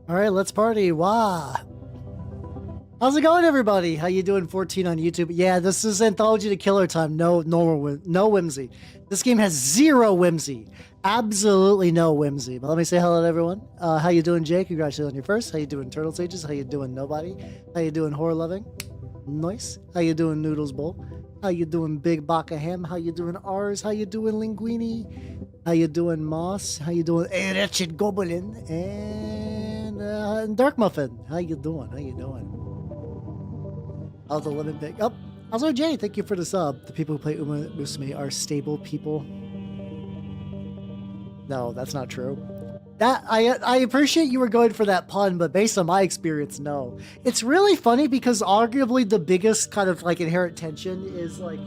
All right, let's party. Wah. How's it going, everybody? How you doing? 14 on YouTube. Yeah, this is Anthology to Killer Time. No normal, no whimsy. This game has zero whimsy. Absolutely no whimsy. But let me say hello to everyone. How you doing, Jay? Congratulations on your first. How you doing, Turtle Sages? How you doing, Nobody? How you doing, Horror Loving? Nice. How you doing, Noodles Bowl? How you doing, Big Baka Ham? How you doing, Ars? How you doing, Linguini? How you doing, Moss? How you doing, A Wretched Goblin? And Dark Muffin. How you doing? How you doing? How's the lemon pig? Oh, also Jay, thank you for the sub. The people who play Uma Musume are stable people. No, that's not true. That I appreciate you were going for that pun, but based on my experience, no. It's really funny because arguably the biggest kind of like inherent tension is like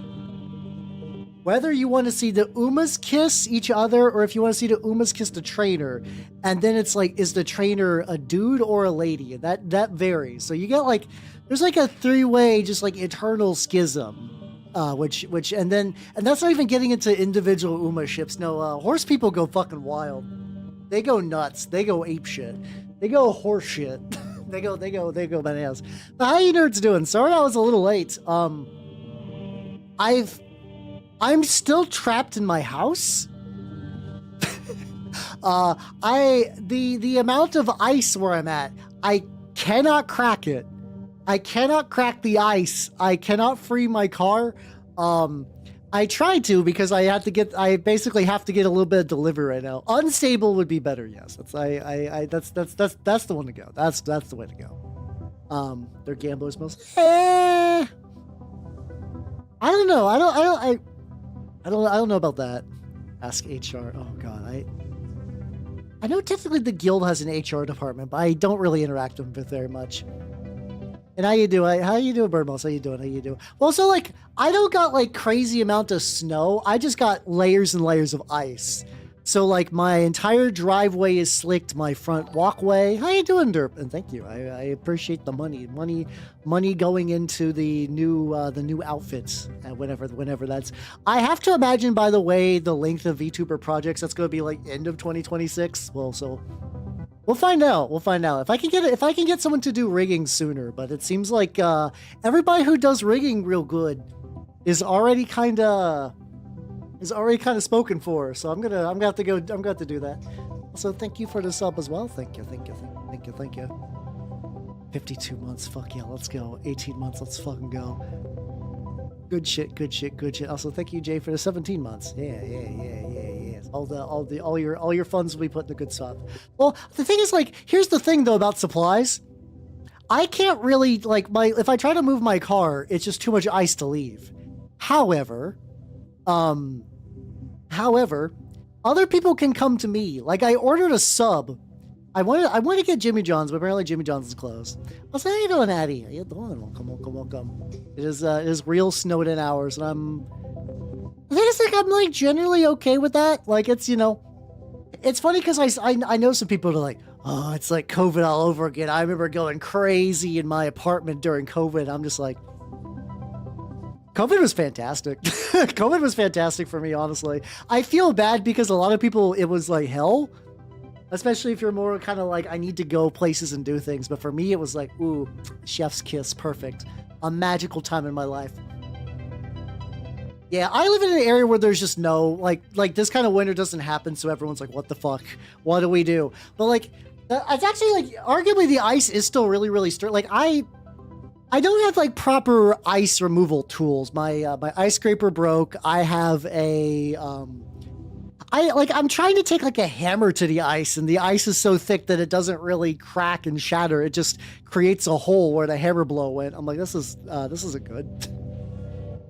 whether you want to see the Umas kiss each other or if you want to see the Umas kiss the trainer. And then it's like, is the trainer a dude or a lady? And that varies. So you get like, there's like a three-way just like eternal schism. And that's not even getting into individual Uma ships. No, horse people go fucking wild. They go nuts. They go ape shit. They go horse shit. they go bananas. But how you nerds doing? Sorry I was a little late. I'm still trapped in my house. The amount of ice where I'm at, I cannot crack it. I cannot crack the ice. I cannot free my car. I tried to because I basically have to get a little bit of delivery right now. Unstable would be better, yes. That's the one to go. That's the way to go. They're gamblers most. I don't know. I don't know about that. Ask HR. Oh god, I know technically the guild has an HR department, but I don't really interact with it very much. And how you doing? How you doing, Birdmouse? How you doing? How you doing? Well, so like, I don't got like crazy amount of snow. I just got layers and layers of ice. So like my entire driveway is slicked. My front walkway. How you doing, Derp? And thank you. I appreciate the money going into the new outfits. Whenever that's. I have to imagine, by the way, the length of VTuber projects. That's going to be like end of 2026. Well, so. We'll find out. We'll find out if I can get someone to do rigging sooner. But it seems like everybody who does rigging real good is already kind of spoken for. So I'm gonna have to go. I'm gonna have to do that. Also, thank you for the sub as well. Thank you. 52 months. Fuck yeah. Let's go. 18 months. Let's fucking go. Good shit. Also, thank you, Jay, for the 17 months. Yeah. All your funds will be put in the good stuff. Well, the thing is, like, here's the thing though about supplies. I can't really like if I try to move my car, it's just too much ice to leave. However, other people can come to me. Like I ordered a sub. I want to get Jimmy John's, but apparently Jimmy John's is closed. I'll say, how you doing, Addie? How you doing? Welcome. It is real snowed in hours, and I think it's like I'm like generally okay with that. Like it's, you know, it's funny because I know some people are like, oh, it's like COVID all over again. I remember going crazy in my apartment during COVID. I'm just like, COVID was fantastic. COVID was fantastic for me, honestly. I feel bad because a lot of people, it was like hell. Especially if you're more kind of like, I need to go places and do things. But for me, it was like, ooh, chef's kiss, perfect. A magical time in my life. Yeah, I live in an area where there's just no, like this kind of winter doesn't happen. So everyone's like, what the fuck? What do we do? But like, it's actually like, arguably the ice is still really, really sturdy. Like I don't have like proper ice removal tools. My ice scraper broke. I have a, I'm trying to take like a hammer to the ice, and the ice is so thick that it doesn't really crack and shatter. It just creates a hole where the hammer blow went. I'm like, this isn't good.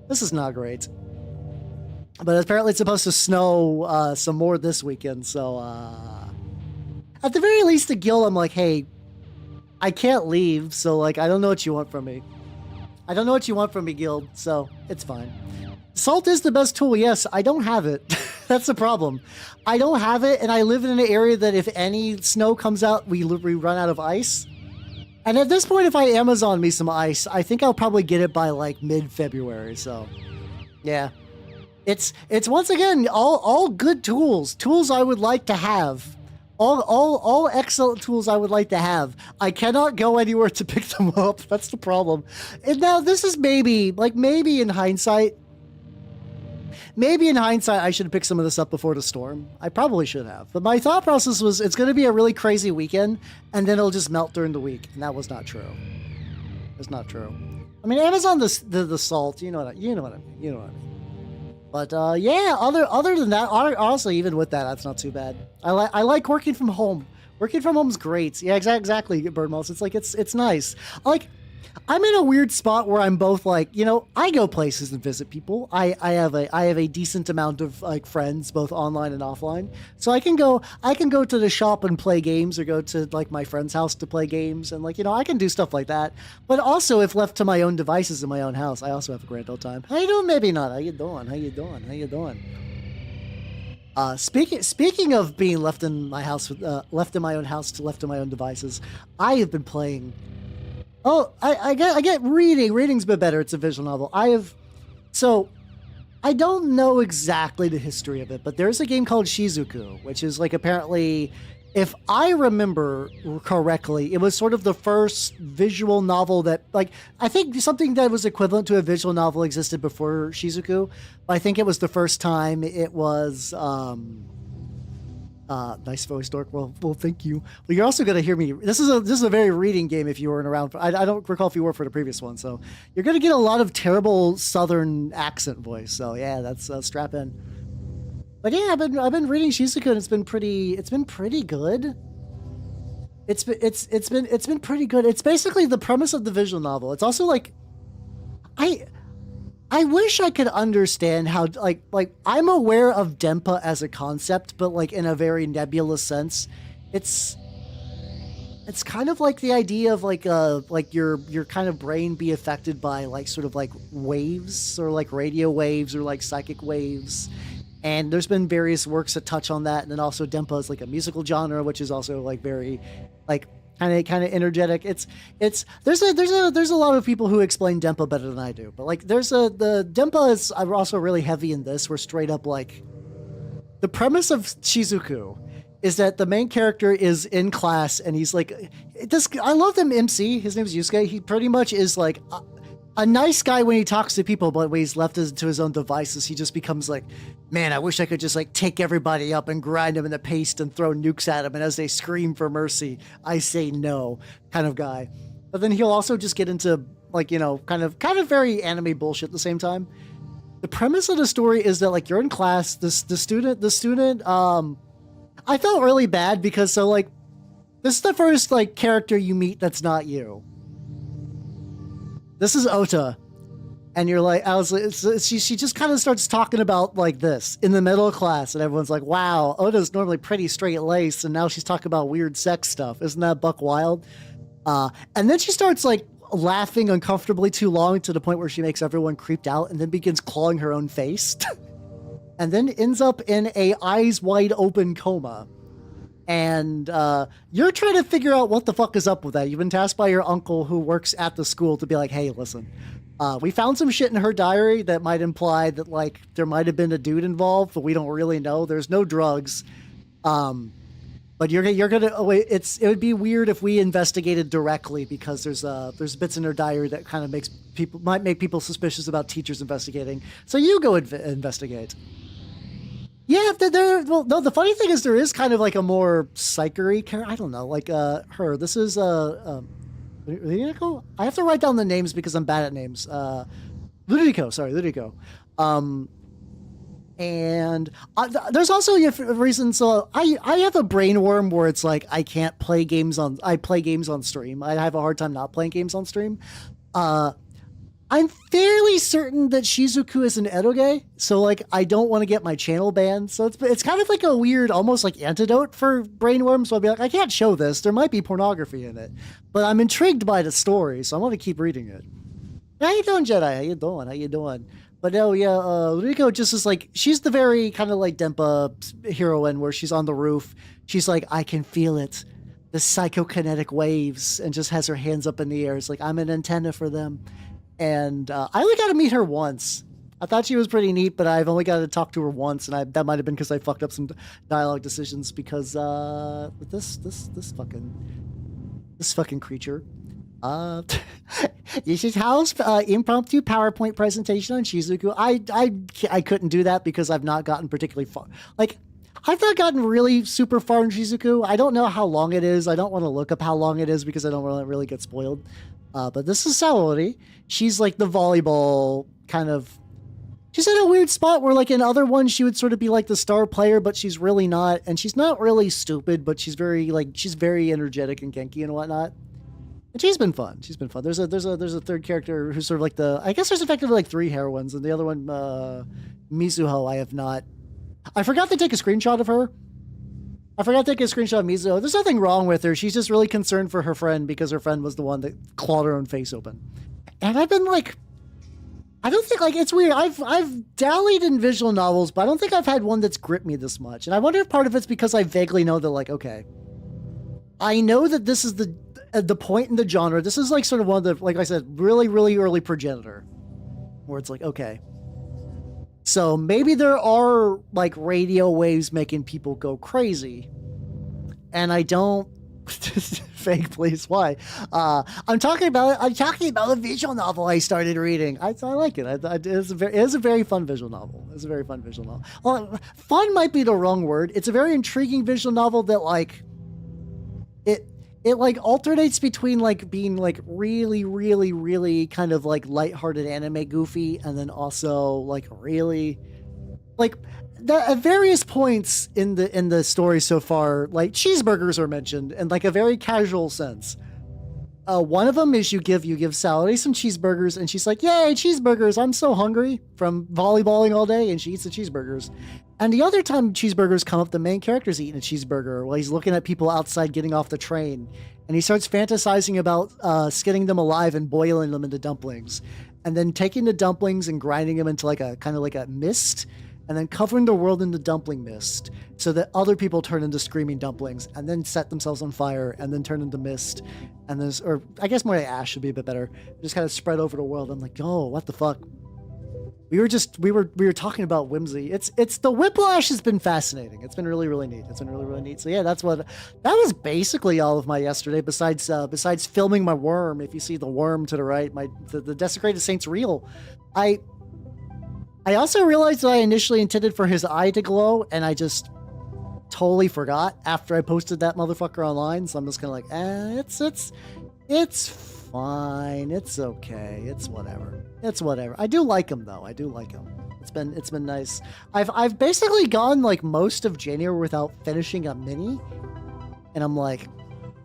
This is not great. But apparently it's supposed to snow some more this weekend. So at the very least, the guild, I'm like, hey, I can't leave. So like, I don't know what you want from me. I don't know what you want from me, guild. So it's fine. Salt is the best tool. Yes, I don't have it. That's the problem. I don't have it, and I live in an area that if any snow comes out, we run out of ice. And at this point, if I Amazon me some ice, I think I'll probably get it by like mid-February. So, yeah, it's once again all good tools I would like to have, all excellent tools I would like to have. I cannot go anywhere to pick them up. That's the problem. And now this is maybe in hindsight. Maybe in hindsight, I should have picked some of this up before the storm. I probably should have. But my thought process was it's going to be a really crazy weekend, and then it'll just melt during the week. And that was not true. It's not true. I mean, Amazon the salt. You know what I mean. But yeah. Other than that, honestly, even with that, that's not too bad. I like working from home. Working from home is great. Yeah, exactly. Birdmouse. It's like it's nice. I'm in a weird spot where I'm both like, I go places and visit people. I have a decent amount of like friends, both online and offline. So I can go to the shop and play games, or go to like my friend's house to play games, and I can do stuff like that. But also, if left to my own devices in my own house, I also have a grand old time. How you doing? Maybe not. How you doing? Speaking of being left in my house, left in my own house to left in my own devices, I have been playing. Oh, I get reading. Reading's a bit better. It's a visual novel. I don't know exactly the history of it, but there's a game called Shizuku, which is like apparently, if I remember correctly, it was sort of the first visual novel that, like, I think something that was equivalent to a visual novel existed before Shizuku, but I think it was the first time it was, nice voice, Dork. Well, thank you. Well, you're also gonna hear me. This is a very reading game. If you weren't around, I don't recall if you were for the previous one. So you're gonna get a lot of terrible Southern accent voice. So yeah, that's strap in. But yeah, I've been reading Shizuku, and it's been pretty good. It's been pretty good. It's basically the premise of the visual novel. It's also like, I wish I could understand how, like I'm aware of Denpa as a concept, but like in a very nebulous sense. It's kind of like the idea of like your kind of brain be affected by like sort of like waves, or like radio waves, or like psychic waves. And there's been various works that touch on that, and then also Denpa is like a musical genre, which is also like very like kind of energetic. There's a lot of people who explain Denpa better than I do, but like the Denpa is also really heavy in this, where straight up like the premise of Shizuku is that the main character is in class, and he's like I love him MC. His name is Yusuke. He pretty much is like a nice guy when he talks to people, but when he's left to his own devices, he just becomes like, man, I wish I could just like take everybody up and grind them in the paste and throw nukes at them. And as they scream for mercy, I say no, kind of guy. But then he'll also just get into like, kind of very anime bullshit at the same time. The premise of the story is that like you're in class, the student, I felt really bad because this is the first like character you meet that's not you. This is Ota, and you're like, she just kind of starts talking about like this in the middle of class, and everyone's like, wow, Ota's normally pretty straight laced, and now she's talking about weird sex stuff. Isn't that buck wild? And then she starts like laughing uncomfortably too long, to the point where she makes everyone creeped out, and then begins clawing her own face, and then ends up in a eyes wide open coma. And you're trying to figure out what the fuck is up with that. You've been tasked by your uncle, who works at the school, to be like, hey, listen, we found some shit in her diary that might imply that like there might have been a dude involved, but we don't really know. There's no drugs. But you're gonna it would be weird if we investigated directly, because there's bits in her diary that kind of might make people suspicious about teachers investigating. So you go investigate. Yeah, no, the funny thing is there is kind of like a more psychery character. I don't know, like her. This is Ludiko? I have to write down the names because I'm bad at names. Ludiko. And there's also a reason. So I have a brain worm where it's like I play games on stream. I have a hard time not playing games on stream. I'm fairly certain that Shizuku is an eroge, so like I don't want to get my channel banned. So it's kind of like a weird, almost like antidote for brainworms. So I'll be like, I can't show this. There might be pornography in it, but I'm intrigued by the story, so I want to keep reading it. How you doing, Jedi? How you doing? But no, yeah, Riko just is like, she's the very kind of like Denpa heroine, where she's on the roof. She's like, I can feel it, the psychokinetic waves, and just has her hands up in the air. It's like, I'm an antenna for them. And I only got to meet her once. I thought she was pretty neat, but I've only got to talk to her once, and that might have been because I fucked up some dialogue decisions. Because this fucking creature. This is Hal's impromptu PowerPoint presentation on Shizuku. I couldn't do that because I've not gotten particularly far. Like, I've not gotten really super far in Shizuku. I don't know how long it is. I don't want to look up how long it is because I don't want to really get spoiled. But this is Saori. She's like the volleyball kind of. She's in a weird spot where, like, in other ones, she would sort of be like the star player, but she's really not. And she's not really stupid, but she's very energetic and genki and whatnot. And she's been fun. There's a third character who's sort of like I guess there's effectively like 3 heroines, and the other one, Mizuho, I forgot to take a screenshot of her. I forgot to take a screenshot of Mizuho. There's nothing wrong with her. She's just really concerned for her friend because her friend was the one that clawed her own face open. And I've been like, I don't think, like, it's weird. I've dallied in visual novels, but I don't think I've had one that's gripped me this much. And I wonder if part of it's because I vaguely know that, like, okay, I know that this is the point in the genre. This is like sort of one of the, like I said, really, really early progenitor, where it's like, okay, so maybe there are like radio waves making people go crazy, and I don't. Fake, please. Why? I'm talking about a visual novel I started reading. I like it. It is a very fun visual novel. It's a very fun visual novel. Well, fun might be the wrong word. It's a very intriguing visual novel that like it like alternates between like being like really, really, really kind of like lighthearted anime goofy, and then also like really like at various points in the story so far, like cheeseburgers are mentioned in like a very casual sense. One of them is you give Saori some cheeseburgers, and she's like, "Yay, cheeseburgers! I'm so hungry from volleyballing all day," and she eats the cheeseburgers. And the other time cheeseburgers come up, the main character's eating a cheeseburger while he's looking at people outside getting off the train, and he starts fantasizing about skinning them alive and boiling them into dumplings, and then taking the dumplings and grinding them into like a kind of like a mist, and then covering the world in the dumpling mist so that other people turn into screaming dumplings and then set themselves on fire and then turn into mist. And there's, or I guess more like ash would be a bit better. Just kind of spread over the world. I'm like, oh, what the fuck? We were talking about whimsy. It's the whiplash has been fascinating. It's been really, really neat. So yeah, that was basically all of my yesterday besides filming my worm. If you see the worm to the right, the desecrated saint's real. I also realized that I initially intended for his eye to glow, and I just totally forgot after I posted that motherfucker online. So I'm just kind of like, it's fine. It's okay. It's whatever. I do like him though. It's been nice. I've basically gone like most of January without finishing a mini, and I'm like,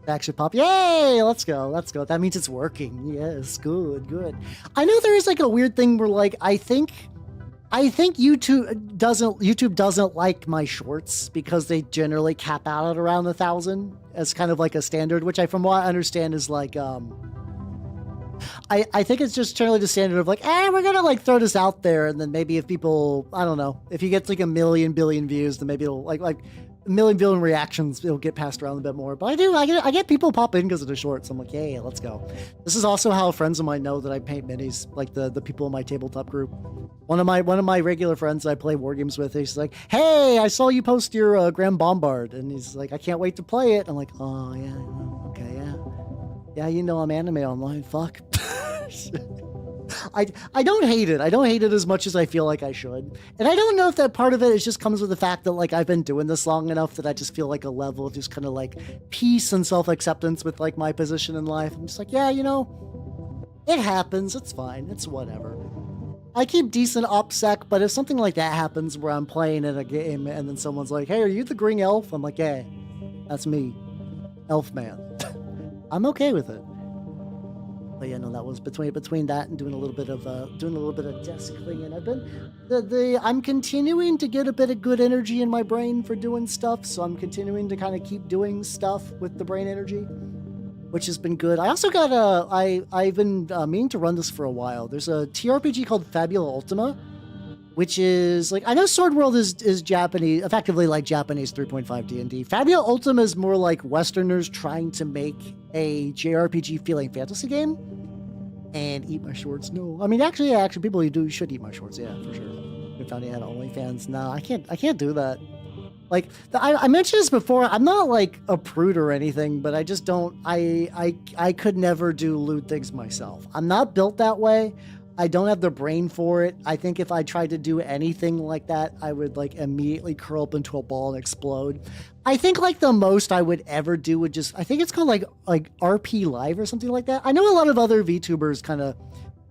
action pop, yay, let's go. That means it's working. Yes, good. I know there is like a weird thing where like I think YouTube doesn't like my shorts because they generally cap out at around 1,000 as kind of like a standard, which from what I understand is like I think it's just generally the standard of like, we're gonna like throw this out there, and then maybe if people, I don't know, if you get like 1 billion views, then maybe it'll like 1 billion reactions, it'll get passed around a bit more. But I get people pop in because of the shorts. I'm like, yeah, let's go. This is also how friends of mine know that I paint minis, like the people in my tabletop group. One of my regular friends I play war games with, he's like, hey, I saw you post your Grand Bombard, and he's like, I can't wait to play it. I'm like, oh yeah, okay, yeah, you know I'm anime online. Fuck. I don't hate it. I don't hate it as much as I feel like I should. And I don't know if that part of it is just comes with the fact that like I've been doing this long enough that I just feel like a level of just kind of like peace and self-acceptance with like my position in life. I'm just like, yeah, you know, it happens. It's fine. It's whatever. I keep decent OPSEC, but if something like that happens where I'm playing in a game and then someone's like, hey, are you the green elf? I'm like, yeah, that's me. Elf man. I'm okay with it. But yeah, no, that was between that and doing a little bit of desk cleaning. I've been I'm continuing to get a bit of good energy in my brain for doing stuff, so I'm continuing to kind of keep doing stuff with the brain energy, which has been good. I also got I've been meaning to run this for a while. There's a TRPG called Fabula Ultima, which is like, I know Sword World is Japanese, effectively like Japanese 3.5 D&D. Fabula Ultima is more like Westerners trying to make a JRPG feeling fantasy game. and eat my shorts. No, I mean actually, people who do should eat my shorts. Yeah, for sure. I found he had OnlyFans. No, I can't do that. Like I mentioned this before. I'm not like a prude or anything, but I just don't. I could never do lewd things myself. I'm not built that way. I don't have the brain for it. I think if I tried to do anything like that, I would like immediately curl up into a ball and explode. I think like the most I would ever do would just, I think it's called like RP Live or something like that. I know a lot of other VTubers kind of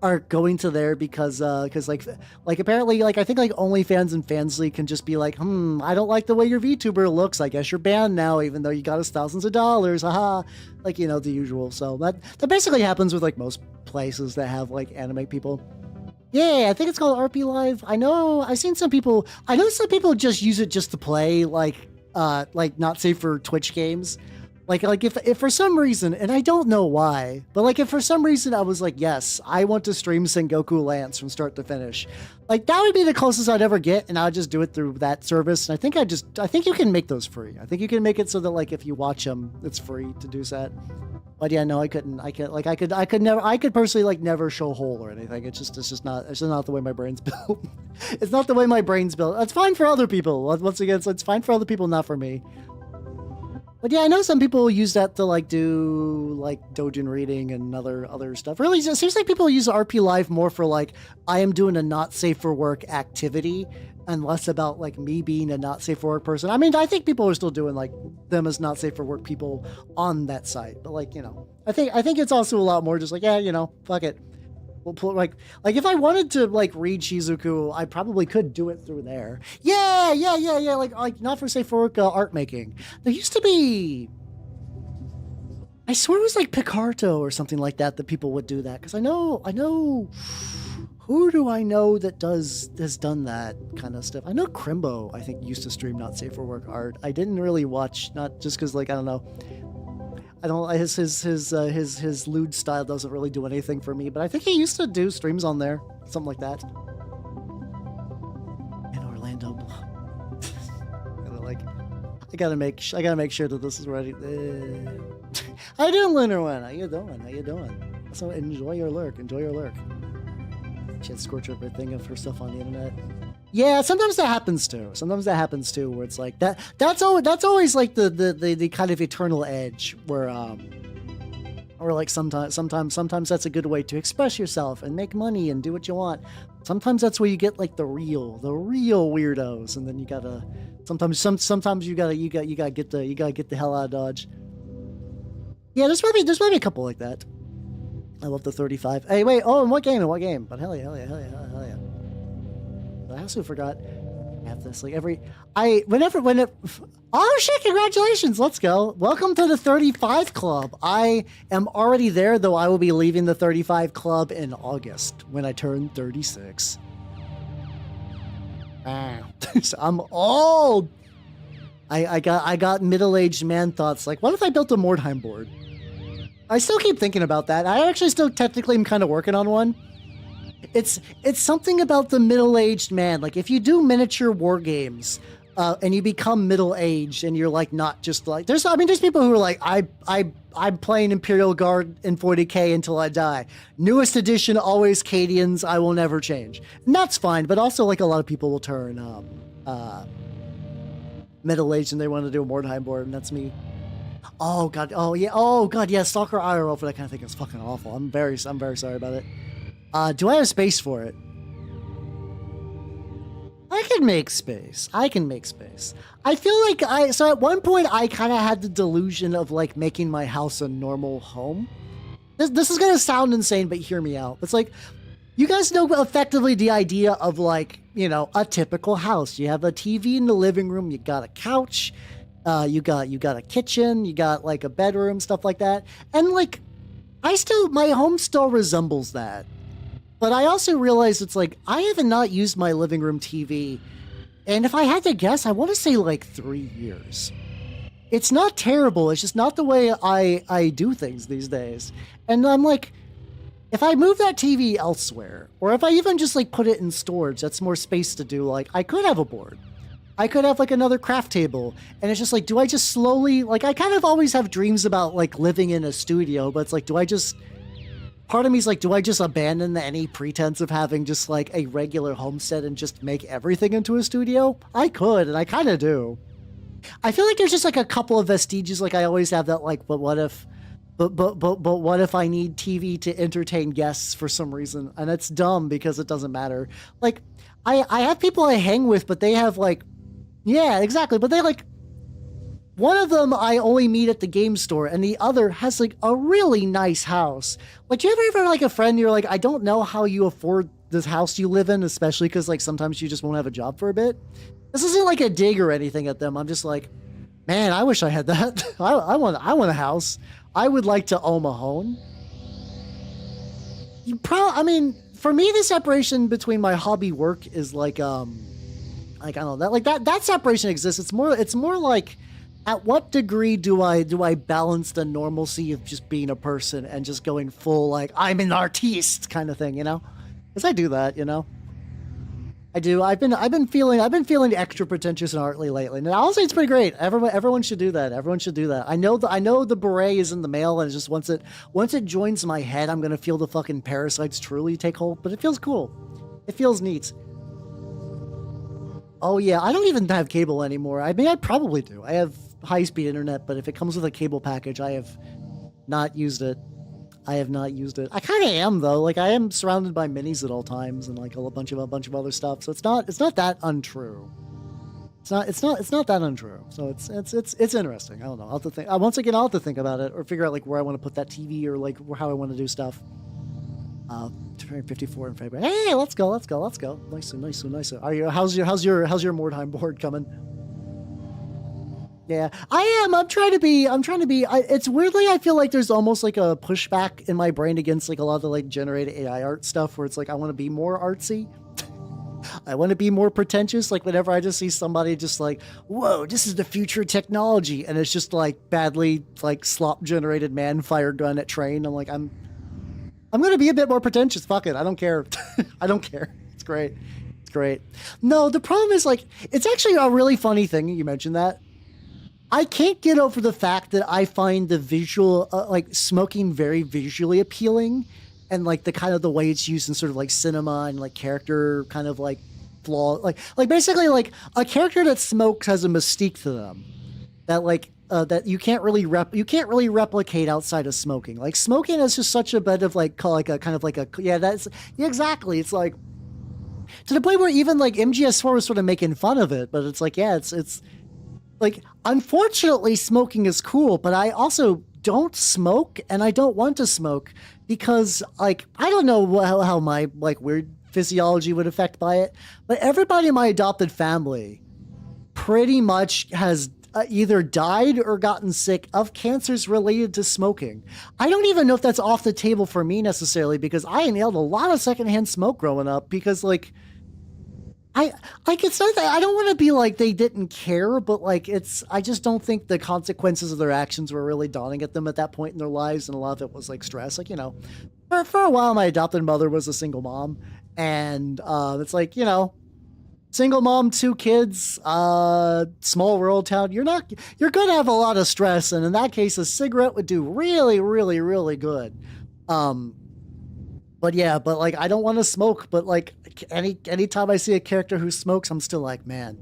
are going to there because like apparently like I think like OnlyFans and Fansly can just be like, I don't like the way your VTuber looks. I guess you're banned now, even though you got us thousands of dollars. Haha, like you know the usual. So that basically happens with like most places that have like anime people. Yeah, I think it's called RP Live. I know I've seen some people. I know some people just use it just to play like not safe for Twitch games. Like if for some reason, and I don't know why, but like if for some reason I was like, yes, I want to stream Sengoku Lance from start to finish, like that would be the closest I'd ever get, and I'd just do it through that service. And I think you can make those free. I think you can make it so that like if you watch them, it's free to do that. But yeah, no, I couldn't. I could personally like never show hole or anything. It's just not the way my brain's built. It's not the way my brain's built. It's fine for other people. Once again, it's fine for other people, not for me. But yeah, I know some people use that to like do like doujin reading and other stuff. Really, it seems like people use RP Live more for like, I am doing a not safe for work activity and less about like me being a not safe for work person. I mean, I think people are still doing like them as not safe for work people on that site. But like, you know, I think it's also a lot more just like, yeah, you know, fuck it. We'll pull like if I wanted to like read Shizuku, I probably could do it through there. Yeah. Like not for safe for work art making. There used to be, I swear it was like Picarto or something like that people would do that, because I know who do I know that has done that kind of stuff. I know Crimbo, I think, used to stream not safe for work art. I didn't really watch, not just because like I don't know. His lewd style doesn't really do anything for me, but I think he used to do streams on there, something like that. In Orlando, I gotta make sure that this is ready. How you doing, Lunar One? How you doing? So enjoy your lurk. She had scorch everything of her stuff on the internet. Yeah, sometimes that happens too. Where it's like that. That's always like the kind of eternal edge where or like sometimes that's a good way to express yourself and make money and do what you want. Sometimes that's where you get like the real weirdos, and then you gotta sometimes you gotta get the hell out of Dodge. Yeah, there's probably a couple like that. I love the 35. Hey, wait. Oh, in what game? But hell yeah. I also forgot. I have this like oh shit, congratulations, let's go. Welcome to the 35 Club. I am already there, though I will be leaving the 35 Club in August when I turn 36. So I'm old. I got middle-aged man thoughts like, what if I built a Mordheim board? I still keep thinking about that. I actually still technically am kind of working on one. It's something about the middle-aged man. Like if you do miniature war games, and you become middle-aged, and you're like not just like there's people who are like I'm playing Imperial Guard in 40K until I die. Newest edition, always Cadians. I will never change, and that's fine. But also like a lot of people will turn middle-aged and they want to do a Mordheim board, and that's me. Oh god. Oh god. Yeah. Stalker IRL for that kind of thing is fucking awful. I'm very sorry about it. Do I have space for it? I can make space. I feel like so at one point I kind of had the delusion of like making my house a normal home. This is gonna sound insane, but hear me out. It's like, you guys know effectively the idea of like, you know, a typical house. You have a TV in the living room, you got a couch, you got a kitchen, you got like a bedroom, stuff like that. And like, my home still resembles that. But I also realize it's like, I haven't not used my living room TV, and if I had to guess, I want to say like 3 years. It's not terrible, it's just not the way I do things these days. And I'm like, if I move that TV elsewhere, or if I even just like put it in storage, that's more space to do, like I could have a board. I could have like another craft table, and it's just like, do I just slowly, like I kind of always have dreams about like living in a studio, but it's like, do I just part of me is like, do I just abandon any pretense of having just like a regular homestead and just make everything into a studio? I could, and I kind of do. I feel like there's just like a couple of vestiges. Like I always have that like, but what if, but what if I need TV to entertain guests for some reason? And it's dumb because it doesn't matter. Like I have people I hang with, but they have like, yeah, exactly. But they like, one of them I only meet at the game store, and the other has like a really nice house. Like, do you ever have like a friend you're like, I don't know how you afford this house you live in, especially because like sometimes you just won't have a job for a bit. This isn't like a dig or anything at them. I'm just like, man, I wish I had that. I want a house. I would like to own a home. I mean, for me, the separation between my hobby work is like I don't know, that separation exists. It's more like, at what degree do I balance the normalcy of just being a person and just going full like I'm an artiste kind of thing, you know? Because I do that, you know. I do. I've been feeling extra pretentious and artly lately, and I'll say it's pretty great. Everyone should do that. Everyone should do that. I know the beret is in the mail, and it's just once it joins my head, I'm gonna feel the fucking parasites truly take hold. But it feels cool. It feels neat. Oh yeah, I don't even have cable anymore. I mean, I probably do. I have high-speed internet, but if it comes with a cable package, I have not used it. I have not used it. I kind of am though. Like I am surrounded by minis at all times and like a bunch of other stuff. So it's not that untrue. It's not that untrue. So it's interesting. I don't know. I'll have to think. Once again, I'll have to think about it or figure out like where I want to put that TV or like how I want to do stuff. 54 in February. Hey, let's go. Nice. Are you? How's your Mordheim board coming? Yeah, I am. I'm trying to be. It's weirdly, I feel like there's almost like a pushback in my brain against like a lot of the like generated AI art stuff where it's like I want to be more artsy. I want to be more pretentious. Like whenever I just see somebody just like, whoa, this is the future technology, and it's just like badly like slop generated man fire gun at train. I'm like, I'm gonna be a bit more pretentious. Fuck it. I don't care. I don't care. It's great. It's great. No, the problem is like it's actually a really funny thing. You mentioned that. I can't get over the fact that I find the visual, like smoking very visually appealing and like the kind of the way it's used in sort of like cinema and like character kind of like flaw, like basically like a character that smokes has a mystique to them that like, that you can't really replicate outside of smoking. Like smoking is just such a bit of like a kind of like a, yeah, exactly. It's like to the point where even like MGS4 was sort of making fun of it, but it's like, yeah, it's, like, unfortunately, smoking is cool, but I also don't smoke, and I don't want to smoke because, like, I don't know how my, like, weird physiology would affect by it, but everybody in my adopted family pretty much has either died or gotten sick of cancers related to smoking. I don't even know if that's off the table for me necessarily because I inhaled a lot of secondhand smoke growing up because, like, it's not that I don't want to be like they didn't care, but like I just don't think the consequences of their actions were really dawning at them at that point in their lives, and a lot of it was like stress. Like, you know, for a while my adopted mother was a single mom, and it's like, you know, single mom, 2 kids, small rural town. You're gonna have a lot of stress, and in that case, a cigarette would do really, really, really good. But yeah, but like I don't want to smoke, but like anytime I see a character who smokes, I'm still like, man,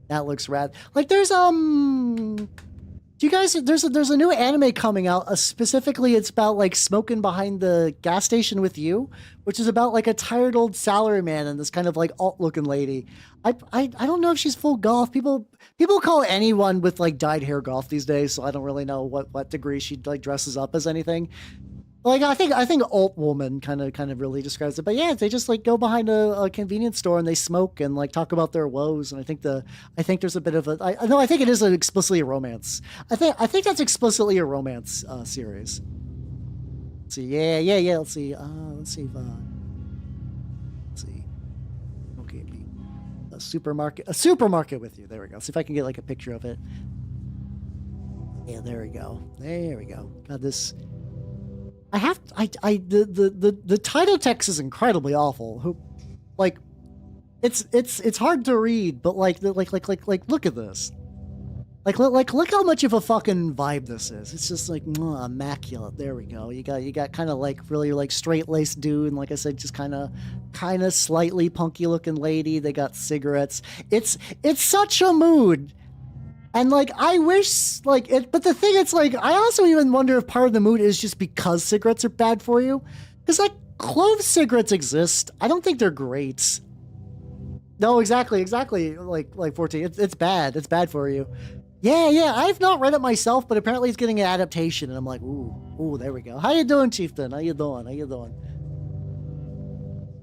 that looks rad. Like there's do you guys there's a new anime coming out, specifically it's about like smoking behind the gas station with you, which is about like a tired old salaryman and this kind of like alt looking lady. I don't know if she's full goth. People call anyone with like dyed hair goth these days, so I don't really know what degree she like dresses up as anything. Like I think alt woman kind of really describes it, but yeah, they just like go behind a convenience store and they smoke and like talk about their woes. And I think there's a bit of I think it is explicitly a romance. I think that's explicitly a romance series. Let's see, yeah. Let's see. Let's see. Okay, a supermarket with you. There we go. See if I can get like a picture of it. Yeah, there we go. Got this. The title text is incredibly awful. It's hard to read, but like look at this. Look how much of a fucking vibe this is. It's just like immaculate. There we go. You got kind of like really like straight laced dude, and like I said, just kind of slightly punky looking lady. They got cigarettes. It's such a mood, and like I wish like it. But the thing, it's like I also even wonder if part of the mood is just because cigarettes are bad for you, because like clove cigarettes exist. I don't think they're great. No, exactly. Like 14. It's bad. It's bad for you. Yeah. I've not read it myself, but apparently it's getting an adaptation, and I'm like, ooh, there we go. How you doing, Chieftain? How you doing?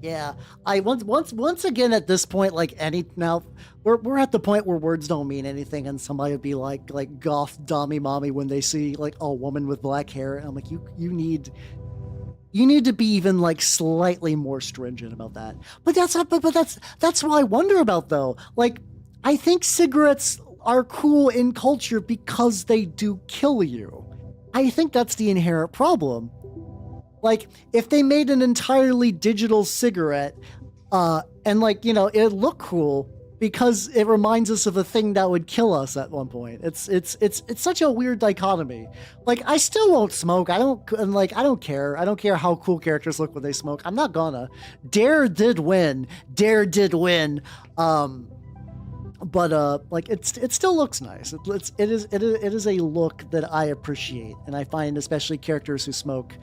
Yeah, I once again at this point, like now, we're at the point where words don't mean anything, and somebody would be like goth dommy mommy when they see like a woman with black hair, and I'm like, you need to be even like slightly more stringent about that. But that's what I wonder about though. Like, I think cigarettes are cool in culture because they do kill you. I think that's the inherent problem. Like, if they made an entirely digital cigarette, and like, it'd look cool because it reminds us of a thing that would kill us at one point. It's such a weird dichotomy. Like, I still won't smoke. I don't care. I don't care how cool characters look when they smoke. I'm not gonna. Dare did win. But like it still looks nice. It is a look that I appreciate, and I find especially characters who smoke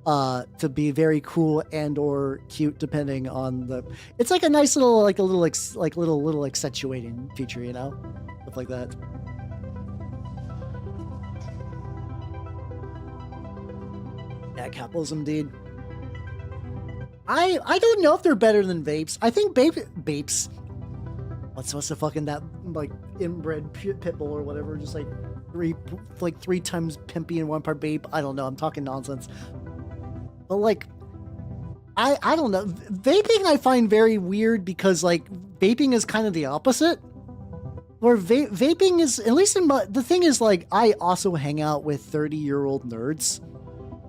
to be very cool and or cute depending on the. It's like a nice little little accentuating feature, stuff like that. Yeah, capitalism, indeed. I don't know if they're better than vapes. I think vapes. What's the fucking that like inbred pit bull or whatever? Just like three times pimpy and one part vape. I don't know. I'm talking nonsense. But like, I don't know. Vaping I find very weird because like vaping is kind of the opposite. Where vaping is, at least the thing is like I also hang out with 30-year-old nerds,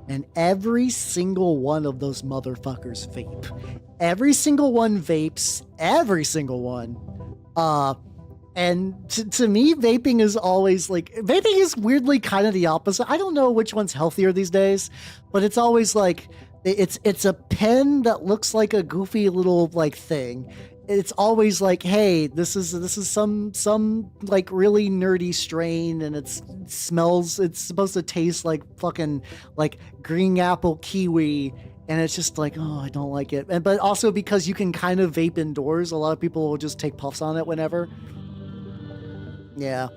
and every single one of those motherfuckers vape. Every single one vapes. Every single one. And to me, vaping is always like, vaping is weirdly kind of the opposite. I don't know which one's healthier these days, but it's always like, it's a pen that looks like a goofy little like thing. It's always like, hey, this is some like really nerdy strain, and it's supposed to taste like fucking like green apple kiwi. And it's just like, oh, I don't like it. But also because you can kind of vape indoors, a lot of people will just take puffs on it whenever. Yeah.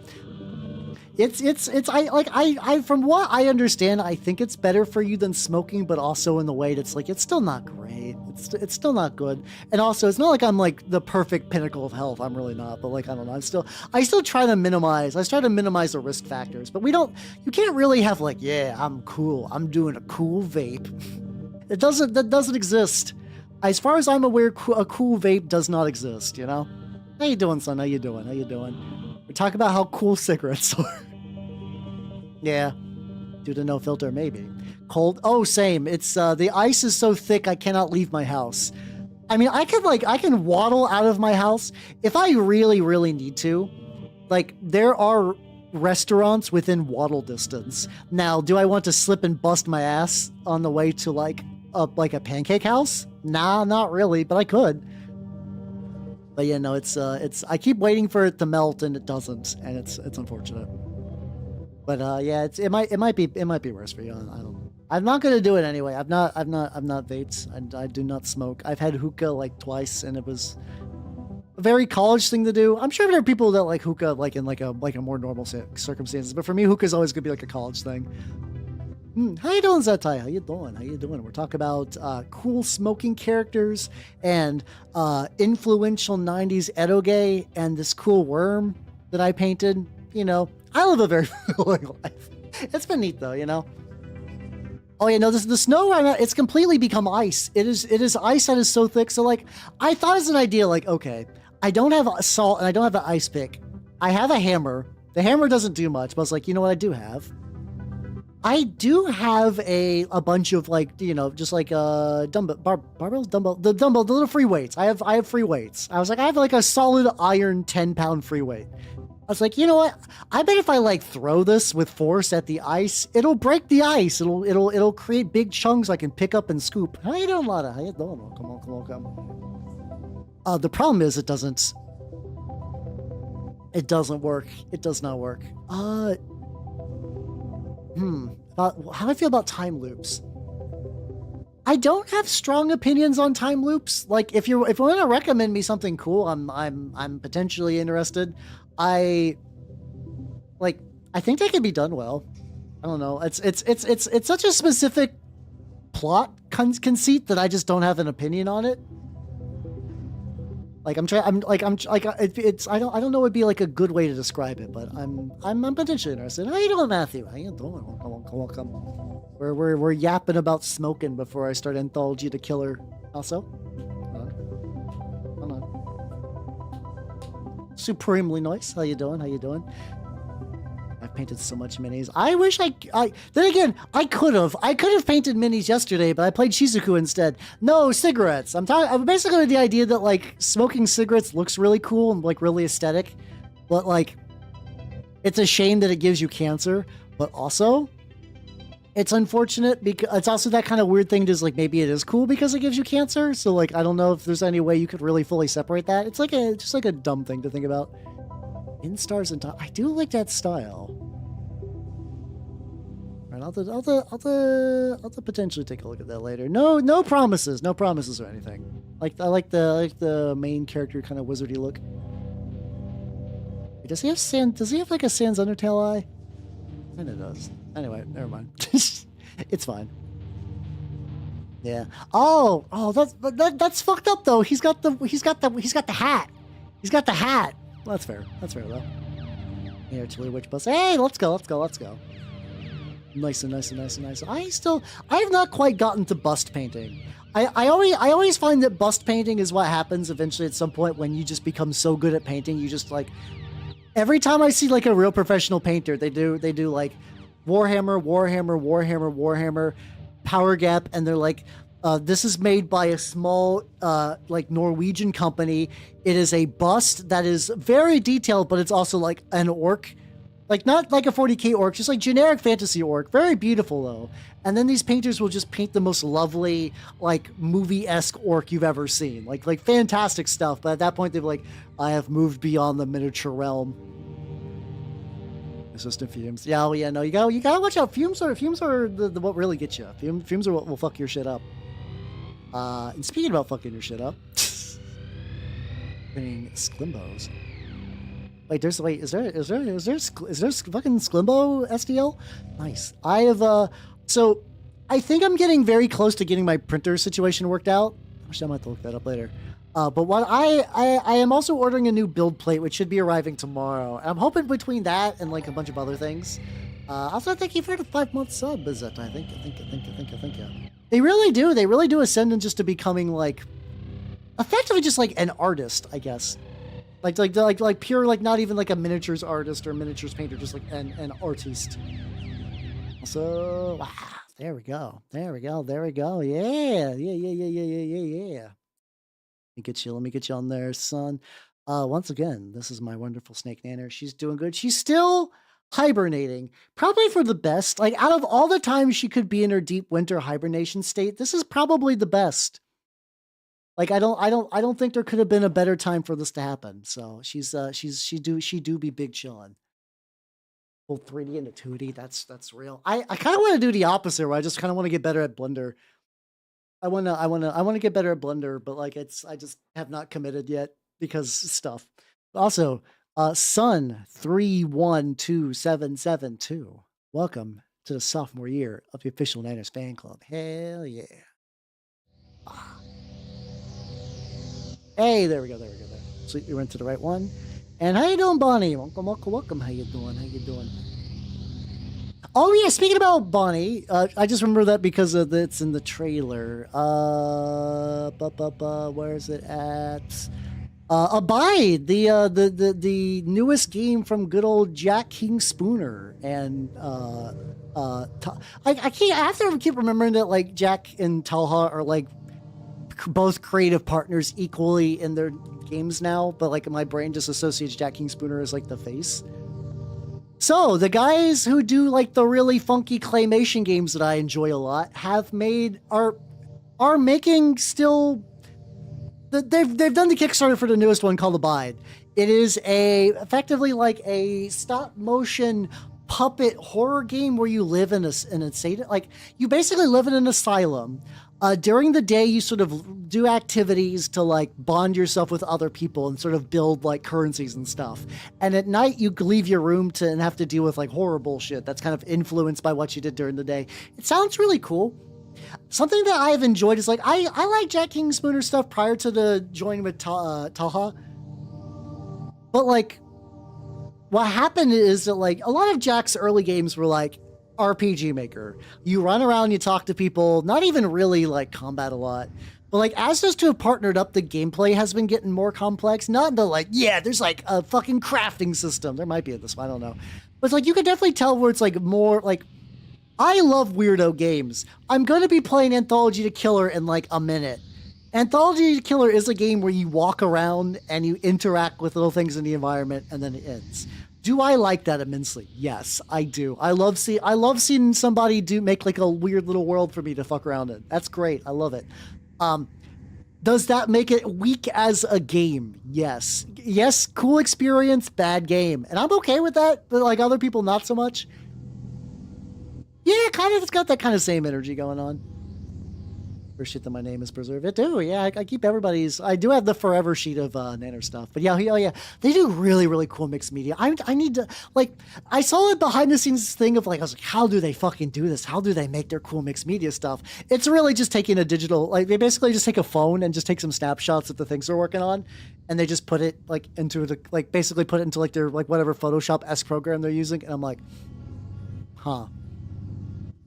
I from what I understand, I think it's better for you than smoking, but also in the way that's like, it's still not great. It's still not good. And also, it's not like I'm like the perfect pinnacle of health. I'm really not, but like, I don't know. I still try to minimize the risk factors, but you can't really have like, yeah, I'm cool. I'm doing a cool vape. That doesn't exist. As far as I'm aware, a cool vape does not exist, How you doing, son? How you doing? We're talking about how cool cigarettes are. Yeah. Due to no filter, maybe. Cold? Oh, same. It's, the ice is so thick I cannot leave my house. I mean, I can waddle out of my house if I really, really need to. Like, there are restaurants within waddle distance. Now, do I want to slip and bust my ass on the way to like a pancake house? Nah, not really, but I could. But yeah, no, it's I keep waiting for it to melt and it doesn't, and it's unfortunate. But yeah, it might be worse for you. I don't know. I'm not gonna do it anyway. I've not vaped. I do not smoke. I've had hookah like twice, and it was a very college thing to do. I'm sure there are people that like hookah like in like a more normal circumstances, but for me, hookah is always gonna be like a college thing. How you doing, Zatai? How you doing? We're talking about cool smoking characters and influential 90s edoge and this cool worm that I painted. I live a very fulfilling life. It's been neat though, Oh yeah, no, the snow right now, it's completely become ice. It is ice that is so thick. So like, I thought as an idea, like, okay, I don't have salt and I don't have an ice pick. I have a hammer. The hammer doesn't do much, but I was like, you know what I do have? I do have a bunch of like, just like barbells, the little free weights. I have free weights. I was like, I have like a solid iron 10-pound free weight. was like, you know what? I bet if I like throw this with force at the ice, it'll break the ice. It'll create big chunks I can pick up and scoop. How you doing, Lada? How you doing? Come on. The problem is it doesn't work. It does not work. How do I feel about time loops? I don't have strong opinions on time loops. Like if you want to recommend me something cool, I'm potentially interested. I think they can be done well. I don't know. It's such a specific plot conceit that I just don't have an opinion on it. Like I don't know what would be like a good way to describe it, but I'm potentially interested. How you doing, Matthew? How you doing? Come on. We're yapping about smoking before I start Anthology to Killer. Also, hold on. Supremely nice. How you doing? I've painted so much minis. I wish then again, I could have painted minis yesterday, but I played Shizuku instead. No, cigarettes. I'm basically the idea that like smoking cigarettes looks really cool and like really aesthetic, but like it's a shame that it gives you cancer, but also it's unfortunate because it's also that kind of weird thing to like maybe it is cool because it gives you cancer. So like I don't know if there's any way you could really fully separate that. It's like just like a dumb thing to think about. In stars and time. I do like that style. All right, I'll potentially take a look at that later. No promises or anything. Like I like the main character kind of wizardy look. Wait, does he have like a Sans Undertale eye? Kinda does. Anyway, never mind. It's fine. Yeah. Oh, that's fucked up though. He's got the hat. He's got the hat. Well, that's fair though. Here, Chili Witch Bus. Hey, let's go. Nice. I have not quite gotten to bust painting. I always find that bust painting is what happens eventually at some point when you just become so good at painting. You just like, every time I see like a real professional painter, they do like Warhammer, Power Gap, and they're like, this is made by a small, like Norwegian company. It is a bust that is very detailed, but it's also like an orc, like not like a 40k orc, just like generic fantasy orc. Very beautiful though. And then these painters will just paint the most lovely, like movie-esque orc you've ever seen. Like fantastic stuff. But at that point, they're like, I have moved beyond the miniature realm. Resistant fumes. Yeah, oh yeah, no, you gotta watch out. Fumes are the what really get you. Fumes are what will fuck your shit up. And speaking about fucking your shit up, getting Sklimbos. Wait, is there fucking Sklimbo SDL? Nice. I have so I think I'm getting very close to getting my printer situation worked out. Actually, I might have to look that up later. But what I am also ordering a new build plate, which should be arriving tomorrow. I'm hoping between that and like a bunch of other things. Also, thank you for the 5-month sub, Bizet. I think, yeah. They really do ascend into just to becoming like, effectively just like an artist, I guess. Like pure, like not even like a miniatures artist or miniatures painter, just like an artiste. Also, wow, there we go. Yeah. Let me get you on there, son. Once again, this is my wonderful snake nanner. She's doing good. She's still hibernating, probably for the best. Like out of all the times she could be in her deep winter hibernation state, this is probably the best. Like I don't think there could have been a better time for this to happen. So she do be big chillin'. Well, 3D into 2D, that's real. I kind of want to do the opposite, where I just kind of want to get better at Blender. I want to get better at Blender, but like I just have not committed yet because stuff. Also, Sun 312772. Welcome to the sophomore year of the official Niners fan club. Hell yeah. Hey, there we go. So you went to the right one. And how you doing, Bonnie? Welcome. How you doing? Oh yeah, speaking about Bonnie, I just remember that because it's in the trailer. Where is it at? Abide, the newest game from good old Jack King Spooner, and I have to keep remembering that like Jack and Talha are like both creative partners equally in their games now, but like my brain just associates Jack King Spooner as like the face. So the guys who do like the really funky claymation games that I enjoy a lot are making still. They've done the Kickstarter for the newest one called the Bade. It is effectively like a stop motion puppet horror game where you live in an like you basically live in an asylum. During the day, you sort of do activities to like bond yourself with other people and sort of build like currencies and stuff. And at night, you leave your room and have to deal with like horror bullshit that's kind of influenced by what you did during the day. It sounds really cool. Something that I've enjoyed is like I like Jack King Spooner stuff prior to the joining with Taha. But like what happened is that like a lot of Jack's early games were like RPG Maker. You run around, you talk to people, not even really like combat a lot. But like as those two have partnered up, the gameplay has been getting more complex. Not the like, yeah, there's like a fucking crafting system. There might be at this one, I don't know. But it's like you can definitely tell where it's like more like I love weirdo games. I'm going to be playing Anthology to Killer in like a minute. Anthology to Killer is a game where you walk around and you interact with little things in the environment and then it ends. Do I like that immensely? Yes, I do. I love seeing somebody make like a weird little world for me to fuck around in. That's great. I love it. Does that make it weak as a game? Yes. Yes, cool experience, bad game. And I'm okay with that, but like other people not so much. Yeah, kind of. It's got that kind of same energy going on. For shit that my name is preserved. It do. Yeah, I keep everybody's. I do have the forever sheet of Nanner stuff. But yeah, they do really, really cool mixed media. I need to like. I saw a behind the scenes thing of like I was like, how do they fucking do this? How do they make their cool mixed media stuff? It's really just taking a digital. Like they basically just take a phone and just take some snapshots of the things they're working on, and they just put it like into the like basically put it into like their like whatever Photoshop-esque program they're using, and I'm like, huh.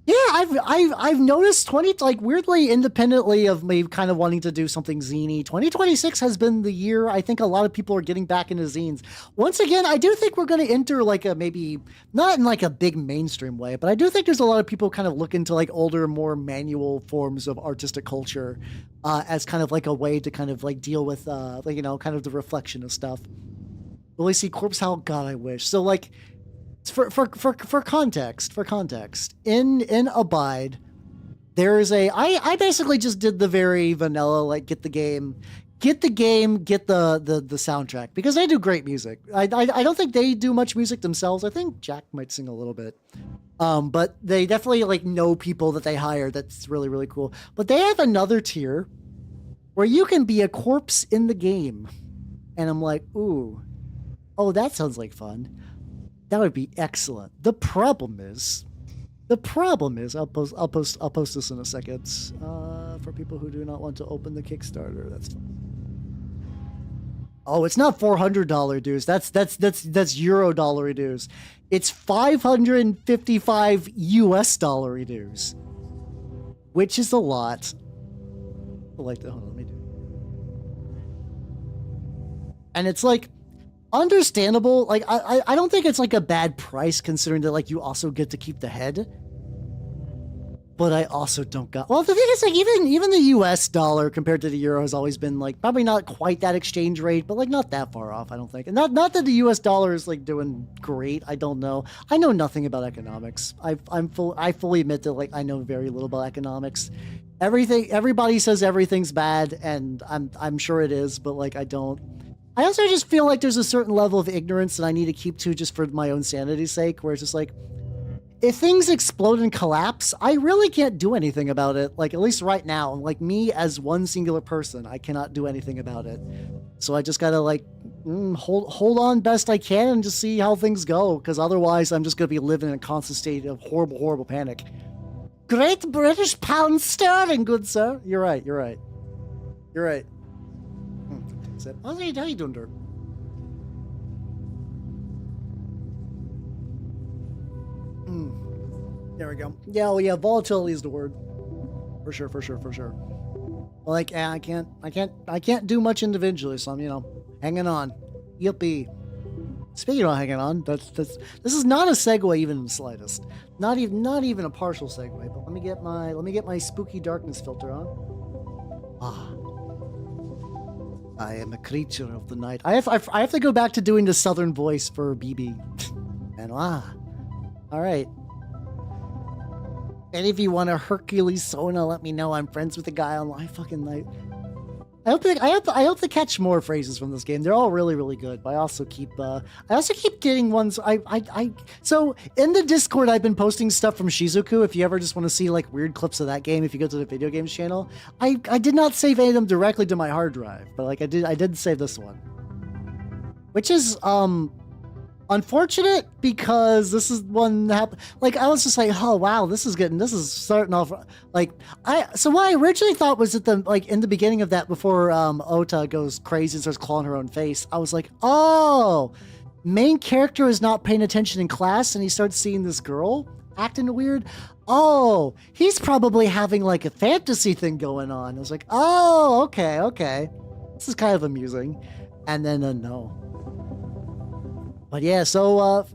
Yeah, I've noticed like weirdly independently of me kind of wanting to do something zine-y. 2026 has been the year I think a lot of people are getting back into zines. Once again, I do think we're going to enter like a maybe not in like a big mainstream way, but I do think there's a lot of people kind of look into like older, more manual forms of artistic culture as kind of like a way to kind of like deal with like kind of the reflection of stuff. Will we see Corpse Howl? God, I wish. So like. For context, in Abide, there is I basically just did the very vanilla, like get the game, get the soundtrack, because they do great music. I don't think they do much music themselves. I think Jack might sing a little bit. But they definitely like know people that they hire. That's really, really cool. But they have another tier where you can be a corpse in the game. And I'm like, ooh, oh, that sounds like fun. That would be excellent. The problem is, I'll post this in a second. For people who do not want to open the Kickstarter, that's fine. Oh, it's not $400 dues. That's Euro dollar dues. It's $555 US dollar dues, which is a lot. I like that. Hold on, let me do. And it's like. Understandable. Like I don't think it's like a bad price considering that like you also get to keep the head. But I also don't got. Well, the thing is like even the US dollar compared to the euro has always been like probably not quite that exchange rate, but like not that far off, I don't think. And not that the US dollar is like doing great. I don't know. I know nothing about economics. I fully admit that like I know very little about economics. Everybody says everything's bad, and I'm sure it is, but like I don't. I also just feel like there's a certain level of ignorance that I need to keep to just for my own sanity's sake, where it's just like, if things explode and collapse, I really can't do anything about it. Like, at least right now, like me as one singular person, I cannot do anything about it. So I just gotta like, hold on best I can and just see how things go. Because otherwise I'm just gonna be living in a constant state of horrible, horrible panic. Great British pound sterling, good sir. You're right. You're right. How you doing, Dirk? There we go. Yeah, well, yeah, volatility is the word. For sure. Like, I can't do much individually, so I'm, hanging on. Yippee. Speaking of hanging on, this is not a segue even in the slightest. Not even a partial segue, but let me get my spooky darkness filter on. I am a creature of the night. I have to go back to doing the southern voice for BB. And all right. Any of you want a Hercules Sona? Let me know. I'm friends with the guy on live fucking night. I hope to catch more phrases from this game. They're all really, really good. But I also keep getting ones. So in the Discord, I've been posting stuff from Shizuku. If you ever just want to see like weird clips of that game, if you go to the video games channel, I did not save any of them directly to my hard drive, but like I did save this one, which is unfortunate because this is one that like I was just like, oh wow, this is starting off like so what I originally thought was that the like in the beginning of that before Ota goes crazy and starts clawing her own face, I was like, oh, main character is not paying attention in class and he starts seeing this girl acting weird. Oh, he's probably having like a fantasy thing going on. I was like, oh, okay, this is kind of amusing. And then no. But yeah, so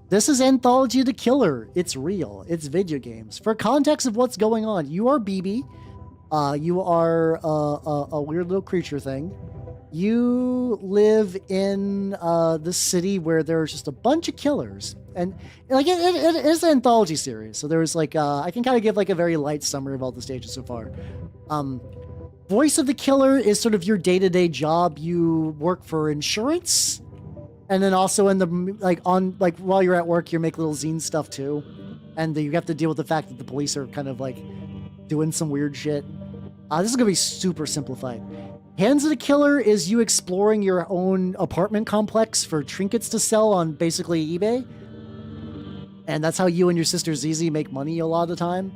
this is Anthology the Killer. It's real. It's video games. For context of what's going on, you are BB. You are a weird little creature thing. You live in the city where there's just a bunch of killers. And like it is an anthology series. So there's like, I can kind of give like a very light summary of all the stages so far. Voice of the Killer is sort of your day-to-day job. You work for insurance. And then also in the while you're at work, you make little zine stuff too, and you have to deal with the fact that the police are kind of like doing some weird shit. This is gonna be super simplified. Hands of the Killer is you exploring your own apartment complex for trinkets to sell on basically eBay, and that's how you and your sister Zizi make money a lot of the time.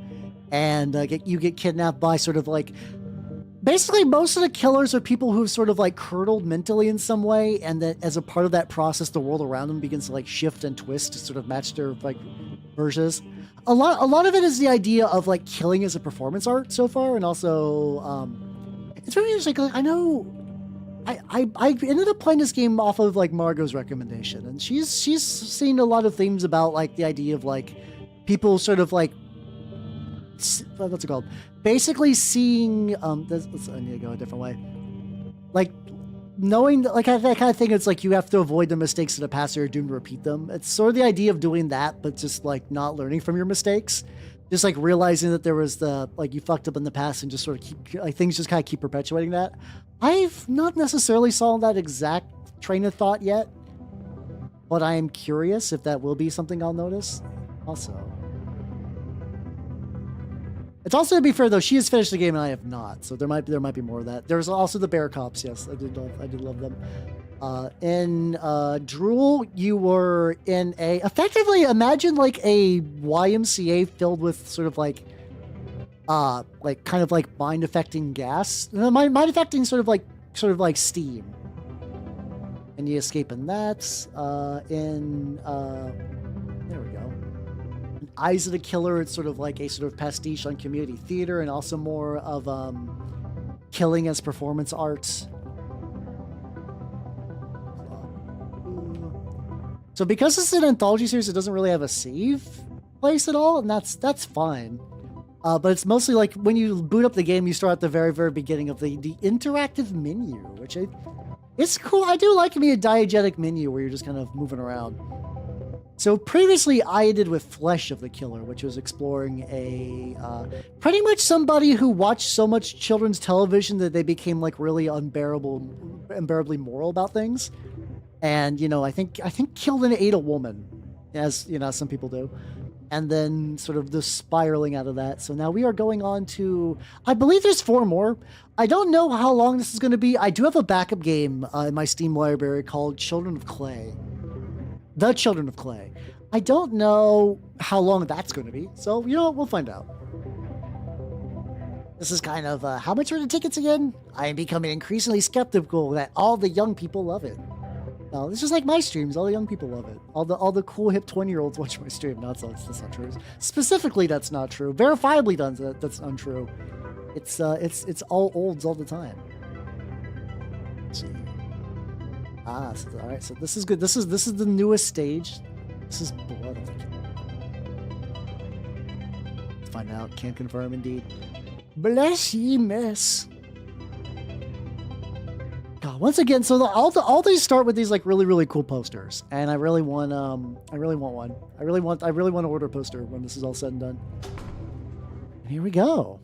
And you get kidnapped by sort of like. Basically, most of the killers are people who've sort of like curdled mentally in some way, and that as a part of that process, the world around them begins to like shift and twist to sort of match their like versions. A lot of it is the idea of like killing as a performance art so far, and also it's really interesting. Like, I know I ended up playing this game off of like Margot's recommendation, and she's seen a lot of themes about like the idea of like people sort of like what's it called? Basically seeing I need to go a different way. Like knowing that like that kind of thing, it's like you have to avoid the mistakes of the past or you're doomed to repeat them. It's sort of the idea of doing that, but just like not learning from your mistakes. Just like realizing that there was the like you fucked up in the past and just sort of keep like things just kind of keep perpetuating that. I've not necessarily saw that exact train of thought yet, but I am curious if that will be something I'll notice. Also. It's also, to be fair though, she has finished the game and I have not, so there might be more of that. There's also the bear cops. Yes, I did love them. In Drool, you were in a effectively imagine like a YMCA filled with sort of like kind of like mind affecting gas, mind affecting sort of like steam. And you escape in that. There we go. Eyes of the Killer, it's sort of like a sort of pastiche on community theater and also more of killing as performance arts. So because this is an anthology series, it doesn't really have a save place at all, and that's fine. But it's mostly like when you boot up the game, you start at the very, very beginning of the interactive menu, which it's cool. I do like me a diegetic menu where you're just kind of moving around. So previously I did with Flesh of the Killer, which was exploring a pretty much somebody who watched so much children's television that they became like really unbearably moral about things. And, you know, I think killed and ate a woman, as, you know, some people do. And then sort of the spiraling out of that. So now we are going on to, I believe there's 4 more. I don't know how long this is going to be. I do have a backup game in my Steam library called Children of Clay. The Children of Clay. I don't know how long that's going to be. So, you know what? We'll find out. This is kind of, how much are the tickets again? I am becoming increasingly skeptical that all the young people love it. No, it's just like my streams. All the young people love it. All the cool hip 20-year-olds watch my stream. No, that's not true. Specifically, that's not true. Verifiably done. That's untrue. It's all olds all the time. Let's see. So, all right. So this is good. This is the newest stage. This is Blood of the Killer. Let's find out. Can't confirm indeed. Bless ye, miss. God, once again, so all these start with these like really cool posters, and I really want one. I really want to order a poster when this is all said and done. And here we go.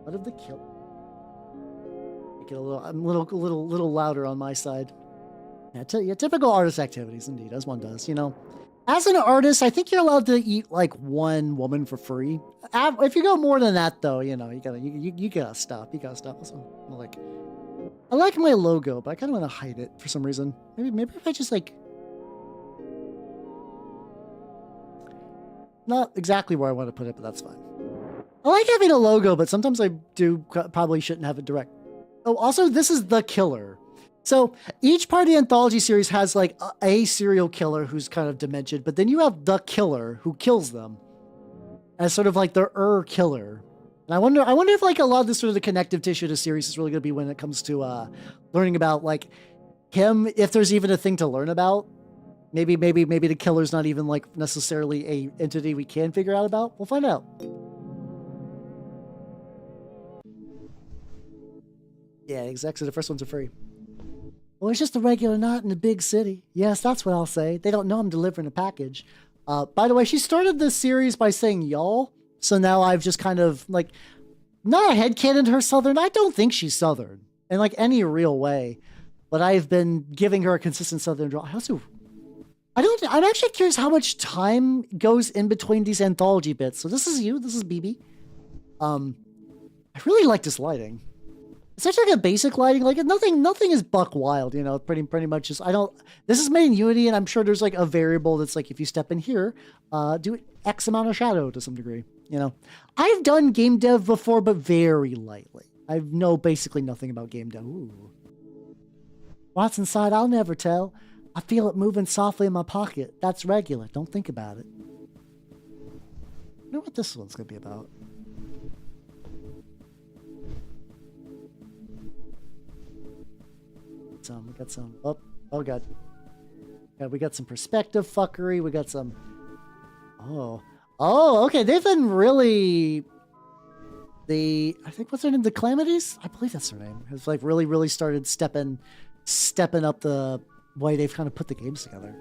What of the kill? Get a little, I'm a little louder on my side. Yeah, typical artist activities, indeed, as one does. You know, as an artist, I think you're allowed to eat like one woman for free. If you go more than that, though, you know, you gotta stop. You gotta stop. Also, like, I like my logo, but I kind of want to hide it for some reason. Maybe if I just like, not exactly where I want to put it, but that's fine. I like having a logo, but sometimes I probably shouldn't have it direct. Oh, also, this is the killer. So each part of the anthology series has like a serial killer who's kind of demented, but then you have the killer who kills them as sort of like the killer. And I wonder if like a lot of this sort of the connective tissue to the series is really going to be when it comes to learning about like him, if there's even a thing to learn about. Maybe the killer's not even like necessarily a entity we can figure out about. We'll find out. Yeah, exactly. The first ones are free. Well, it's just a regular night in the big city. Yes, that's what I'll say. They don't know I'm delivering a package. By the way, she started this series by saying y'all. So now I've just kind of like, not headcanoned her Southern. I don't think she's Southern in like any real way. But I've been giving her a consistent Southern draw. I'm actually curious how much time goes in between these anthology bits. So this is you. This is BB. I really like this lighting. It's actually like a basic lighting, like nothing is buck wild, you know, pretty much just, this is made in Unity, and I'm sure there's like a variable that's like, if you step in here, do X amount of shadow to some degree, you know. I've done game dev before, but very lightly. I know basically nothing about game dev. Ooh. What's inside, I'll never tell. I feel it moving softly in my pocket. That's regular. Don't think about it. I wonder what this one's going to be about. We got some, oh god. Yeah, we got some perspective fuckery, we got some, okay, they've been really, I think, what's their name, the Calamities? I believe that's their name. Has like really started stepping up the way they've kind of put the games together.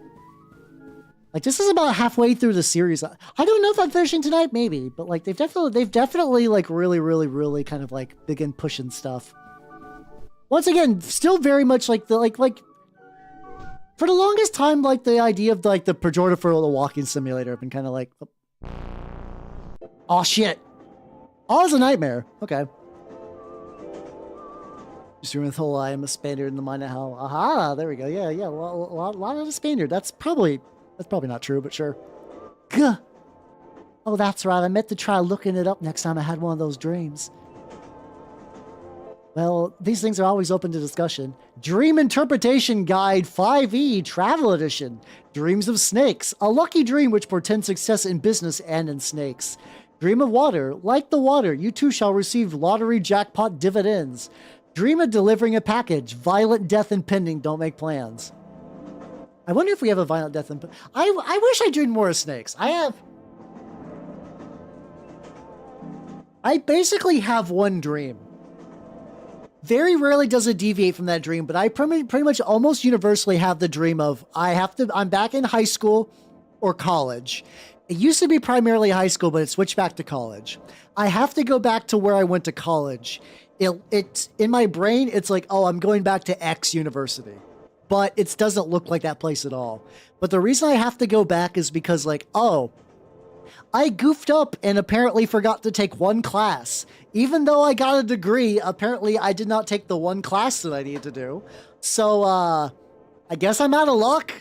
Like, this is about halfway through the series. I don't know if I'm finishing tonight, maybe, but like, they've definitely like really kind of like begin pushing stuff. Once again, still very much like the like for the longest time, like the idea of like the pejorative for the walking simulator have been kind of like, oh shit, oh, it's a nightmare. Okay, just doing the whole I am a Spaniard in the mind of hell. Aha, there we go. Yeah, a lot of the Spaniard. That's probably not true, but sure. Gah. Oh, that's right. I meant to try looking it up next time I had one of those dreams. Well, these things are always open to discussion. Dream Interpretation Guide 5e Travel Edition. Dreams of Snakes. A lucky dream which portends success in business and in snakes. Dream of water. Like the water, you too shall receive lottery jackpot dividends. Dream of delivering a package. Violent death impending. Don't make plans. I wonder if we have a violent death impending. I wish I dreamed more of snakes. I basically have one dream. Very rarely does it deviate from that dream, but I pretty much almost universally have the dream of I'm back in high school or college. It used to be primarily high school, but it switched back to college. I have to go back to where I went to college. It's in my brain, it's like, oh, I'm going back to X university, but it doesn't look like that place at all. But the reason I have to go back is because like, oh, I goofed up and apparently forgot to take one class. Even though I got a degree, apparently I did not take the one class that I needed to do. So, I guess I'm out of luck.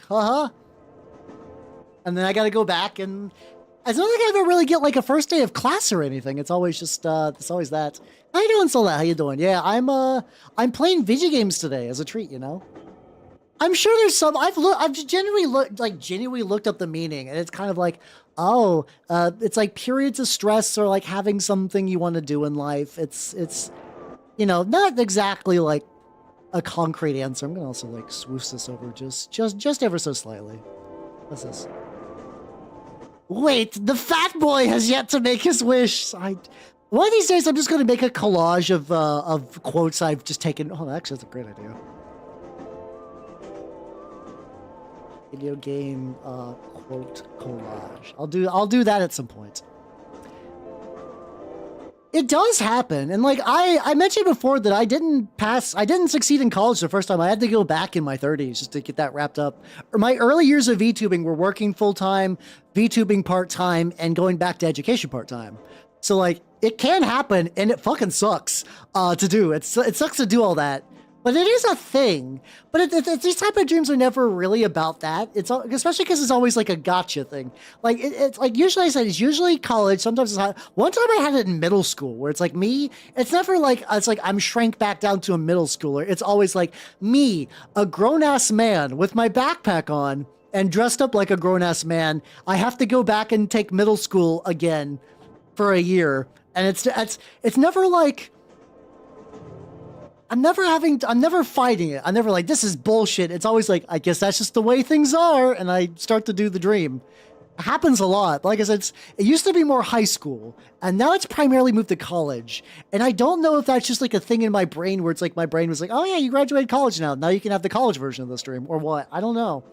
And then I gotta go back, and I don't think I ever really get like a first day of class or anything. It's always just, it's always that. How you doing, Sola? How you doing? Yeah, I'm playing video games today as a treat, you know? I'm sure there's some, I've genuinely looked up the meaning, and it's kind of like, oh, it's like periods of stress or like having something you want to do in life. It's, you know, not exactly like a concrete answer. I'm gonna also like swoosh this over just ever so slightly. What's this? Wait, the fat boy has yet to make his wish. One of these days, I'm just going to make a collage of quotes I've just taken. Oh, actually, that's a great idea. Video game quote collage. I'll do that at some point. It does happen, and like I mentioned before that I didn't succeed in college the first time. I had to go back in my 30s just to get that wrapped up. Or my early years of VTubing were working full time, VTubing part time, and going back to education part time. So like it can happen, and it fucking sucks to do. It sucks to do all that. But it is a thing. But these type of dreams are never really about that. It's especially because it's always like a gotcha thing. Like it's like usually I said it's usually college. Sometimes it's high. One time I had it in middle school where it's like me. It's never like it's like I'm shrank back down to a middle schooler. It's always like me, a grown ass man with my backpack on and dressed up like a grown ass man. I have to go back and take middle school again for a year, and it's never like. I'm never fighting it. I'm never like, this is bullshit. It's always like, I guess that's just the way things are. And I start to do the dream. It happens a lot. Like I said, it used to be more high school, and now it's primarily moved to college. And I don't know if that's just like a thing in my brain where it's like my brain was like, oh yeah, you graduated college now. Now you can have the college version of this dream or what? I don't know.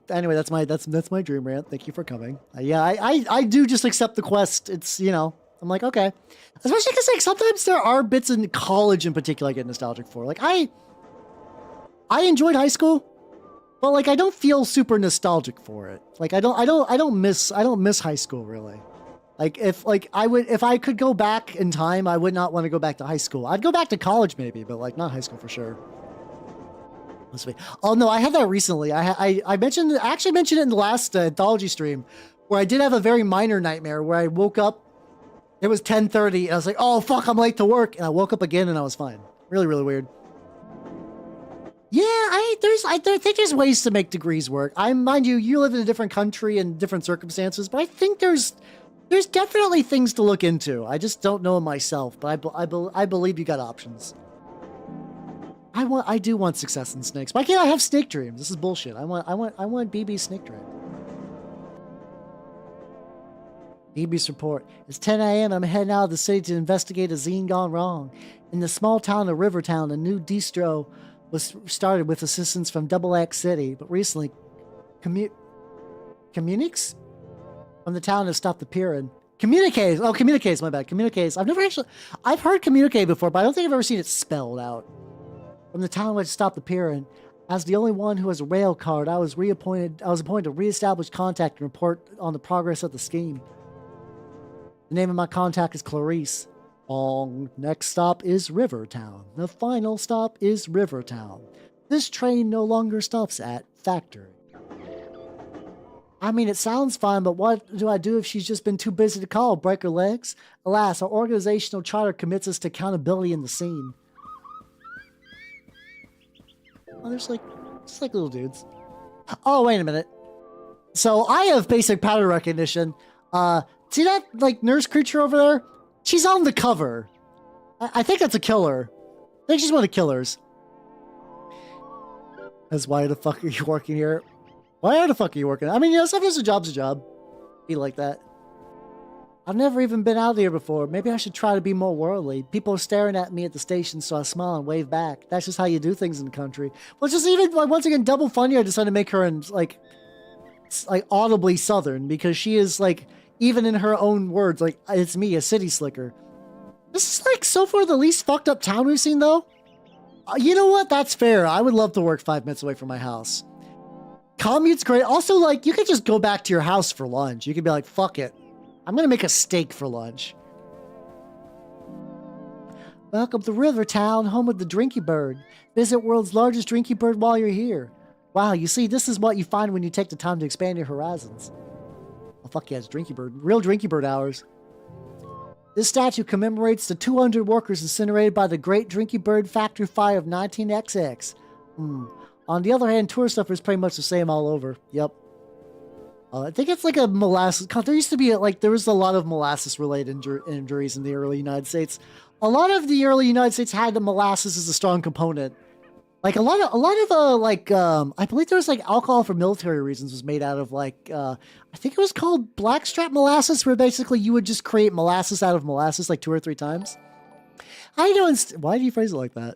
Anyway, that's my dream rant. Thank you for coming. Yeah, I do just accept the quest. It's, you know, I'm like, okay. Especially because like sometimes there are bits in college in particular I get nostalgic for. Like I enjoyed high school, but like I don't feel super nostalgic for it. Like I don't miss high school really. Like if I could go back in time, I would not want to go back to high school. I'd go back to college maybe, but like not high school for sure. Oh no, I had that recently. I actually mentioned it in the last Anthology stream where I did have a very minor nightmare where I woke up. It was 10:30, and I was like, oh, fuck, I'm late to work. And I woke up again, and I was fine. Really, really weird. Yeah, I think there's ways to make degrees work. Mind you, you live in a different country and different circumstances, but I think there's definitely things to look into. I just don't know myself, but I believe you got options. I do want success in snakes. Why can't I have snake dreams? This is bullshit. I want BB's snake dream. BB's report. It's 10 a.m. I'm heading out of the city to investigate a zine gone wrong. In the small town of Rivertown, a new distro was started with assistance from Double X City, but recently, communiques from the town have stopped appearing. Communiques. Oh, communiques. My bad. Communiques. I've heard communique before, but I don't think I've ever seen it spelled out. From the town which stopped appearing. As the only one who has a rail card, I was appointed to reestablish contact and report on the progress of the scheme. The name of my contact is Clarice. Next stop is Rivertown. The final stop is Rivertown. This train no longer stops at Factory. I mean, it sounds fine, but what do I do if she's just been too busy to call? Break her legs? Alas, our organizational charter commits us to accountability in the scene. Oh, there's like, just like little dudes. Oh, wait a minute. So I have basic pattern recognition. See that, like, nurse creature over there? She's on the cover. I think that's a killer. I think she's one of the killers. That's why the fuck are you working here? Why the fuck are you working? I mean, you know, sometimes a job's a job. Be like that. I've never even been out here before. Maybe I should try to be more worldly. People are staring at me at the station, so I smile and wave back. That's just how you do things in the country. Well, just even, like, once again, double funny, I decided to make her, like audibly Southern, because she is, like, even in her own words, like, it's me, a city slicker. This is, like, so far the least fucked up town we've seen, though. You know what? That's fair. I would love to work 5 minutes away from my house. Commute's great. Also, like, you could just go back to your house for lunch. You could be like, fuck it. I'm gonna make a steak for lunch. Welcome to Rivertown, home of the Drinky Bird. Visit world's largest Drinky Bird while you're here. Wow, you see, this is what you find when you take the time to expand your horizons. Oh, fuck yeah, it's Drinky Bird. Real Drinky Bird hours. This statue commemorates the 200 workers incinerated by the Great Drinky Bird Factory Fire of 19XX. On the other hand, tour stuff is pretty much the same all over. Yep. I think it's like a molasses. There used to be, there was a lot of molasses-related injuries in the early United States. A lot of the early United States had the molasses as a strong component. Like I believe there was like alcohol for military reasons was made out of I think it was called blackstrap molasses, where basically you would just create molasses out of molasses like 2 or 3 times. How you doing? Why do you phrase it like that?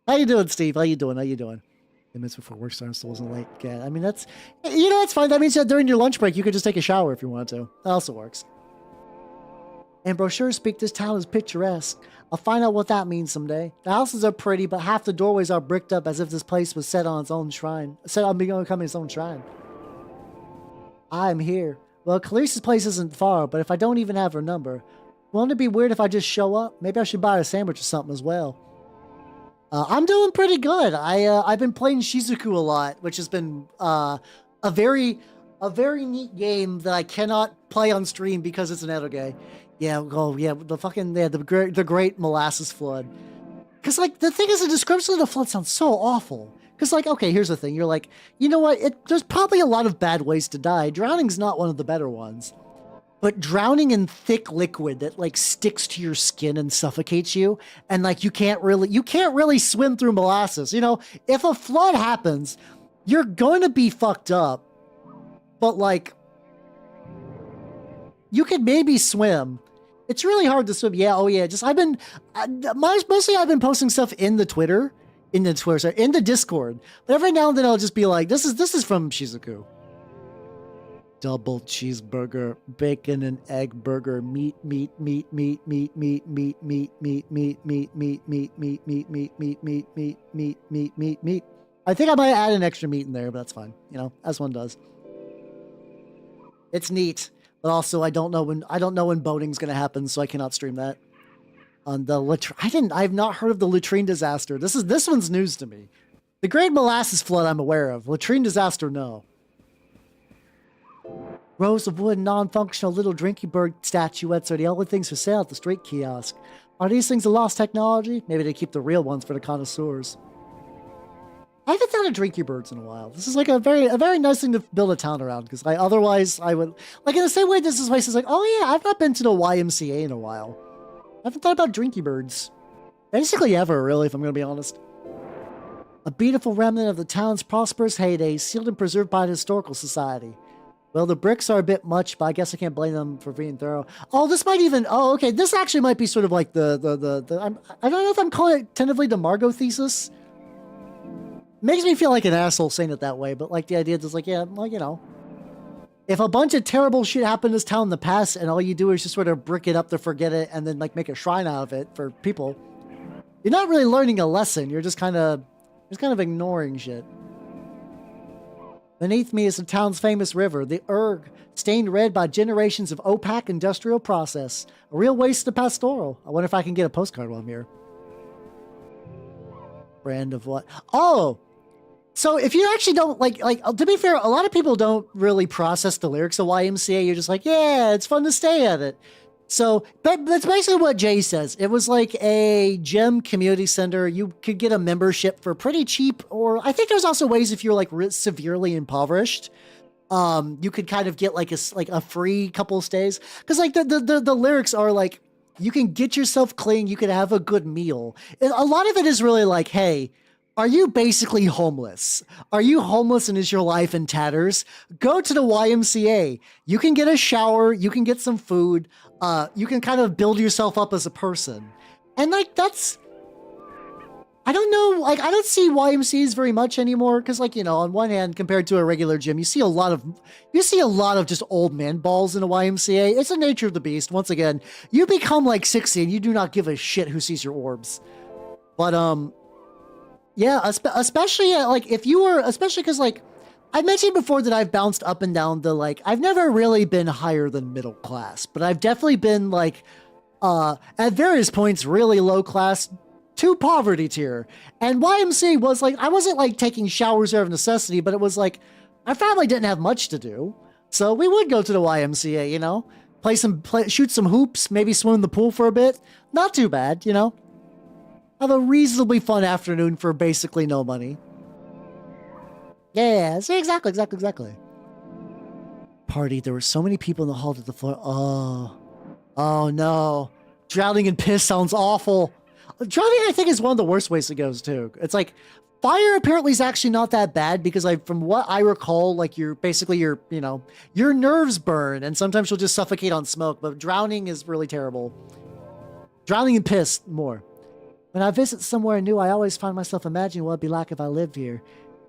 How you doing, Steve? How you doing? How you doing? 10 minutes before work starts, still wasn't late. Yeah, I mean that's that's fine. That means that during your lunch break you could just take a shower if you want to. That also works. And brochures speak this town is picturesque. I'll find out what that means someday. The houses are pretty, but half the doorways are bricked up as if this place was set on its own shrine. Set on becoming its own shrine. I'm here. Well, Khaleesi's place isn't far, but if I don't even have her number, won't it be weird if I just show up? Maybe I should buy her a sandwich or something as well. I'm doing pretty good. I've been playing Shizuku a lot, which has been a very neat game that I cannot play on stream because it's an eroge. Yeah, the great molasses flood. Because like the thing is, the description of the flood sounds so awful. Because like, okay, here's the thing. You're like, you know what? There's probably a lot of bad ways to die. Drowning's not one of the better ones. But drowning in thick liquid that like sticks to your skin and suffocates you, and like you can't really swim through molasses. If a flood happens, you're going to be fucked up. But like, you could maybe swim. It's really hard to swim. Yeah, oh yeah. Mostly I've been posting stuff in the Discord. But every now and then I'll just be like, this is from Shizuku. Double cheeseburger, bacon and egg burger, meat. I think I might add an extra meat in there, but that's fine. As one does. It's neat, but also I don't know when boating's gonna happen, so I cannot stream that. On the I've not heard of the latrine disaster. This one's news to me. The Great Molasses Flood I'm aware of. Latrine disaster, no. Rows of wood, non-functional little drinking bird statuettes are the only things for sale at the street kiosk. Are these things a lost technology? Maybe they keep the real ones for the connoisseurs. I haven't thought of drinking birds in a while. This is like a very nice thing to build a town around, because otherwise I would, like, in the same way this is place is like, oh yeah, I've not been to the YMCA in a while. I haven't thought about drinking birds. Basically ever, really, if I'm going to be honest. A beautiful remnant of the town's prosperous heyday, sealed and preserved by the Historical Society. Well, the bricks are a bit much, but I guess I can't blame them for being thorough. Oh, this might even... Oh, okay. This actually might be sort of like I don't know if I'm calling it tentatively the Margot thesis. Makes me feel like an asshole saying it that way, but like the idea is like, yeah, well, if a bunch of terrible shit happened in this town in the past and all you do is just sort of brick it up to forget it and then like make a shrine out of it for people, you're not really learning a lesson. You're just kind of ignoring shit. Beneath me is the town's famous river, the Urg, stained red by generations of opaque industrial process. A real waste of pastoral. I wonder if I can get a postcard while I'm here. Brand of what? Oh! So if you actually don't, like, to be fair, a lot of people don't really process the lyrics of YMCA. You're just like, yeah, it's fun to stay at it. So, but that's basically what Jay says. It was like a gym community center. You could get a membership for pretty cheap, or I think there's also ways if you're like severely impoverished, you could kind of get like a free couple stays. Because like the lyrics are like, you can get yourself clean, you can have a good meal. A lot of it is really like, hey, are you basically homeless? Are you homeless and is your life in tatters? Go to the YMCA. You can get a shower. You can get some food. You can kind of build yourself up as a person. And like, that's, I don't know, like, I don't see YMCAs very much anymore. Cause like, on one hand, compared to a regular gym, you see a lot of just old man balls in a YMCA. It's the nature of the beast. Once again, you become like 60 and you do not give a shit who sees your orbs. But, yeah, especially like if you were, especially because like I mentioned before that I've bounced up and down the like, I've never really been higher than middle class, but I've definitely been like, at various points really low class to poverty tier. And YMCA was like, I wasn't like taking showers out of necessity, but it was like, my family didn't have much to do. So we would go to the YMCA, shoot some hoops, maybe swim in the pool for a bit. Not too bad, Have a reasonably fun afternoon for basically no money. Yeah, see, exactly. Party, there were so many people in the hall to the floor. Oh no. Drowning in piss sounds awful. Drowning, I think, is one of the worst ways to go, too. It's like, fire apparently is actually not that bad because from what I recall, like your nerves burn and sometimes you'll just suffocate on smoke, but drowning is really terrible. Drowning and piss more. When I visit somewhere new, I always find myself imagining what it'd be like if I lived here.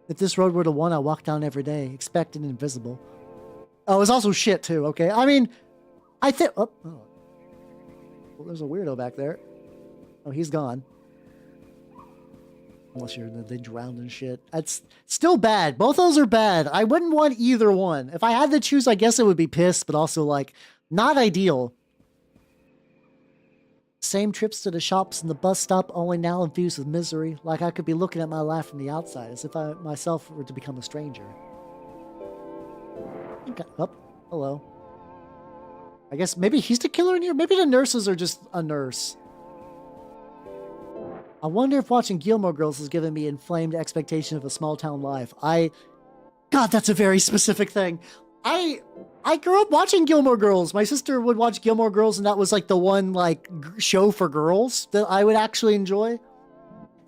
If this road were the one I walk down every day, expectant and invisible. Oh, it's also shit too, okay? I mean, I think... Oh. Well, there's a weirdo back there. Oh, he's gone. Unless they drowned and shit. That's still bad. Both those are bad. I wouldn't want either one. If I had to choose, I guess it would be piss, but also, like, not ideal. Same trips to the shops and the bus stop, only now infused with misery. Like I could be looking at my life from the outside, as if I myself were to become a stranger. Okay. Oh, hello. I guess maybe he's the killer in here? Maybe the nurses are just a nurse. I wonder if watching Gilmore Girls has given me inflamed expectation of a small town life. God, that's a very specific thing. I grew up watching Gilmore Girls. My sister would watch Gilmore Girls, and that was like the one like show for girls that I would actually enjoy.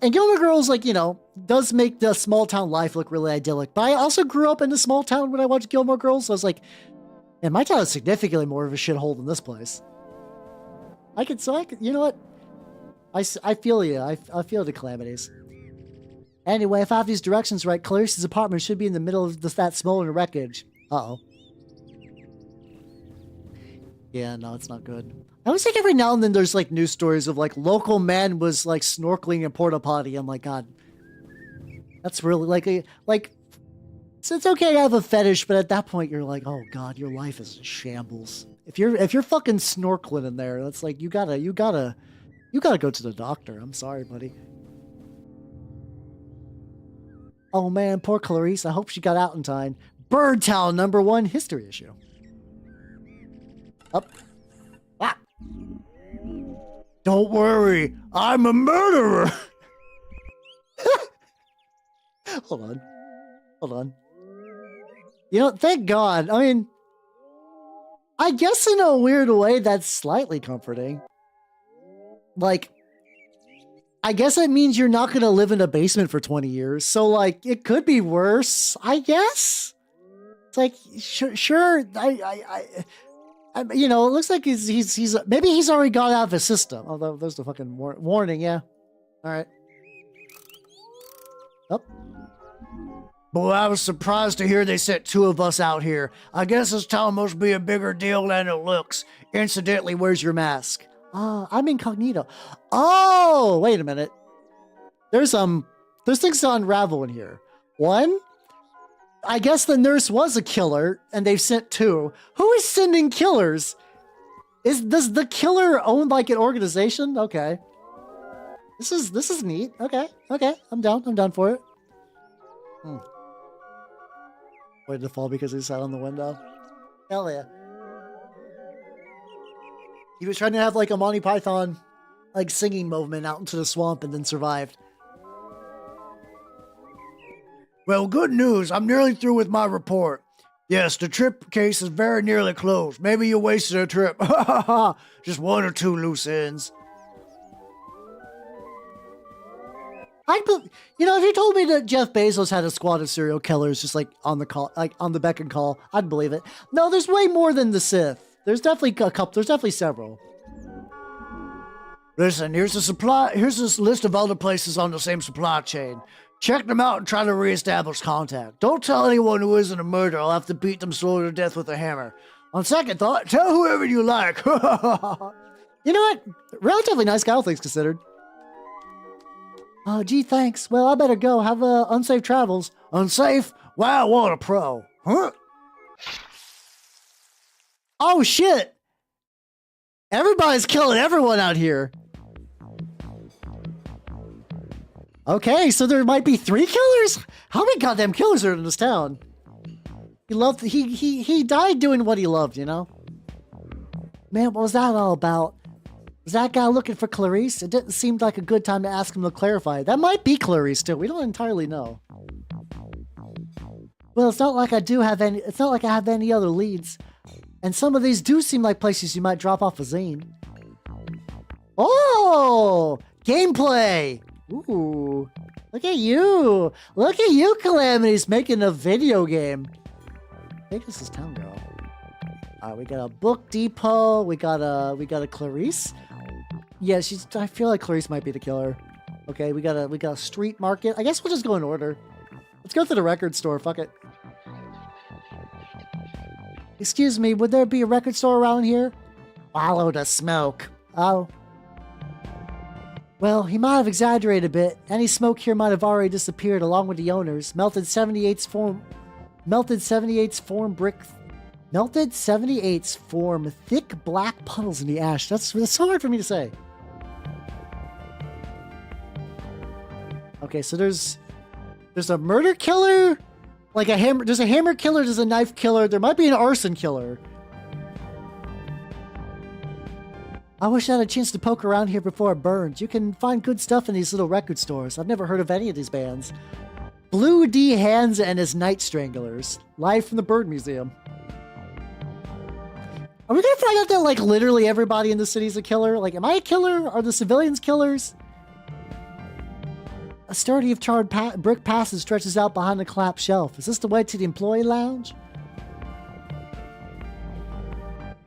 And Gilmore Girls, like, you know, does make the small town life look really idyllic. But I also grew up in a small town when I watched Gilmore Girls. So I was like, man, my town is significantly more of a shithole than this place. You know what? I feel you. I feel the calamities. Anyway, if I have these directions right, Clarice's apartment should be in the middle of that smoldering wreckage. Uh-oh. Yeah, no, it's not good. I always think every now and then there's like news stories of like local man was like snorkeling in porta potty. I'm like, God, that's really like. So it's okay to have a fetish, but at that point you're like, oh God, your life is in shambles. If you're fucking snorkeling in there, that's like you gotta go to the doctor. I'm sorry, buddy. Oh man, poor Clarice. I hope she got out in time. Bird Town #1 history issue. Up. Ah. Don't worry, I'm a murderer. Hold on. You know, thank God. I mean, I guess in a weird way that's slightly comforting. Like, I guess it means you're not going to live in a basement for 20 years. So, like, it could be worse, I guess. It's like, sure, you know, it looks like he's maybe he's already got out of his system. Although there's the fucking warning, yeah. All right. Oh. Boy, I was surprised to hear they sent 2 of us out here. I guess this town must be a bigger deal than it looks. Incidentally, where's your mask? I'm incognito. Oh, wait a minute. There's things to unravel in here. One, I guess the nurse was a killer, and they've sent 2. Who is sending killers? Does the killer own like an organization? Okay. This is neat. Okay. I'm down for it. Waited to fall because he sat on the window. Hell yeah. He was trying to have like a Monty Python like singing movement out into the swamp and then survived. Well, good news. I'm nearly through with my report. Yes, the trip case is very nearly closed. Maybe you wasted a trip. Just 1 or 2 loose ends. You know, if you told me that Jeff Bezos had a squad of serial killers just like on the call, like on the beck and call, I'd believe it. No, there's way more than the Sith. There's definitely a couple. There's definitely several. Listen, here's this list of other places on the same supply chain. Check them out and try to reestablish contact. Don't tell anyone who isn't a murderer. I'll have to beat them slowly to death with a hammer. On second thought, tell whoever you like. You know what? Relatively nice guy, all things considered. Oh, gee, thanks. Well, I better go. Have unsafe travels. Unsafe? Wow, what a pro. Huh? Oh, shit. Everybody's killing everyone out here. Okay, so there might be 3 killers? How many goddamn killers are in this town? He died doing what he loved, you know? Man, what was that all about? Was that guy looking for Clarice? It didn't seem like a good time to ask him to clarify. That might be Clarice too. We don't entirely know. Well, it's not like I have any other leads. And some of these do seem like places you might drop off a zine. Oh! Gameplay! Ooh. Look at you! Look at you, Calamity's making a video game. I think this is Town Girl. Alright, we got a Book Depot. We got a Clarice. Yeah, I feel like Clarice might be the killer. Okay, we got a street market. I guess we'll just go in order. Let's go to the record store. Fuck it. Excuse me, would there be a record store around here? Follow the smoke. Oh. Well, he might have exaggerated a bit. Any smoke here might have already disappeared along with the owners. Melted 78's form thick black puddles in the ash. That's so hard for me to say. Okay, so there's a murder killer, like there's a hammer killer, there's a knife killer, there might be an arson killer. I wish I had a chance to poke around here before it burns. You can find good stuff in these little record stores. I've never heard of any of these bands. Blue D. Hansa and his Night Stranglers. Live from the Bird Museum. Are we gonna find out that, like, literally everybody in the city is a killer? Like, am I a killer? Are the civilians killers? A sturdy of charred brick passage stretches out behind the collapsed shelf. Is this the way to the employee lounge?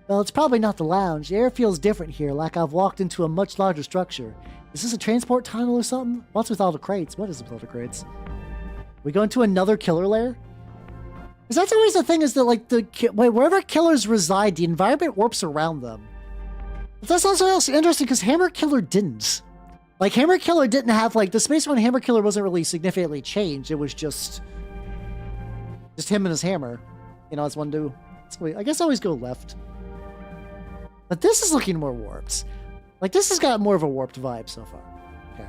Well, it's probably not the lounge. The air feels different here, like I've walked into a much larger structure. Is this a transport tunnel or something? What's with all the crates? What is with all the crates? We go into another killer lair? Because that's always the thing, is that, like, wherever killers reside, the environment warps around them. But that's also interesting, because Hammer Killer didn't. Like, Hammer Killer didn't have, like, the space around Hammer Killer wasn't really significantly changed. It was just him and his hammer. You know, as one do. So I guess I always go left. But this is looking more warped. Like, this has got more of a warped vibe so far. Okay.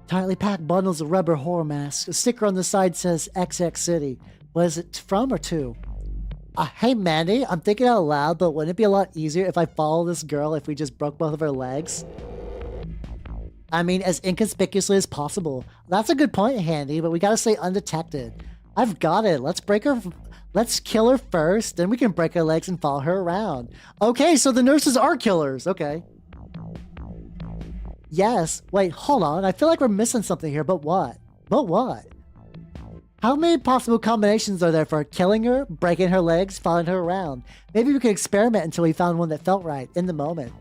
Tightly packed bundles of rubber horror masks. A sticker on the side says XX City. What is it from or to? Hey Mandy, I'm thinking out loud, but wouldn't it be a lot easier if I follow this girl if we just broke both of her legs? I mean, as inconspicuously as possible. That's a good point, Handy, but we gotta stay undetected. I've got it. Let's kill her first, then we can break her legs and follow her around. Okay, so the nurses are killers. Okay. Yes. Wait, hold on. I feel like we're missing something here, but what? But what? How many possible combinations are there for killing her, breaking her legs, following her around? Maybe we could experiment until we found one that felt right in the moment.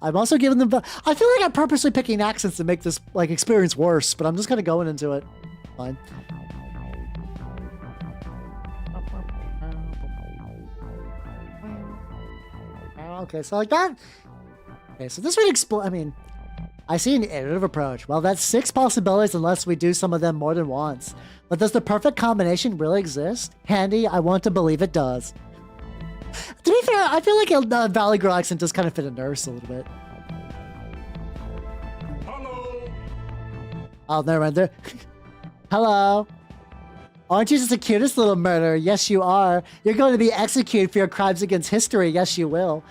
I'm also giving them... I feel like I'm purposely picking accents to make this, like, experience worse, but I'm just kind of going into it. Fine. Okay, so like that... Okay, so this would explode... I mean... I see an iterative approach. Well, that's 6 possibilities unless we do some of them more than once. But does the perfect combination really exist? Handy, I want to believe it does. To be fair, I feel like a Valley Girl accent does kind of fit a nurse a little bit. Hello. Oh, never mind. Hello. Aren't you just the cutest little murderer? Yes, you are. You're going to be executed for your crimes against history. Yes, you will.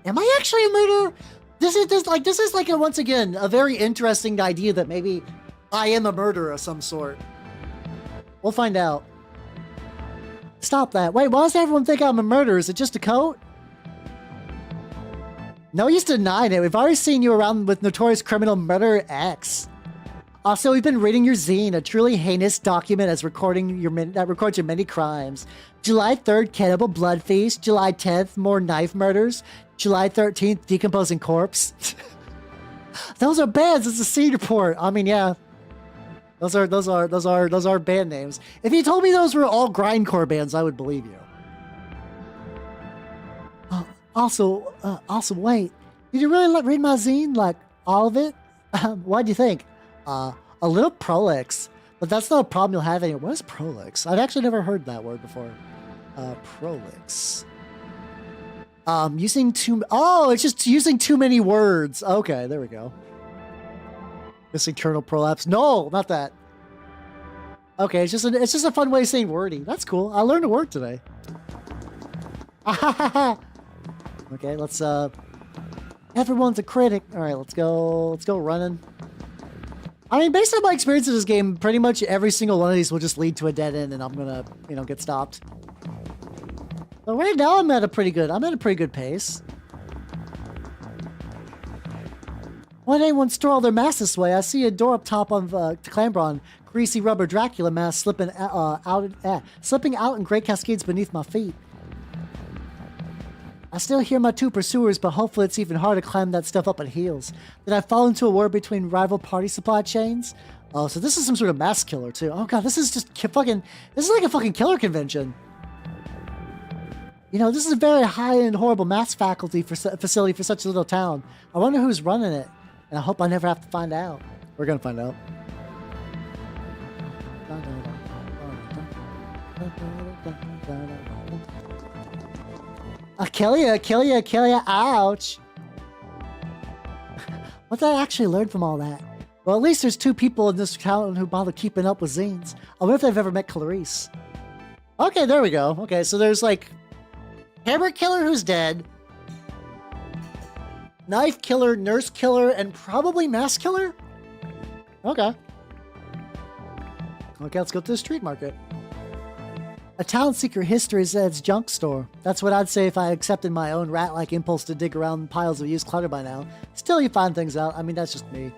Am I actually a murderer? This is like once again a very interesting idea that maybe I am a murderer of some sort. We'll find out. Stop that. Wait, why does everyone think I'm a murderer? Is it just a coat? No use denying it. We've already seen you around with notorious criminal murderer X. Also, we've been reading your zine, a truly heinous document that records your many crimes. July 3rd, Cannibal Blood Feast. July 10th, more knife murders. July 13th, Decomposing Corpse. Those are bands. It's a scene report. I mean, yeah. Those are band names. If you told me those were all grindcore bands, I would believe you. Also, wait. Did you really read my zine? Like, all of it? What'd you think? A little prolix. But that's not a problem you'll have anymore. What is prolix? I've actually never heard that word before. Prolix. It's just using too many words. Okay, there we go. Missing kernel prolapse. No, not that. Okay, it's just a fun way of saying wordy. That's cool. I learned a word today. Okay, let's everyone's a critic. All right, let's go running. I mean, based on my experience in this game, pretty much every single one of these will just lead to a dead end and I'm gonna, get stopped. But right now I'm at a pretty good pace. Why did anyone store all their masks this way? I see a door up top of Clambron. Greasy rubber Dracula mask slipping out in gray cascades beneath my feet. I still hear my two pursuers, but hopefully it's even harder to climb that stuff up at heels. Did I fall into a war between rival party supply chains? Oh, so this is some sort of mask killer too. Oh god, this is just fucking. This is like a fucking killer convention. You know, this is a very high-end, horrible mask facility for such a little town. I wonder who's running it, and I hope I never have to find out. We're gonna find out. Kill ya, ouch. What did I actually learn from all that? Well, at least there's two people in this town who bother keeping up with zines. I wonder if they've ever met Clarice. Okay, there we go. Okay, so there's like hammer killer who's dead, knife killer, nurse killer, and probably mask killer? Okay. Okay, let's go to the street market. A town secret history is at its junk store. That's what I'd say if I accepted my own rat-like impulse to dig around piles of used clutter by now. Still, you find things out. I mean, that's just me.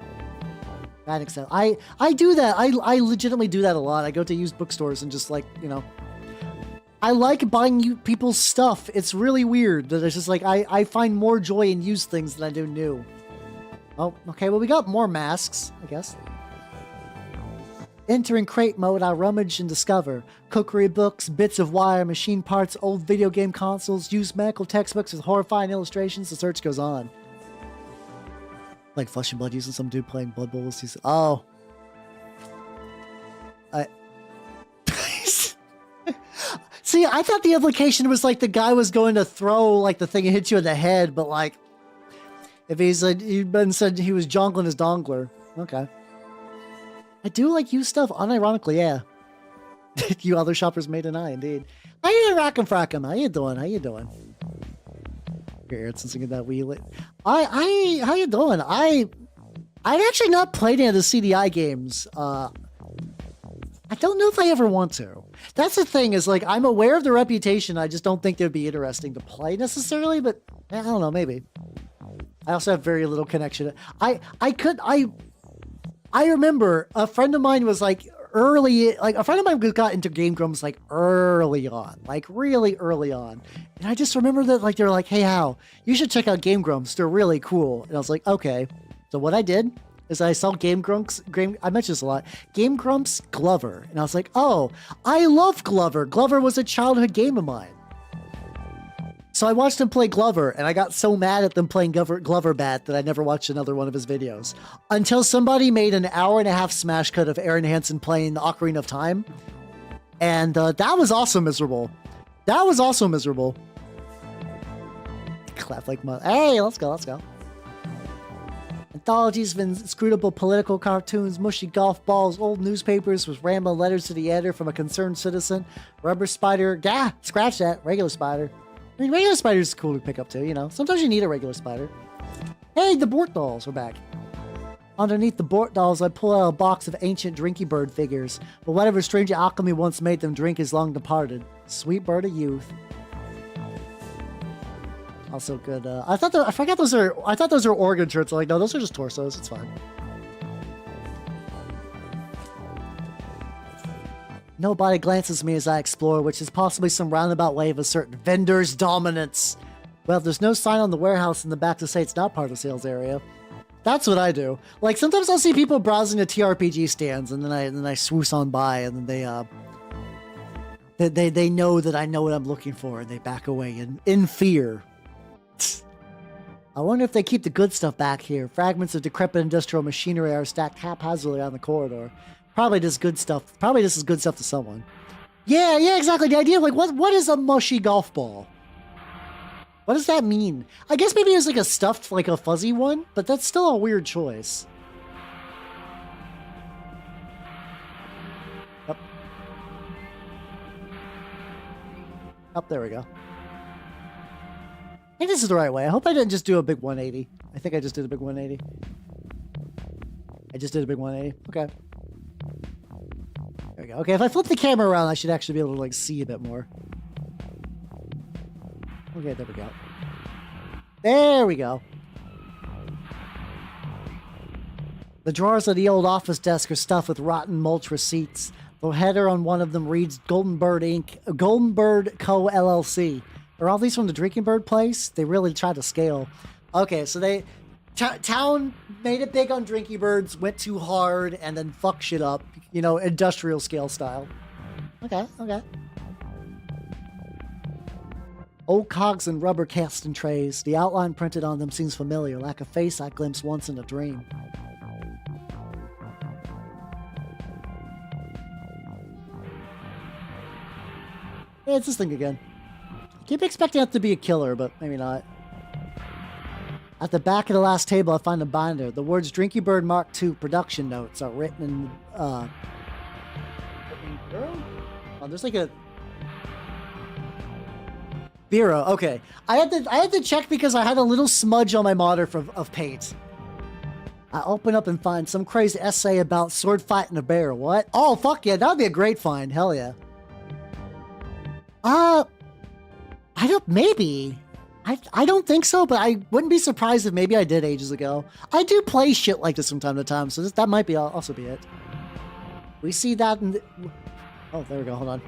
I do that. I legitimately do that a lot. I go to used bookstores and just like, you know, I like buying people's stuff. It's really weird that it's just like, I find more joy in used things than I do new. Oh, okay. Well, we got more masks, I guess. Entering crate mode, I rummage and discover cookery books, bits of wire, machine parts, old video game consoles, used medical textbooks with horrifying illustrations. The search goes on. Like Flesh and Blood using some dude playing Blood Bowls. Oh. See, I thought the implication was like the guy was going to throw like the thing and hit you in the head, but like if he's like, he'd been said he was jongling his dongler. Okay. I do like used stuff, unironically, yeah. You other shoppers may deny, indeed. How you rockin' frackin'? How you doing? How you doing? Here, since I get that wheel. How you doing? I'd actually not played any of the CDI games. I don't know if I ever want to. That's the thing, is like, I'm aware of the reputation, I just don't think they'd be interesting to play necessarily, but I don't know, maybe. I also have very little connection. I remember a friend of mine was like a friend of mine got into Game Grumps like early on, like really early on. And I just remember that like, they were like, hey, Hal, you should check out Game Grumps. They're really cool. And I was like, okay. So what I did is I saw Game Grumps, I mentioned this a lot, Game Grumps Glover. And I was like, oh, I love Glover. Glover was a childhood game of mine. So I watched him play Glover, and I got so mad at them playing Glover Bat that I never watched another one of his videos. Until somebody made an hour-and-a-half smash cut of Aaron Hansen playing the Ocarina of Time. And that was also miserable. That was also miserable. Clap like mud. Hey, let's go, let's go. Anthologies of inscrutable political cartoons, mushy golf balls, old newspapers with rambling letters to the editor from a concerned citizen, rubber spider, scratch that, regular spider. I mean, regular spiders is cool to pick up too, you know. Sometimes you need a regular spider. Hey, the Bort dolls are back. Underneath the Bort dolls, I pull out a box of ancient Drinky Bird figures, but whatever strange alchemy once made them drink is long departed. Sweet bird of youth. Also good. I thought those are organ shirts. I'm like, no, those are just torsos. It's fine. Nobody glances at me as I explore, which is possibly some roundabout way of asserting vendor's dominance. Well, there's no sign on the warehouse in the back to say it's not part of the sales area. That's what I do. Like, sometimes I'll see people browsing the TRPG stands, and then I swoosh on by, and then they know that I know what I'm looking for, and they back away in fear. I wonder if they keep the good stuff back here. Fragments of decrepit industrial machinery are stacked haphazardly on the corridor. Probably just good stuff. Probably this is good stuff to someone. Yeah, exactly. The idea of like, what is a mushy golf ball? What does that mean? I guess maybe it was like a stuffed, like a fuzzy one, but that's still a weird choice. Up. Up, there we go. I think this is the right way. I hope I didn't just do a big 180. I think I just did a big 180. I just did a big 180. Okay. There we go. Okay, if I flip the camera around, I should actually be able to, like, see a bit more. Okay, there we go. There we go. The drawers of the old office desk are stuffed with rotten mulch receipts. The header on one of them reads Golden Bird Inc., Golden Bird Co. LLC. Are all these from the Drinking Bird place? They really tried to scale. Okay, so they... Town made it big on Drinking Birds, went too hard, and then fucked shit up. You know, industrial scale style. Okay, okay. Old cogs and rubber casting trays. The outline printed on them seems familiar, like a face I glimpsed once in a dream. Yeah, it's this thing again. I keep expecting it to be a killer, but maybe not. At the back of the last table, I find a binder. The words Drinky Bird Mark II production notes are written in, oh, there's like a... Bureau, okay. I had to check because I had a little smudge on my monitor of paint. I open up and find some crazy essay about sword fighting a bear. What? Oh, fuck yeah, that'd be a great find. Hell yeah. Maybe. I don't think so, but I wouldn't be surprised if maybe I did ages ago. I do play shit like this from time to time, so that might be also be it. We see that in the... Oh, there we go, hold on.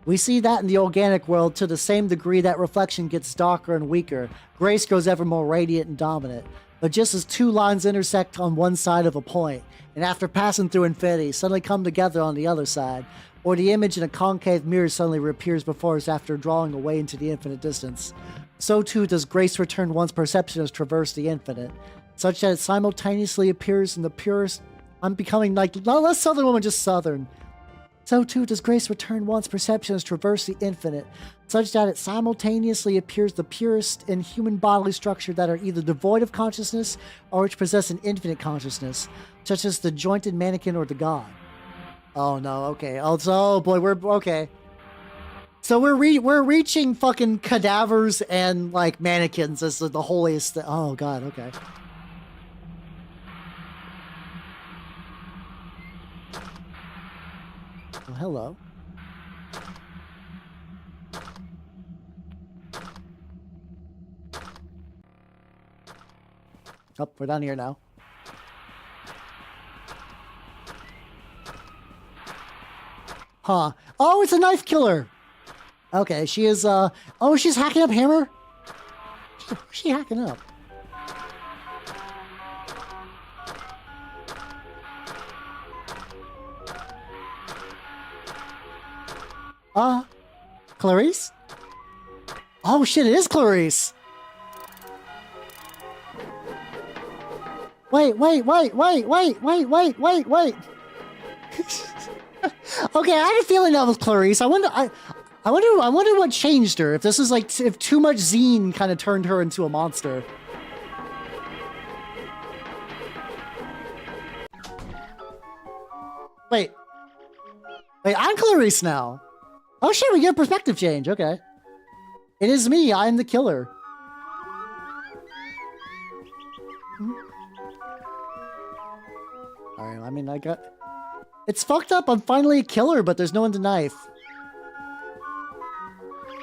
We see that in the organic world to the same degree that reflection gets darker and weaker. Grace grows ever more radiant and dominant. But just as two lines intersect on one side of a point, and after passing through infinity, suddenly come together on the other side, or the image in a concave mirror suddenly reappears before us after drawing away into the infinite distance, so too does grace return once perception has traversed the infinite, such that it simultaneously appears in the purest... I'm becoming like, not less Southern woman, just Southern. So too does grace return once perception has traversed the infinite, such that it simultaneously appears the purest in human bodily structure that are either devoid of consciousness or which possess an infinite consciousness, such as the jointed mannequin or the god. Oh no, okay. Oh boy, we're okay. So we're reaching fucking cadavers and like mannequins as the holiest thing. Oh god, okay. Oh, hello. Oh, we're down here now. Huh. Oh, it's a knife killer. Okay, she is, oh, she's hacking up Hammer? Who's she hacking up? Clarice? Oh shit, it is Clarice! Wait. Okay, I had a feeling that was Clarice. I wonder what changed her. If this is like, if too much zine kind of turned her into a monster. Wait, I'm Clarice now. Oh shit, we get a perspective change. Okay. It is me. I'm the killer. Alright, I mean, it's fucked up. I'm finally a killer, but there's no one to knife.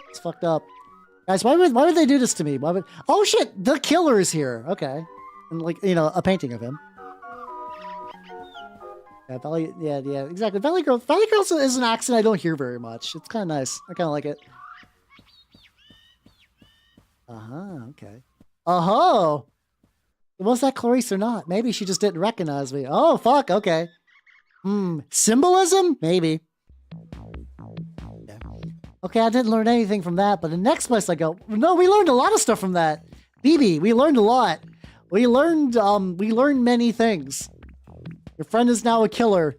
It's fucked up. Guys, why would they do this to me? Oh shit, the killer is here. Okay. And like, you know, a painting of him. Yeah, yeah, exactly. Valley Girl is an accent I don't hear very much. It's kind of nice. I kind of like it. Okay. Was that Clarice or not? Maybe she just didn't recognize me. Oh, fuck, okay. Symbolism? Maybe. Yeah. Okay, I didn't learn anything from that, but the next place I go... No, we learned a lot of stuff from that. BB, we learned a lot. We learned many things. Your friend is now a killer.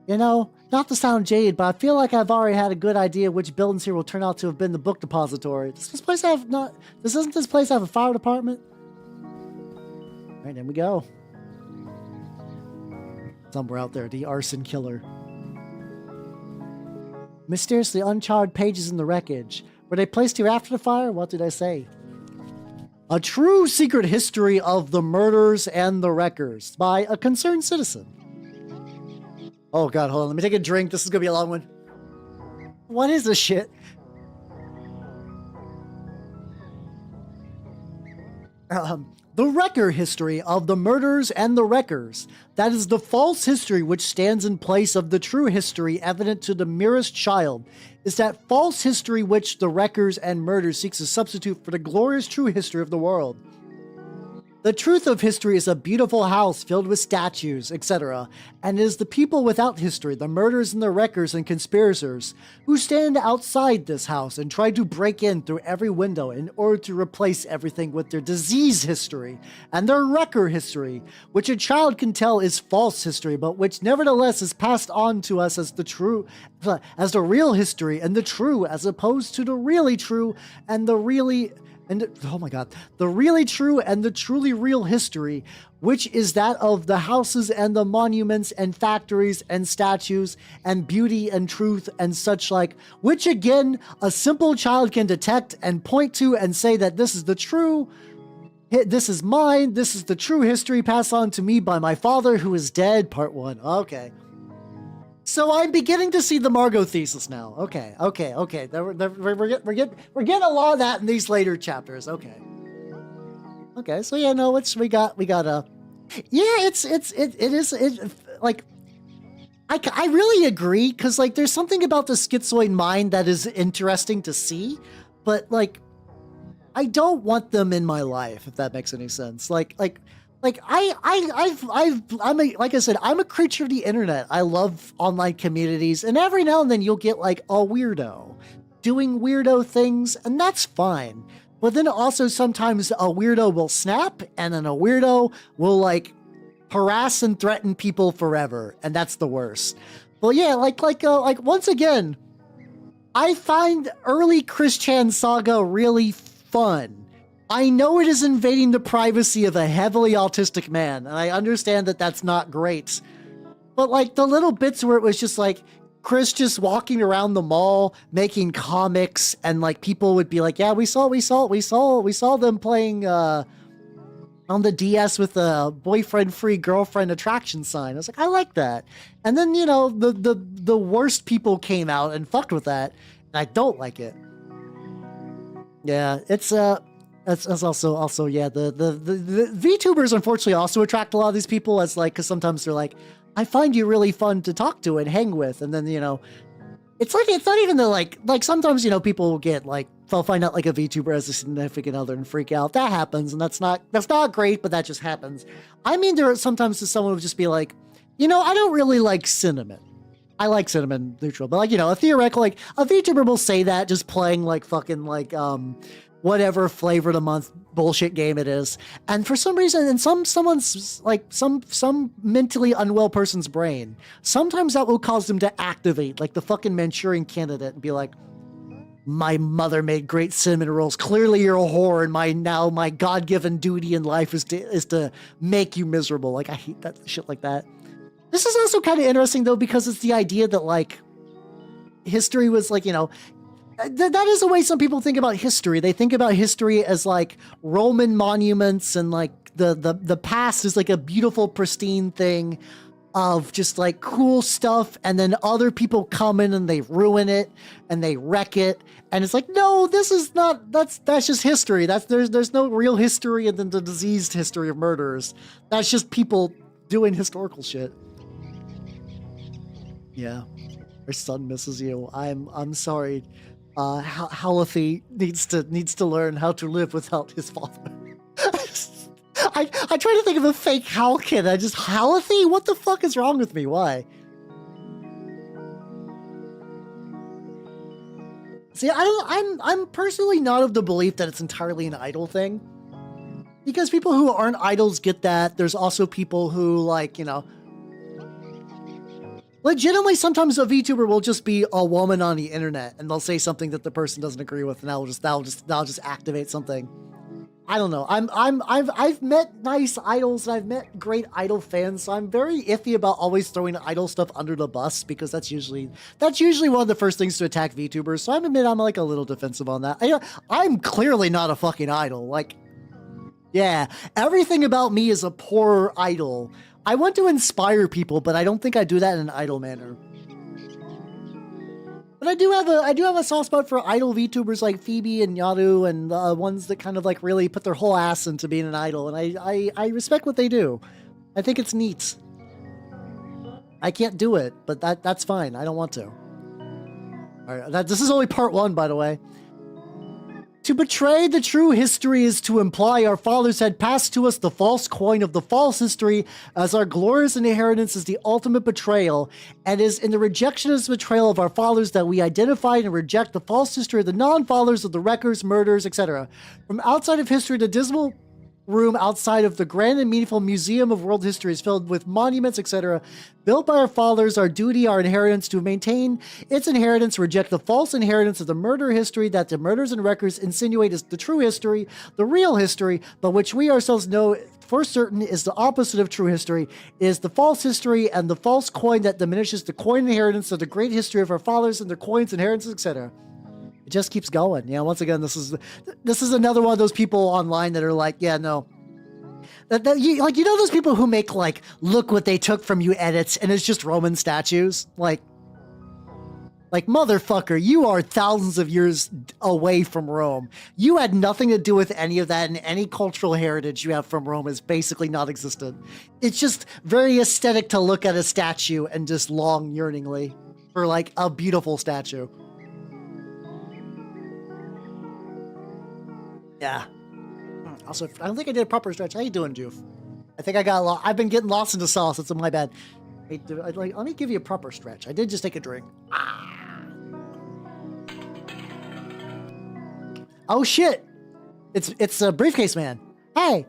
You know, not to sound jaded, but I feel like I've already had a good idea which buildings here will turn out to have been the book depository. Doesn't this place have a fire department? Alright, there we go. Somewhere out there, the arson killer. Mysteriously uncharred pages in the wreckage. Were they placed here after the fire? What did I say? A true secret history of the murders and the wreckers by a concerned citizen. Oh god, hold on, let me take a drink. This is gonna be a long one. What is this shit? the wrecker history of the murderers and the wreckers. That is the false history which stands in place of the true history evident to the merest child, is that false history which the wreckers and murderers seeks to substitute for the glorious true history of the world. The truth of history is a beautiful house filled with statues, etc., and it is the people without history, the murderers and the wreckers and conspirators, who stand outside this house and try to break in through every window in order to replace everything with their disease history and their wrecker history, which a child can tell is false history, but which nevertheless is passed on to us as as the real history and the true, as opposed to the really true and the really... the really true and the truly real history, which is that of the houses and the monuments and factories and statues and beauty and truth and such like, which again, a simple child can detect and point to and say that this is the true, this is mine, this is the true history passed on to me by my father who is dead, part 1. Okay. So I'm beginning to see the Margot thesis now. Okay. We're getting a lot of that in these later chapters. Okay. So yeah, no, we got a, yeah, it is like, I really agree, because like there's something about the schizoid mind that is interesting to see, but like I don't want them in my life, if that makes any sense. Like like I said, I'm a creature of the internet. I love online communities, and every now and then you'll get like a weirdo doing weirdo things, and that's fine. But then also sometimes a weirdo will snap, and then a weirdo will like harass and threaten people forever, and that's the worst. But yeah, like once again, I find early Christian Saga really fun. I know it is invading the privacy of a heavily autistic man, and I understand that that's not great. But like the little bits where it was just like Chris just walking around the mall making comics, and like people would be like, "Yeah, we saw them playing on the DS with a boyfriend-free girlfriend attraction sign." I was like, I like that. And then the worst people came out and fucked with that, and I don't like it. Yeah, it's That's also yeah, the VTubers unfortunately also attract a lot of these people, as like, because sometimes they're like, I find you really fun to talk to and hang with, and then it's like, it's not even the like sometimes people will get like, they'll find out like a VTuber has a significant other and freak out. That happens, and that's not great, but that just happens. I mean, there are sometimes someone will just be like, I don't really like cinnamon. I like cinnamon neutral, but like a theoretical, like a VTuber will say that just playing like fucking like whatever flavor of the month bullshit game it is. And for some reason, in someone's like some mentally unwell person's brain, sometimes that will cause them to activate like the fucking Manchurian Candidate and be like, my mother made great cinnamon rolls. Clearly you're a whore, and my God-given duty in life is to make you miserable. Like, I hate that shit like that. This is also kind of interesting though, because it's the idea that like history was like, that is the way some people think about history. They think about history as like Roman monuments, and like the past is like a beautiful, pristine thing of just like cool stuff, and then other people come in and they ruin it and they wreck it, and it's like, no, this is not, that's just history. There's no real history and then the diseased history of murderers. That's just people doing historical shit. Yeah, your son misses you. I'm sorry. Halathi needs to learn how to live without his father. I try to think of a fake Hal kid. Halathi? What the fuck is wrong with me? Why? See, I'm personally not of the belief that it's entirely an idol thing, because people who aren't idols get that. There's also people who like, legitimately, sometimes a VTuber will just be a woman on the internet, and they'll say something that the person doesn't agree with, and that'll just activate something. I don't know. I've met nice idols, and I've met great idol fans, so I'm very iffy about always throwing idol stuff under the bus, because that's usually one of the first things to attack VTubers. So I'm like a little defensive on that. I'm clearly not a fucking idol. Like, yeah, everything about me is a poor idol. I want to inspire people, but I don't think I do that in an idle manner. But I do have a soft spot for idol VTubers like Phoebe and Yadu and ones that kind of like really put their whole ass into being an idol, and I respect what they do. I think it's neat. I can't do it, but that's fine. I don't want to. All right, this is only part 1, by the way. To betray the true history is to imply our fathers had passed to us the false coin of the false history, as our glorious inheritance is the ultimate betrayal, and is in the rejection of this betrayal of our fathers that we identify and reject the false history of the non-fathers of the wreckers, murderers, etc. From outside of history, the dismal room outside of the grand and meaningful Museum of World History is filled with monuments, etc., built by our fathers. Our duty, our inheritance, to maintain its inheritance, reject the false inheritance of the murder history that the murders and wreckers insinuate is the true history, the real history, but which we ourselves know for certain is the opposite of true history, is the false history and the false coin that diminishes the coin inheritance of the great history of our fathers and their coins, inheritances, etc. It just keeps going. Yeah, once again, this is another one of those people online that are like, yeah, no. You know those people who make like, look what they took from you edits, and it's just Roman statues? Like motherfucker, you are thousands of years away from Rome. You had nothing to do with any of that, and any cultural heritage you have from Rome is basically non-existent. It's just very aesthetic to look at a statue and just long yearningly for like a beautiful statue. Yeah. Also, I don't think I did a proper stretch. How you doing, Joof? I think I got lost. I've been getting lost in the sauce. It's my bad. Let me give you a proper stretch. I did just take a drink. Oh shit! It's a briefcase man. Hey,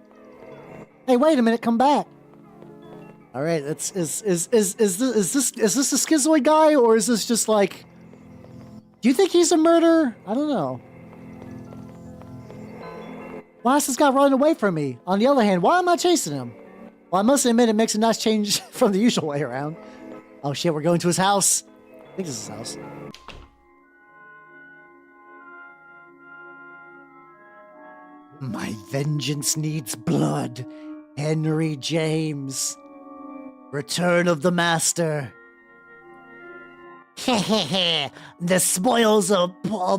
wait a minute. Come back. All right. Is this a schizoid guy, or is this just like? Do you think he's a murderer? I don't know. Why is this guy running away from me? On the other hand, why am I chasing him? Well, I must admit, it makes a nice change from the usual way around. Oh shit, we're going to his house. I think this is his house. My vengeance needs blood. Henry James. Return of the Master. Hehehe, the spoils are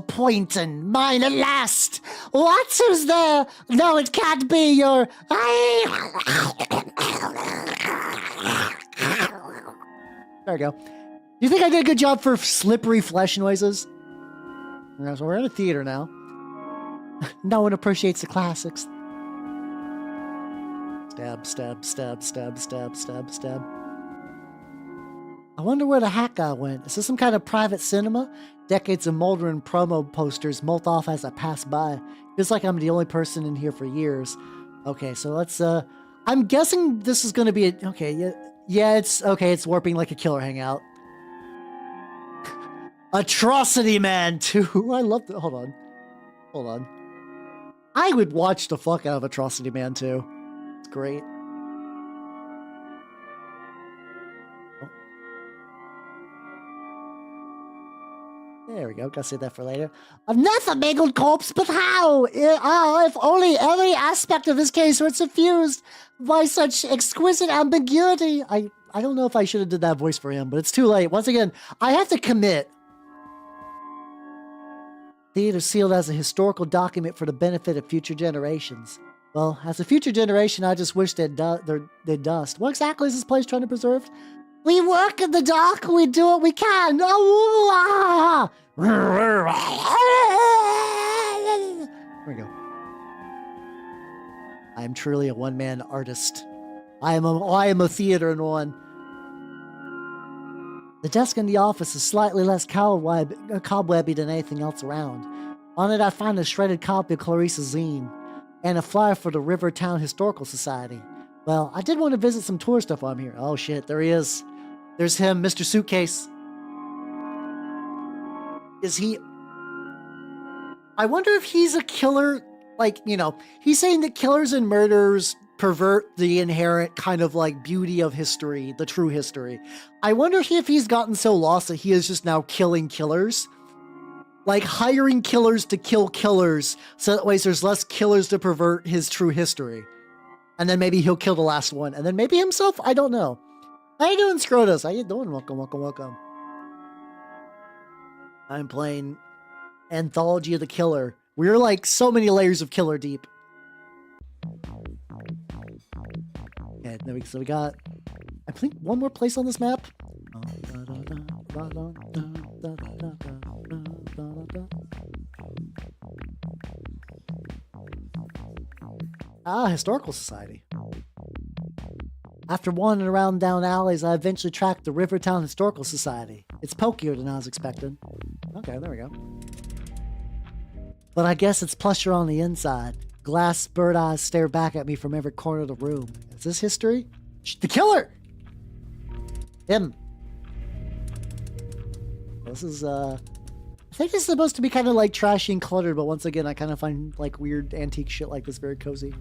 point and mine at last. What? Who's there? No, it can't be your... There we go. Do you think I did a good job for slippery flesh noises? Yeah, so we're in a theater now. No one appreciates the classics. Stab, stab, stab, stab, stab, stab, stab. I wonder where the hat guy went. Is this some kind of private cinema? Decades of moldering promo posters molt off as I pass by. Feels like I'm the only person in here for years. Okay, so let's, I'm guessing this is gonna be a, okay, yeah, it's, okay, it's warping like a killer hangout. Atrocity Man 2. I love that. Hold on. I would watch the fuck out of Atrocity Man 2. It's great. There we go. Gotta save that for later. I've never mangled corpse, but how? If only every aspect of this case were suffused by such exquisite ambiguity. I don't know if I should have did that voice for him, but it's too late. Once again, I have to commit. Theater sealed as a historical document for the benefit of future generations. Well, as a future generation, I just wish they'd dust. What exactly is this place trying to preserve? We work in the dark. We do what we can. Oh, there we go. I am truly a one-man artist. I am a theater in one. The desk in the office is slightly less cobwebby than anything else around. On it, I find a shredded copy of Clarissa's zine and a flyer for the Rivertown Historical Society. Well, I did want to visit some tour stuff while I'm here. Oh shit, there he is. There's him, Mr. Suitcase. Is he... I wonder if he's a killer, like, you know, he's saying that killers and murderers pervert the inherent kind of like beauty of history, the true history. I wonder if he's gotten so lost that he is just now killing killers. Like hiring killers to kill killers, so that way there's less killers to pervert his true history. And then maybe he'll kill the last one, and then maybe himself? I don't know. How you doing, Scrotus? How you doing? Welcome, welcome, welcome. I'm playing Anthology of the Killer. We're like so many layers of killer deep. Okay, so we got, I think, one more place on this map. Ah, Historical Society. After wandering around down alleys, I eventually tracked the Rivertown Historical Society. It's pokier than I was expecting. Okay, there we go. But I guess it's plusher on the inside. Glass bird eyes stare back at me from every corner of the room. Is this history? The killer! Him. This is, I think this is supposed to be kind of like trashy and cluttered, but once again, I kind of find like weird antique shit like this very cozy.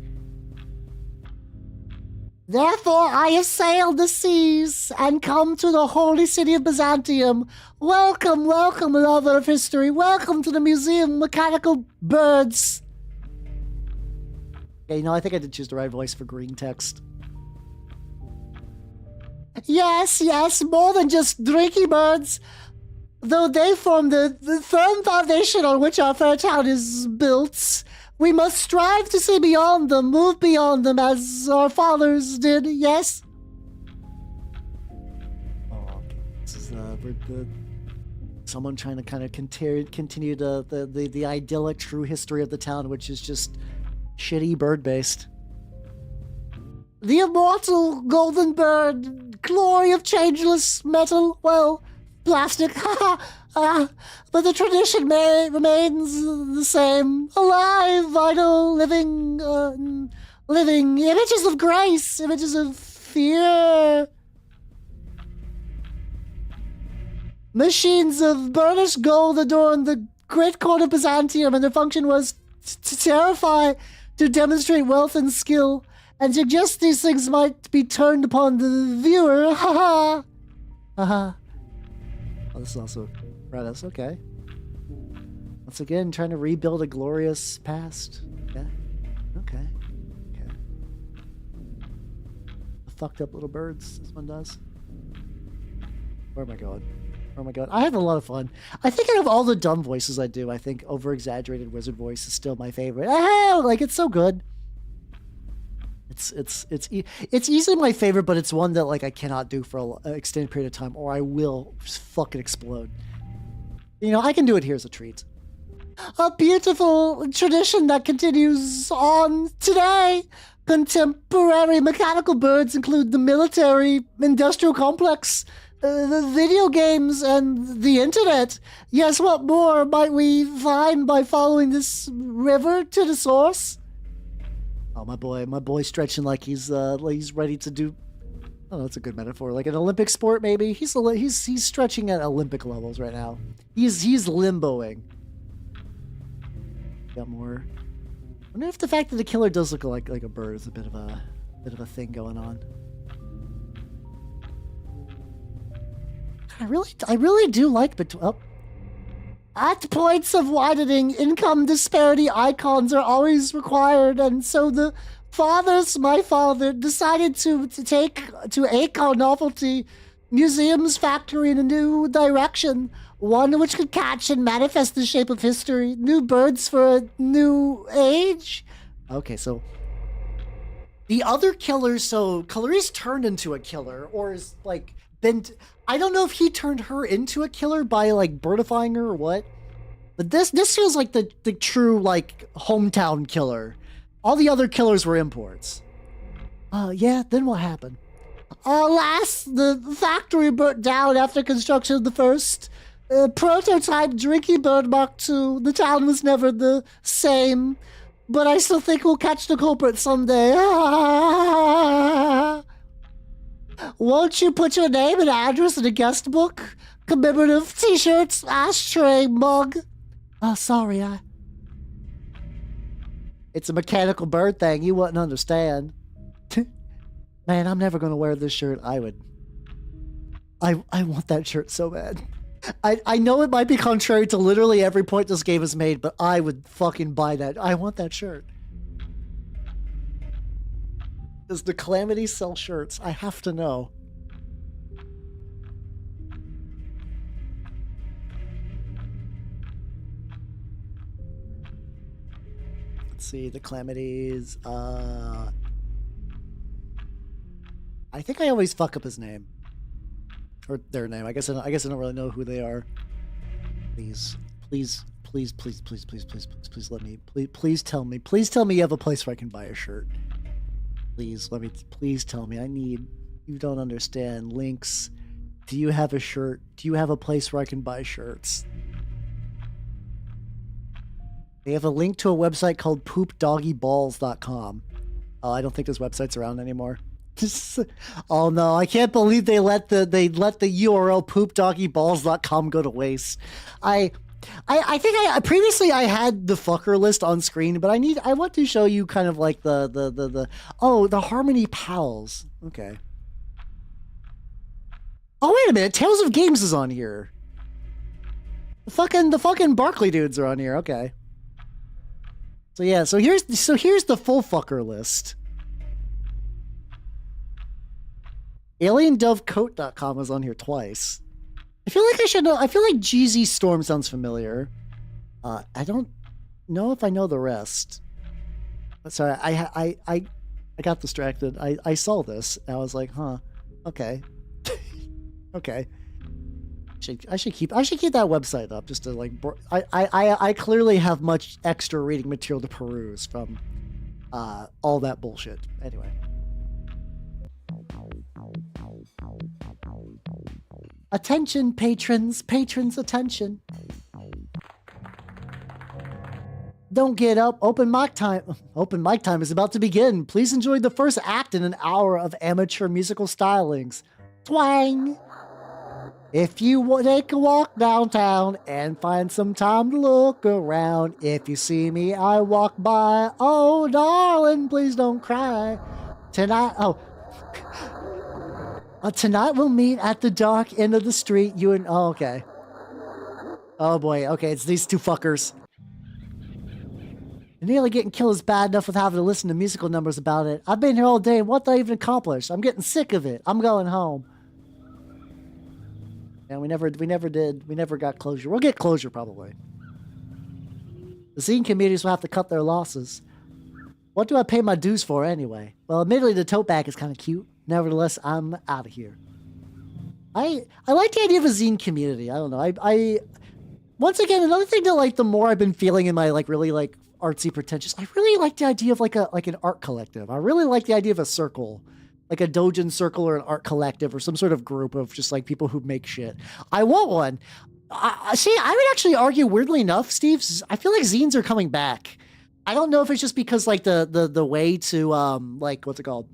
Therefore, I have sailed the seas and come to the holy city of Byzantium. Welcome, welcome, lover of history. Welcome to the Museum of Mechanical Birds. Okay, you know, I think I did choose the right voice for green text. Yes, yes, more than just drinky birds. Though they form the firm foundation on which our fair town is built, we must strive to see beyond them, move beyond them as our fathers did, yes? Oh, okay. This is someone trying to kind of continue the idyllic true history of the town, which is just shitty bird-based. The immortal golden bird, glory of changeless metal, well, plastic, but the tradition remains the same. Alive, vital, living images of grace, images of fear. Machines of burnished gold adorn the great court of Byzantium, and their function was to terrify, to demonstrate wealth and skill, and suggest these things might be turned upon the viewer. Ha ha! Ha ha. Oh, this is also Redis, okay. Once again, trying to rebuild a glorious past. Yeah. Okay. Okay. The fucked up little birds, this one does. Where am I going? Where am I going? I have a lot of fun. I think out of all the dumb voices I do, I think over-exaggerated wizard voice is still my favorite. Ah, like, it's so good. It's easily my favorite, but it's one that like I cannot do for an extended period of time, or I will just fucking explode. You know, I can do it here as a treat. A beautiful tradition that continues on today. Contemporary mechanical birds include the military industrial complex, the video games, and the internet. Yes, what more might we find by following this river to the source? Oh, my boy's stretching like he's ready to do. Oh, that's a good metaphor. Like an Olympic sport, maybe. He's stretching at Olympic levels right now. He's limboing. Got more. I wonder if the fact that the killer does look like a bird is a bit of a thing going on. I really do like at points of widening, income disparity icons are always required, and so my father, decided to take Acorn Novelty Museum's factory in a new direction, one which could catch and manifest the shape of history, new birds for a new age. Okay, so the other killer, so Clarice turned into a killer, or is like I don't know if he turned her into a killer by like birdifying her or what, but this feels like the true like hometown killer. All the other killers were imports. Yeah, then what happened? Alas, the factory burnt down after construction of the first prototype Drinky Bird Mark II. The town was never the same, but I still think we'll catch the culprit someday. Won't you put your name and address in a guest book? Commemorative t-shirts, ashtray, mug. Oh, sorry, It's a mechanical bird thing. You wouldn't understand. Man, I'm never going to wear this shirt. I want that shirt so bad. I know it might be contrary to literally every point this game has made, but I would fucking buy that. I want that shirt. Does the Calamity sell shirts? I have to know. Let's see, the Calamities. I think I always fuck up his name. Or their name. I guess I don't really know who they are. Please let me. Please tell me. Please tell me you have a place where I can buy a shirt. Please tell me. I need. You don't understand. Links. Do you have a shirt? Do you have a place where I can buy shirts? They have a link to a website called poopdoggyballs.com. Oh, I don't think this website's around anymore. Oh no, I can't believe they let the URL poopdoggyballs.com go to waste. I think previously I had the fucker list on screen, but I want to show you kind of like the Harmony Pals. Okay. Oh wait a minute, Tales of Games is on here. The fucking Barkley dudes are on here. Okay. So yeah, so here's the full fucker list. AlienDoveCoat.com is on here twice. I feel like I should know. I feel like GZ Storm sounds familiar. I don't know if I know the rest. Sorry, I got distracted. I saw this and I was like, huh, okay, okay. I should keep that website up just to like. I clearly have much extra reading material to peruse from all that bullshit. Anyway. Attention, patrons, attention. Don't get up. Open mic time is about to begin. Please enjoy the first act in an hour of amateur musical stylings. Twang! If you take a walk downtown and find some time to look around, if you see me, I walk by. Oh, darling, please don't cry. Tonight we'll meet at the dark end of the street. Oh, okay. Oh boy, okay, it's these two fuckers. Nearly getting killed is bad enough with having to listen to musical numbers about it. I've been here all day, what did I even accomplish? I'm getting sick of it. I'm going home. And we never got closure. We'll get closure probably. The zine communities will have to cut their losses. What do I pay my dues for anyway? Well, admittedly, the tote bag is kind of cute. Nevertheless, I'm out of here. I like the idea of a zine community. I don't know. I once again, another thing that like the more I've been feeling in my like really like artsy pretentious, I really like the idea of like an art collective. I really like the idea of a circle, like a doujin circle or an art collective or some sort of group of just like people who make shit. I want one. I would actually argue, weirdly enough, Steve, I feel like zines are coming back. I don't know if it's just because like the way to like what's it called?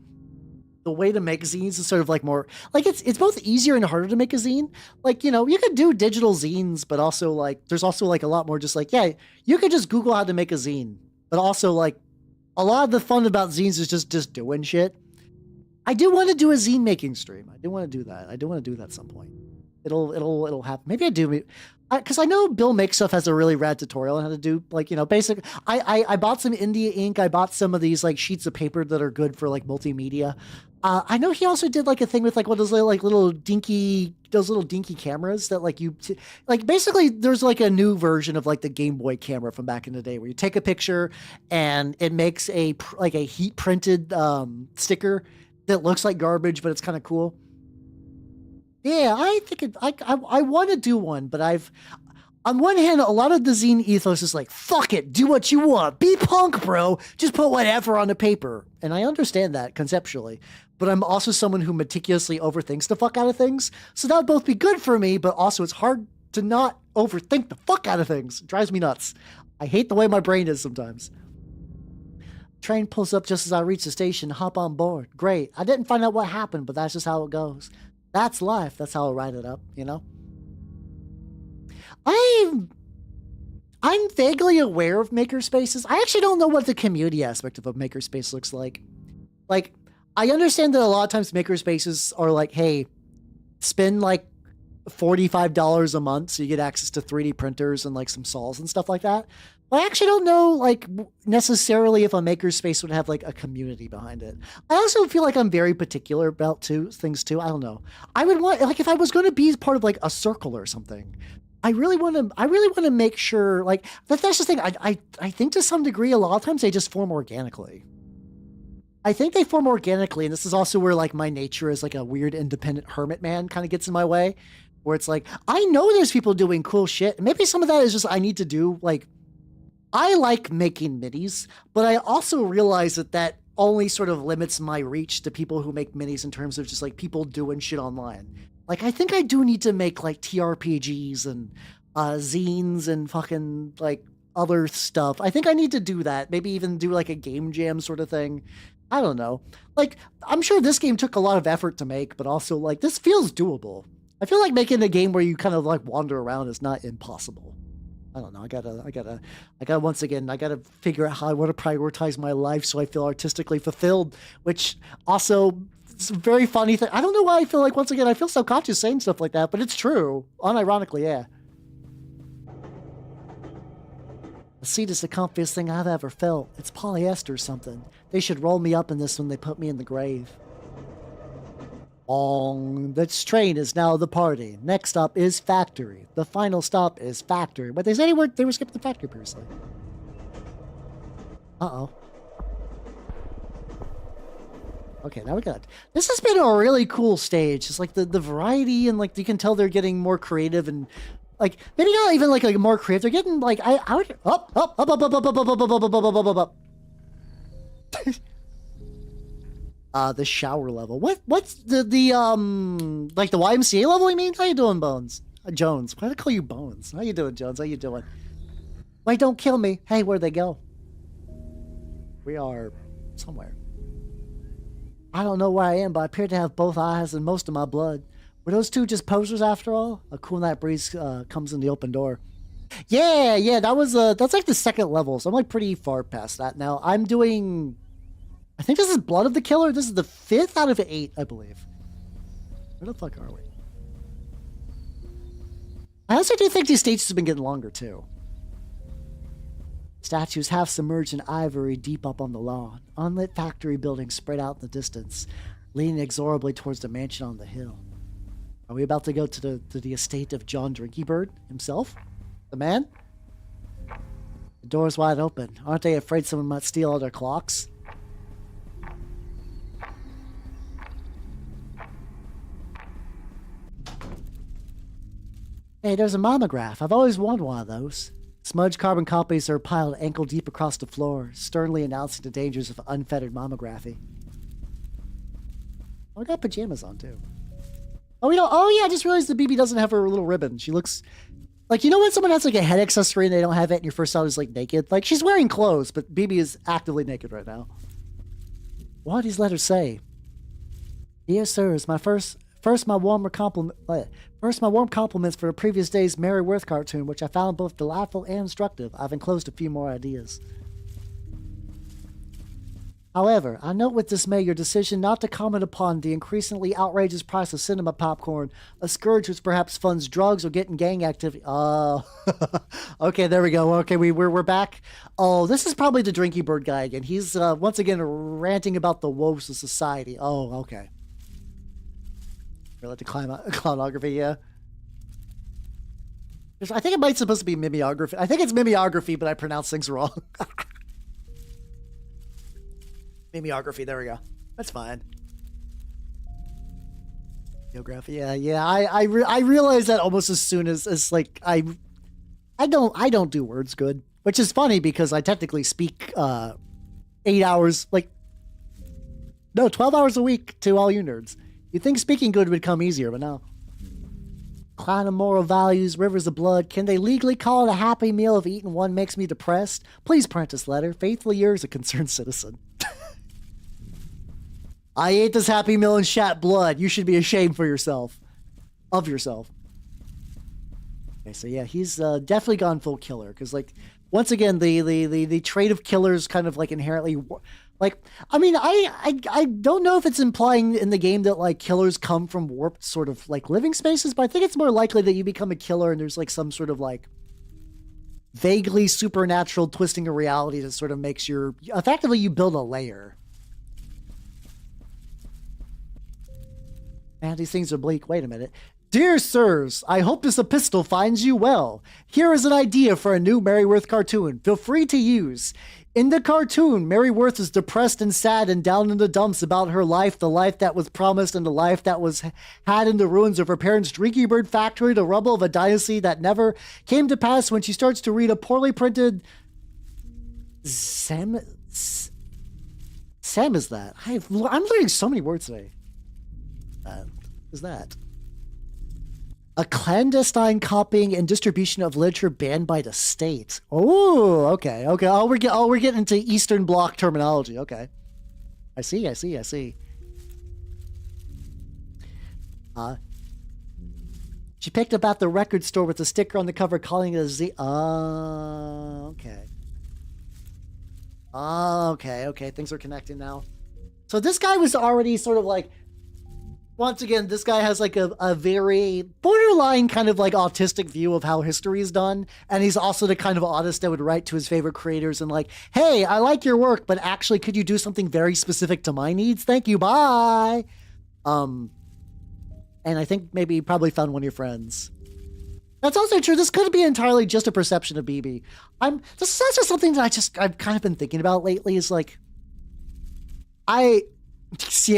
The way to make zines is sort of like more like it's both easier and harder to make a zine. Like, you know, you could do digital zines, but also like there's also like a lot more just like, yeah, you could just Google how to make a zine. But also like a lot of the fun about zines is just doing shit. I do want to do a zine making stream. I do want to do that. I do want to do that at some point. It'll happen. Maybe I do. Because I know Bill Make Stuff has a really rad tutorial on how to do like, you know, basic. I bought some India ink. I bought some of these like sheets of paper that are good for like multimedia. I know he also did like a thing with like what those like little dinky cameras that like like basically there's like a new version of like the Game Boy camera from back in the day where you take a picture and it makes a heat printed sticker that looks like garbage, but it's kind of cool. Yeah, I think I want to do one, but on one hand, a lot of the zine ethos is like, fuck it, do what you want. Be punk, bro. Just put whatever on the paper. And I understand that conceptually, but I'm also someone who meticulously overthinks the fuck out of things. So that would both be good for me, but also it's hard to not overthink the fuck out of things. It drives me nuts. I hate the way my brain is sometimes. Train pulls up just as I reach the station. Hop on board. Great. I didn't find out what happened, but that's just how it goes. That's life. That's how I'll write it up, you know? I'm vaguely aware of makerspaces. I actually don't know what the community aspect of a makerspace looks like. Like, I understand that a lot of times makerspaces are like, hey, spend like $45 a month so you get access to 3D printers and like some saws and stuff like that. But I actually don't know like necessarily if a makerspace would have like a community behind it. I also feel like I'm very particular about things too. I don't know. I would want, like, if I was going to be part of like a circle or something, I really want to make sure, like, that's the thing. I think to some degree, a lot of times they just form organically. I think they form organically, and this is also where like my nature as like a weird independent hermit man kind of gets in my way, where it's like I know there's people doing cool shit. Maybe some of that is just I need to do like I like making minis, but I also realize that only sort of limits my reach to people who make minis in terms of just like people doing shit online. Like I think I do need to make like TRPGs and zines and fucking like other stuff. I think I need to do that. Maybe even do like a game jam sort of thing. I don't know. Like, I'm sure this game took a lot of effort to make, but also, like, this feels doable. I feel like making a game where you kind of, like, wander around is not impossible. I don't know. I gotta, once again, I gotta figure out how I want to prioritize my life so I feel artistically fulfilled, which also, it's a very funny thing. I don't know why I feel like, once again, I feel self-conscious saying stuff like that, but it's true. Unironically, yeah. The seat is the comfiest thing I've ever felt. It's polyester or something. They should roll me up in this when they put me in the grave. The train is now the party. Next stop is factory. The final stop is factory. But they said they were skipping the factory previously. Uh-oh. Okay, now we got it. This has been a really cool stage. It's like the variety and like you can tell they're getting more creative and like maybe not even like more creative. They're getting like I would up. The shower level. What's the like the YMCA level? You mean? How you doing, Bones? Jones. Why do I call you Bones? How you doing, Jones? How you doing? Wait, don't kill me. Hey, where'd they go? We are somewhere. I don't know where I am, but I appear to have both eyes and most of my blood. Were those two just posers after all? A cool night breeze comes in the open door. Yeah, that was that's like the second level, so I'm like pretty far past that now. I'm doing, I think this is Blood of the Killer. This is the 5th out of 8, I believe. Where the fuck are we? I also do think these stages have been getting longer too. Statues half submerged in ivory deep up on the lawn. Unlit factory buildings spread out in the distance, leaning inexorably towards the mansion on the hill. Are we about to go to the estate of John Drinkybird himself? The man? The door's wide open. Aren't they afraid someone might steal all their clocks? Hey, there's a momograph. I've always wanted one of those. Smudged carbon copies are piled ankle deep across the floor, sternly announcing the dangers of unfettered mammography. Oh, I got pajamas on too. Oh, we don't. Oh, yeah. I just realized the BB doesn't have her little ribbon. She looks like, you know, when someone has like a head accessory and they don't have it, and your first thought is like naked. Like she's wearing clothes, but BB is actively naked right now. What do these letters say? Dear sirs, my warm compliments for the previous day's Mary Worth cartoon, which I found both delightful and instructive. I've enclosed a few more ideas. However, I note with dismay your decision not to comment upon the increasingly outrageous price of cinema popcorn, a scourge which perhaps funds drugs or getting gang activity. Oh, okay, there we go. Okay, we're back. Oh, this is probably the Drinky Bird guy again. He's once again ranting about the woes of society. Oh, okay. Related to clownography, yeah. I think it might supposed to be mimeography. I think it's mimeography, but I pronounce things wrong. Mimeography, there we go. That's fine. Geography, yeah. I realized that almost as soon as like I don't do words good, which is funny because I technically speak 8 hours, like no, 12 hours a week to all you nerds. You'd think speaking good would come easier, but no. Clan of moral values, rivers of blood. Can they legally call it a happy meal if eating one makes me depressed? Please print this letter. Faithfully yours, a concerned citizen. I ate this happy meal and shat blood. You should be ashamed for yourself. Of yourself. Okay, so yeah, he's definitely gone full killer. Because, like, once again, the trait of killers kind of, like, inherently... Like, I mean, I don't know if it's implying in the game that, like, killers come from warped sort of, like, living spaces, but I think it's more likely that you become a killer and there's, like, some sort of, like, vaguely supernatural twisting of reality that sort of makes your... Effectively, you build a layer. Man, these things are bleak. Wait a minute. Dear sirs, I hope this epistle finds you well. Here is an idea for a new Maryworth cartoon. Feel free to use. In the cartoon, Maryworth is depressed and sad and down in the dumps about her life, the life that was promised and the life that was had in the ruins of her parents' Streaky Bird factory, the rubble of a dynasty that never came to pass when she starts to read a poorly printed... Sam is that? I'm learning so many words today. Is that? A clandestine copying and distribution of literature banned by the state. Oh, okay. Oh, we're getting into Eastern Bloc terminology. Okay. I see. She picked up at the record store with a sticker on the cover calling it a Z. Okay. Okay. Things are connecting now. So this guy was already sort of like, once again, this guy has like a very borderline kind of like autistic view of how history is done. And he's also the kind of artist that would write to his favorite creators and like, hey, I like your work, but actually could you do something very specific to my needs? Thank you. Bye. And I think maybe you probably found one of your friends. That's also true. This could be entirely just a perception of BB. That's just something that I've kind of been thinking about lately is like, it's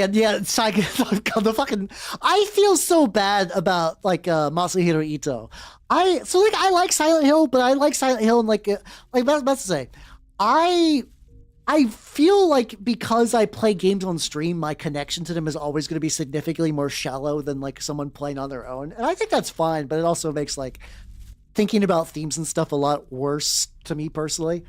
like the fucking. I feel so bad about like Masahiro Ito. I like Silent Hill, but I like Silent Hill and like that's to say, I feel like because I play games on stream, my connection to them is always going to be significantly more shallow than like someone playing on their own, and I think that's fine. But it also makes like thinking about themes and stuff a lot worse to me personally.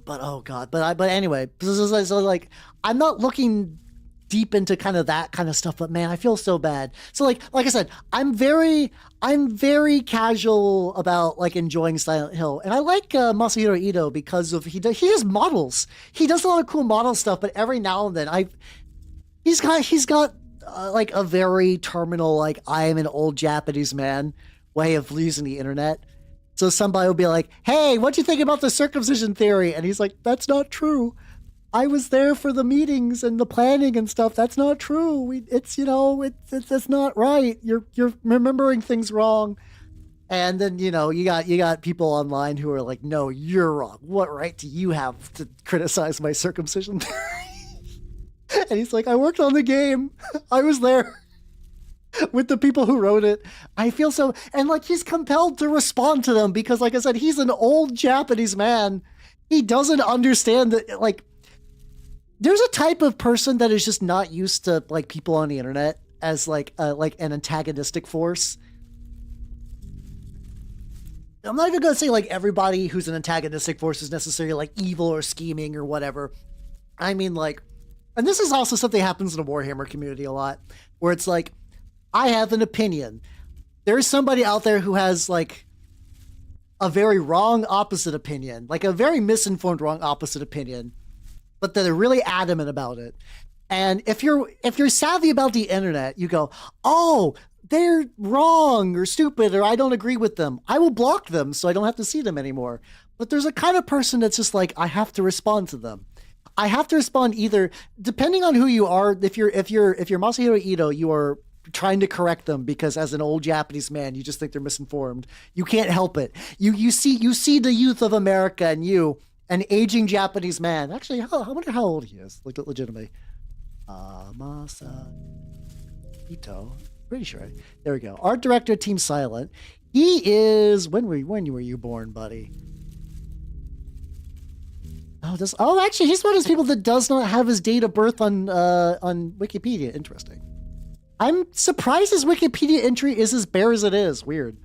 But oh god, but anyway, so like I'm not looking deep into kind of that kind of stuff, but man, I feel so bad. So like I said, I'm very casual about like enjoying Silent Hill, and I like Masahiro Ito because of he does models. He does a lot of cool model stuff, but every now and then he's got like a very terminal like I am an old Japanese man way of using the internet. So somebody will be like, hey, what'd you think about the circumcision theory? And he's like, that's not true. I was there for the meetings and the planning and stuff. That's not true. It's not right. You're remembering things wrong. And then, you got people online who are like, no, you're wrong. What right do you have to criticize my circumcision theory? And he's like, I worked on the game. I was there. With the people who wrote it. I feel so, and like he's compelled to respond to them because like I said, he's an old Japanese man. He doesn't understand that like there's a type of person that is just not used to like people on the internet as like an antagonistic force. I'm not even gonna say like everybody who's an antagonistic force is necessarily like evil or scheming or whatever. I mean like, and this is also something that happens in the Warhammer community a lot, where it's like, I have an opinion. There's somebody out there who has like a very wrong opposite opinion, like a very misinformed wrong opposite opinion, but they're really adamant about it. And if you're savvy about the internet, you go, oh, they're wrong or stupid or I don't agree with them. I will block them so I don't have to see them anymore. But there's a kind of person that's just like, I have to respond to them. I have to respond either depending on who you are. If you're Masahiro Ito, you are trying to correct them because as an old Japanese man, you just think they're misinformed. You can't help it. You see the youth of America and you, an aging Japanese man. Actually, I wonder how old he is. Like legitimately. Masahiro Ito. Pretty sure. There we go. Art director, Team Silent. He is when were you born, buddy? Actually, he's one of those people that does not have his date of birth on Wikipedia. Interesting. I'm surprised his Wikipedia entry is as bare as it is. Weird.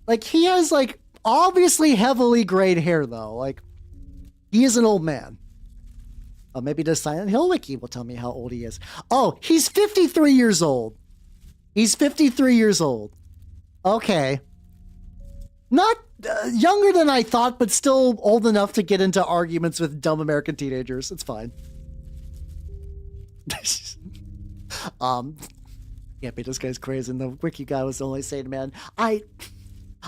Like, he has, like, obviously heavily grayed hair, though. Like, he is an old man. Oh, maybe the Silent Hill Wiki will tell me how old he is. Oh, he's 53 years old. He's 53 years old. Okay. Not younger than I thought, but still old enough to get into arguments with dumb American teenagers. It's fine. Yeah, but this guy's crazy. And the wiki guy was only saying, "Man, I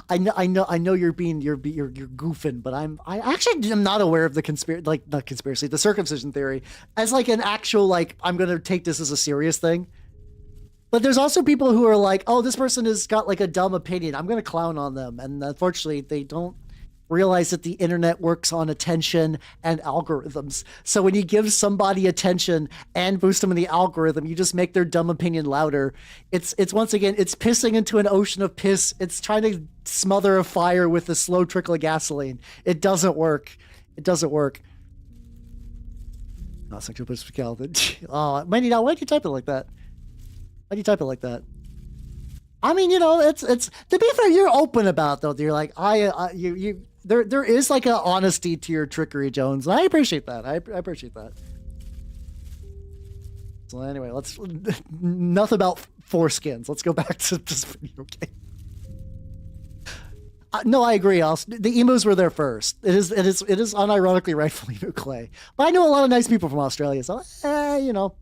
know you're goofing, but I actually am not aware of the the circumcision theory as like an actual like I'm gonna take this as a serious thing." But there's also people who are like, oh, this person has got like a dumb opinion. I'm going to clown on them. And unfortunately, they don't realize that the internet works on attention and algorithms. So when you give somebody attention and boost them in the algorithm, you just make their dumb opinion louder. It's once again, it's pissing into an ocean of piss. It's trying to smother a fire with a slow trickle of gasoline. It doesn't work. It doesn't work. Not sexual physicality. Oh, Mandy, now why do you type it like that? Why do you type it like that? I mean, you know, it's to be fair, you're open about it, though. You're like, there is like an honesty to your trickery, Jones. I appreciate that. I appreciate that. So anyway, let's enough about foreskins. Let's go back to this video game. No, I agree. The emus were there first. It is unironically rightfully Emu Clay. But I know a lot of nice people from Australia, so you know.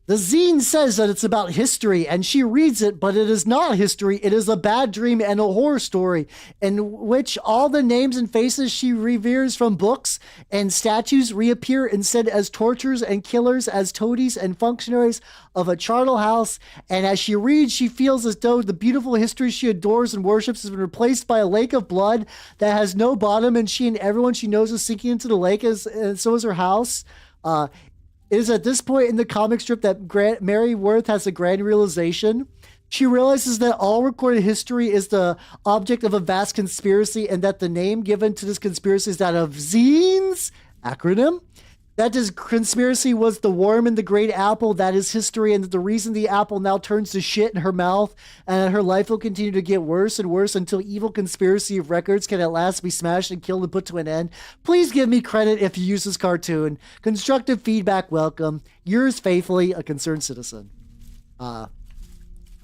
The zine says that it's about history, and she reads it, but it is not history. It is a bad dream and a horror story in which all the names and faces she reveres from books and statues reappear instead as torturers and killers, as toadies and functionaries of a charnel house. And as she reads, she feels as though the beautiful history she adores and worships has been replaced by a lake of blood that has no bottom, and she and everyone she knows is sinking into the lake, and so is her house. It is at this point in the comic strip that Mary Worth has a grand realization. She realizes that all recorded history is the object of a vast conspiracy, and that the name given to this conspiracy is that of Zines, acronym. That this conspiracy was the worm in the great apple that is history, and that the reason the apple now turns to shit in her mouth, and that her life will continue to get worse and worse until evil conspiracy of records can at last be smashed and killed and put to an end. Please give me credit if you use this cartoon. Constructive feedback welcome. Yours faithfully, a concerned citizen. I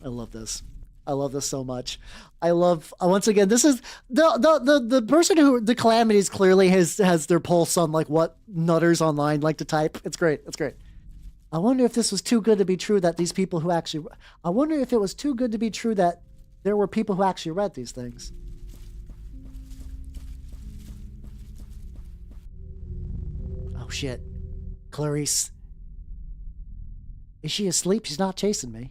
love this. I love this so much. I love, once again, this is the person who, the Calamities clearly has their pulse on like what nutters online like to type. It's great. It's great. I wonder if this was too good to be true that these people who actually, I wonder if it was too good to be true that there were people who actually read these things. Oh shit. Clarice. Is she asleep? She's not chasing me.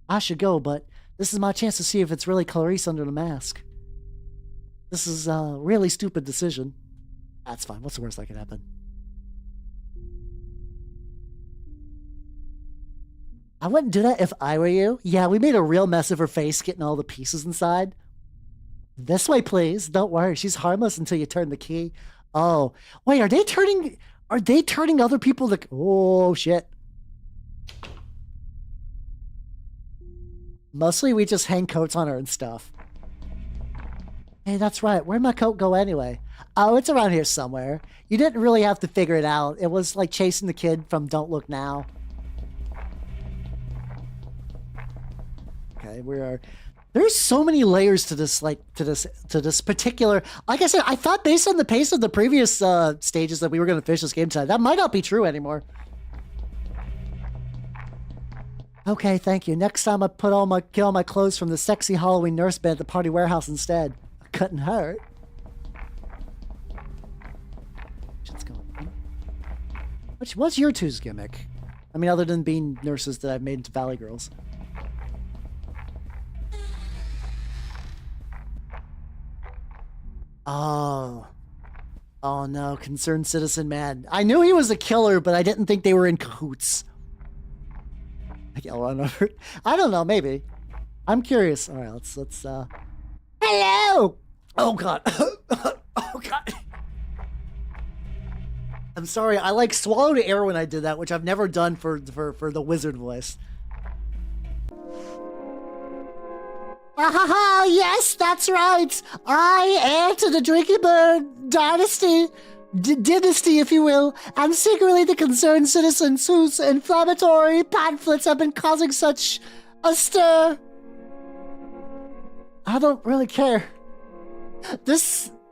I should go, but this is my chance to see if it's really Clarice under the mask. This is a really stupid decision. That's fine. What's the worst that could happen? I wouldn't do that if I were you. Yeah, we made a real mess of her face getting all the pieces inside. This way, please. Don't worry. She's harmless until you turn the key. Oh. Wait, are they turning other people to... Oh, shit. Mostly we just hang coats on her and stuff. Hey, that's right. Where'd my coat go anyway? Oh, it's around here somewhere. You didn't really have to figure it out. It was like chasing the kid from Don't Look Now. Okay, there's so many layers to this, like, to this particular, like I said, I thought based on the pace of the previous stages that we were going to finish this game tonight. That might not be true anymore. Okay, thank you. Next time I get all my clothes from the sexy Halloween nurse bed at the party warehouse instead. Couldn't hurt. Shit's going on. What's your two's gimmick? I mean, other than being nurses that I've made into Valley Girls. Oh. Oh no, concerned citizen man. I knew he was a killer, but I didn't think they were in cahoots. I don't know, maybe. I'm curious. All right, let's hello! Oh god. Oh god. I'm sorry, I like swallowed air when I did that, which I've never done for the wizard voice. Ah, yes, that's right. I heir to the Drinking Bird dynasty. Dynasty, if you will, and secretly the concerned citizens whose inflammatory pamphlets have been causing such a stir. I don't really care. The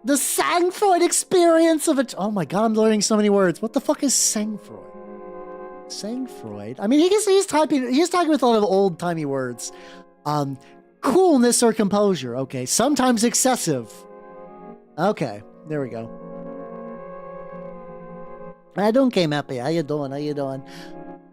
Sangfreud experience of it. Oh my god, I'm learning so many words. What the fuck is Sangfreud? Sangfreud? I mean, he's talking with a lot of old-timey words. Coolness or composure. Okay, sometimes excessive. Okay, there we go. I don't came happy. How you doing? How you doing?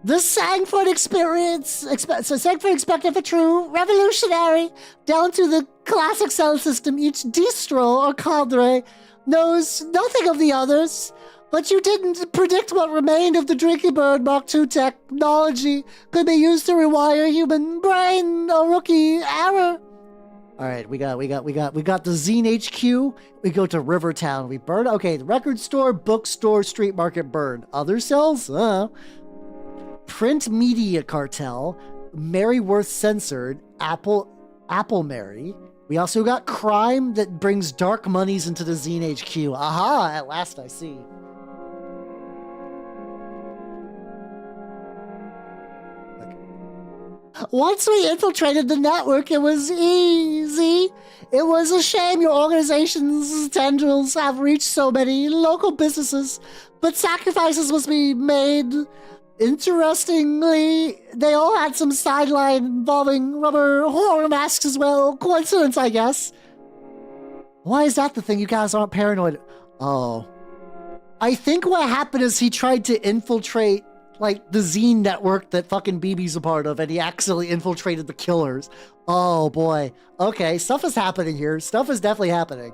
The Sangford experience, Sangford expected for true, revolutionary, down to the classic cell system. Each distro or cadre knows nothing of the others, but you didn't predict what remained of the Drinking Bird Mark II technology could be used to rewire human brain. A rookie error. All right, we got the Zine HQ. We go to Rivertown. We burn. Okay, the record store, bookstore, street market burn. Other cells? Print media cartel, Maryworth censored, Apple Mary. We also got crime that brings dark monies into the Zine HQ. Aha, at last I see. Once we infiltrated the network, it was easy. It was a shame your organization's tendrils have reached so many local businesses, but sacrifices must be made. Interestingly, they all had some sideline involving rubber horror masks as well. Coincidence, I guess. Why is that the thing? You guys aren't paranoid. Oh. I think what happened is he tried to infiltrate, like, the Zine network that fucking BB's a part of, and he accidentally infiltrated the killers. Oh, boy. Okay, stuff is happening here. Stuff is definitely happening.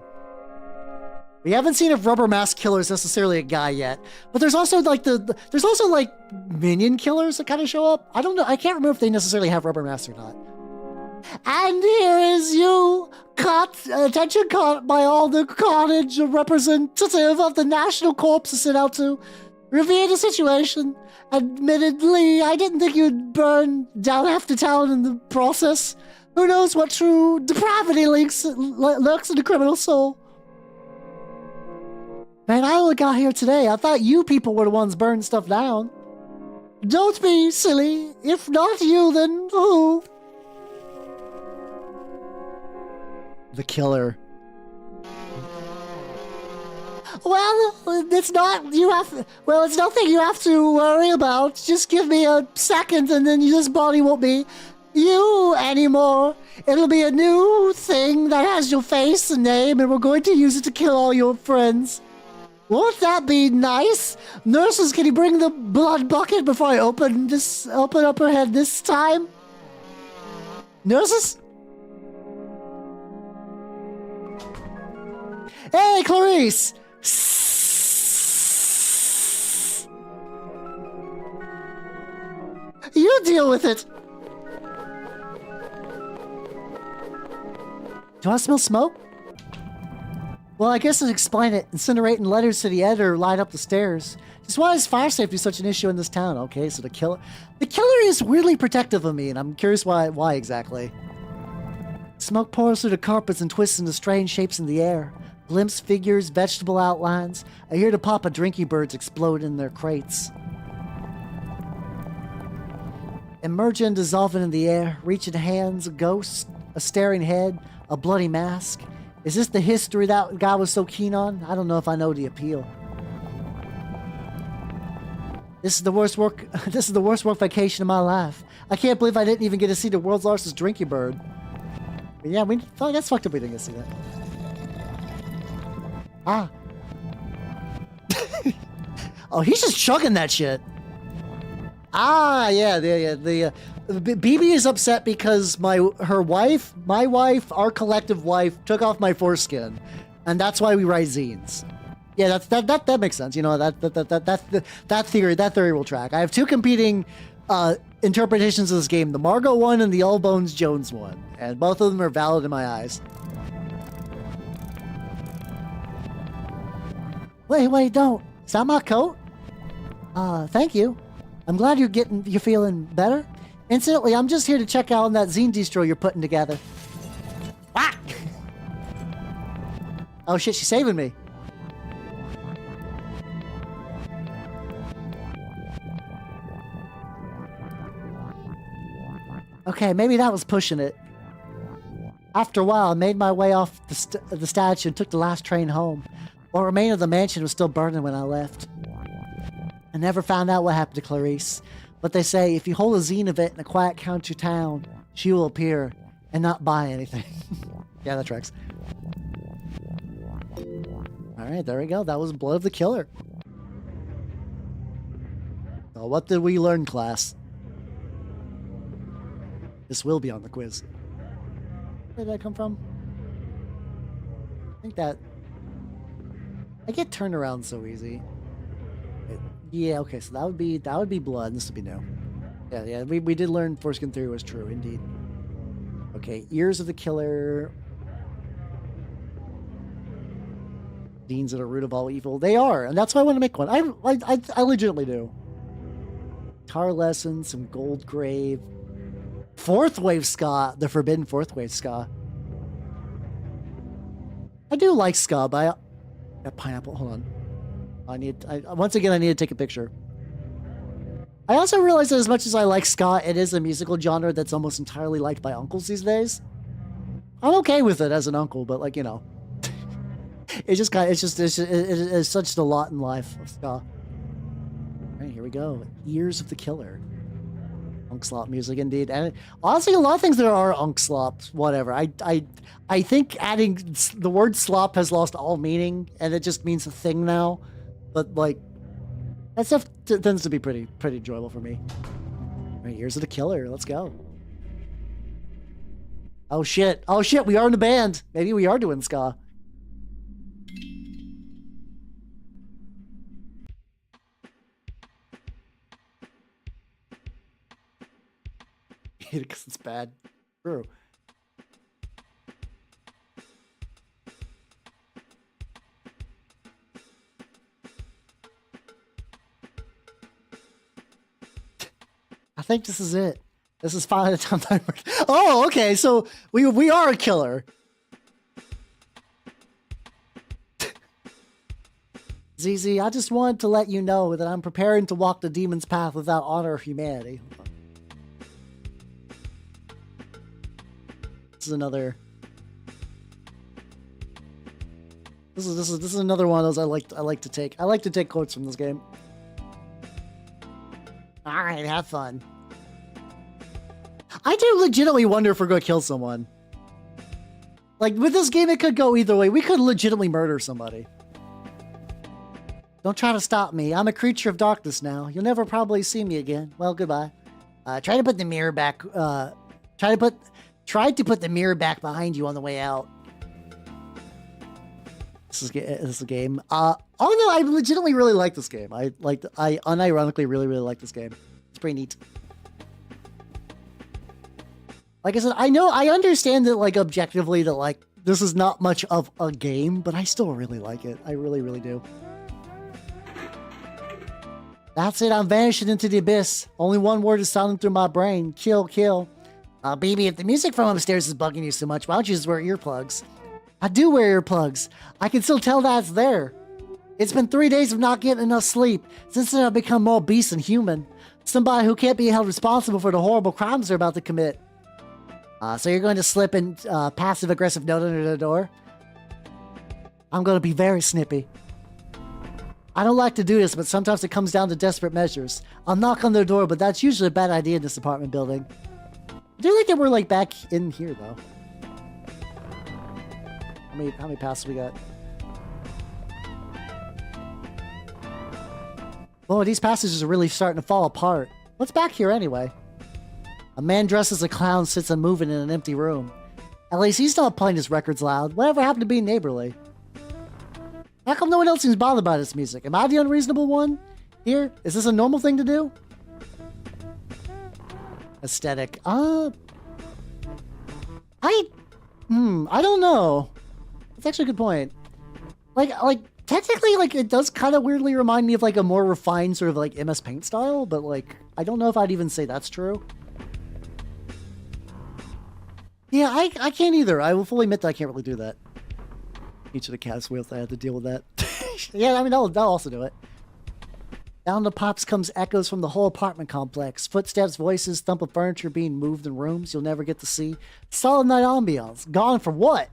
We haven't seen if Rubber Mask Killer is necessarily a guy yet, but there's also like there's also like minion killers that kind of show up. I don't know. I can't remember if they necessarily have Rubber Masks or not. And here is you, attention caught by all the carnage representative of the National Corps to sit out to review the situation. Admittedly, I didn't think you'd burn down half the town in the process. Who knows what true depravity lurks in the criminal soul. Man, I only got here today. I thought you people were the ones burning stuff down. Don't be silly. If not you, then who? The killer. Well, it's not, it's nothing you have to worry about. Just give me a second and then this body won't be you anymore. It'll be a new thing that has your face and name, and we're going to use it to kill all your friends. Won't that be nice? Nurses, can you bring the blood bucket before I open up her head this time? Nurses? Hey, Clarice! You deal with it! Do I smell smoke? Well, I guess I'd explain it. Incinerating letters to the editor light up the stairs. Just why is fire safety such an issue in this town? Okay, so the killer is weirdly protective of me, and I'm curious why exactly. Smoke pours through the carpets and twists into strange shapes in the air. Glimpse figures, vegetable outlines. I hear the pop of drinking birds explode in their crates. Emerging, dissolving in the air, reaching hands, a ghost, a staring head, a bloody mask. Is this the history that guy was so keen on? I don't know if I know the appeal. This is the worst work vacation of my life. I can't believe I didn't even get to see the world's largest drinking bird. But yeah, that's fucked up we didn't get to see that. Ah. Oh, he's just chugging that shit. Ah, yeah, BB is upset because my wife, our collective wife, took off my foreskin, and that's why we write zines. Yeah, that makes sense. You know, that theory will track. I have two competing interpretations of this game: the Margot one and the All Bones Jones one, and both of them are valid in my eyes. Wait, don't. Is that my coat? Thank you. I'm glad you're feeling better. Incidentally, I'm just here to check out on that zine distro you're putting together. Ah! Oh shit, she's saving me. Okay, maybe that was pushing it. After a while, I made my way off the statue and took the last train home. What remained of the mansion was still burning when I left. I never found out what happened to Clarice, but they say if you hold a zine event in a quiet country town, she will appear and not buy anything. Yeah, that tracks. All right, there we go. That was Blood of the Killer. So what did we learn, class? This will be on the quiz. Where did that come from? I think that... I get turned around so easy. Yeah, okay, so that would be blood. This would be new. Yeah, we did learn foreskin theory was true, indeed. Okay, ears of the killer. Deans are the root of all evil. They are, and that's why I want to make one. I legitimately do. Guitar lesson, some gold grave. Fourth wave ska, the forbidden fourth wave ska. I do like ska, but that pineapple, hold on. Once again, I need to take a picture. I also realize that as much as I like ska, it is a musical genre that's almost entirely liked by uncles these days. I'm okay with it as an uncle, but like, you know, it's such a lot in life of ska. All right, here we go. Ears of the Killer. Unk slop music, indeed. And honestly, a lot of things there are unk slops, whatever. I think adding the word slop has lost all meaning, and it just means a thing now. But like, that stuff tends to be pretty enjoyable for me. All right, Ears of the Killer. Let's go. Oh shit! Oh shit! We are in the band. Maybe we are doing ska. Because it's bad. True. I think this is it. This is finally the time. Oh, okay. So we are a killer. ZZ, I just wanted to let you know that I'm preparing to walk the demon's path without honor or humanity. This is another. This is another one of those I like to take. I like to take quotes from this game. All right, have fun. I do legitimately wonder if we're gonna kill someone. Like with this game, it could go either way. We could legitimately murder somebody. Don't try to stop me. I'm a creature of darkness now. You'll never probably see me again. Well, goodbye. Try to put the mirror back. Tried to put the mirror back behind you on the way out. This is a game. Oh no, I legitimately really like this game. I unironically really like this game. It's pretty neat. Like I said, I understand that like objectively that like this is not much of a game, but I still really like it. I really do. That's it. I'm vanishing into the abyss. Only one word is sounding through my brain. Kill, kill. Baby, if the music from upstairs is bugging you so much, why don't you just wear earplugs? I do wear earplugs. I can still tell that it's there. It's been 3 days of not getting enough sleep. Since then, I've become more beast than human. Somebody who can't be held responsible for the horrible crimes they're about to commit. So you're going to slip in passive-aggressive note under the door? I'm going to be very snippy. I don't like to do this, but sometimes it comes down to desperate measures. I'll knock on their door, but that's usually a bad idea in this apartment building. I do like that we're like back in here though. How many passes we got? Oh, these passages are really starting to fall apart. What's back here anyway? A man dressed as a clown sits unmoving in an empty room. At least he's not playing his records loud. Whatever happened to being neighborly? How come no one else seems bothered by this music? Am I the unreasonable one? Here? Is this a normal thing to do? Aesthetic. I don't know. That's actually a good point. Like technically, like it does kind of weirdly remind me of like a more refined sort of like MS Paint style, but like I don't know if I'd even say that's true. Yeah, I can't either. I will fully admit that I can't really do that. Each of the cats wheels, I had to deal with that. Yeah, I mean that'll also do it. Down the pops comes echoes from the whole apartment complex. Footsteps, voices, thump of furniture being moved in rooms you'll never get to see. Solid night ambiance. Gone for what?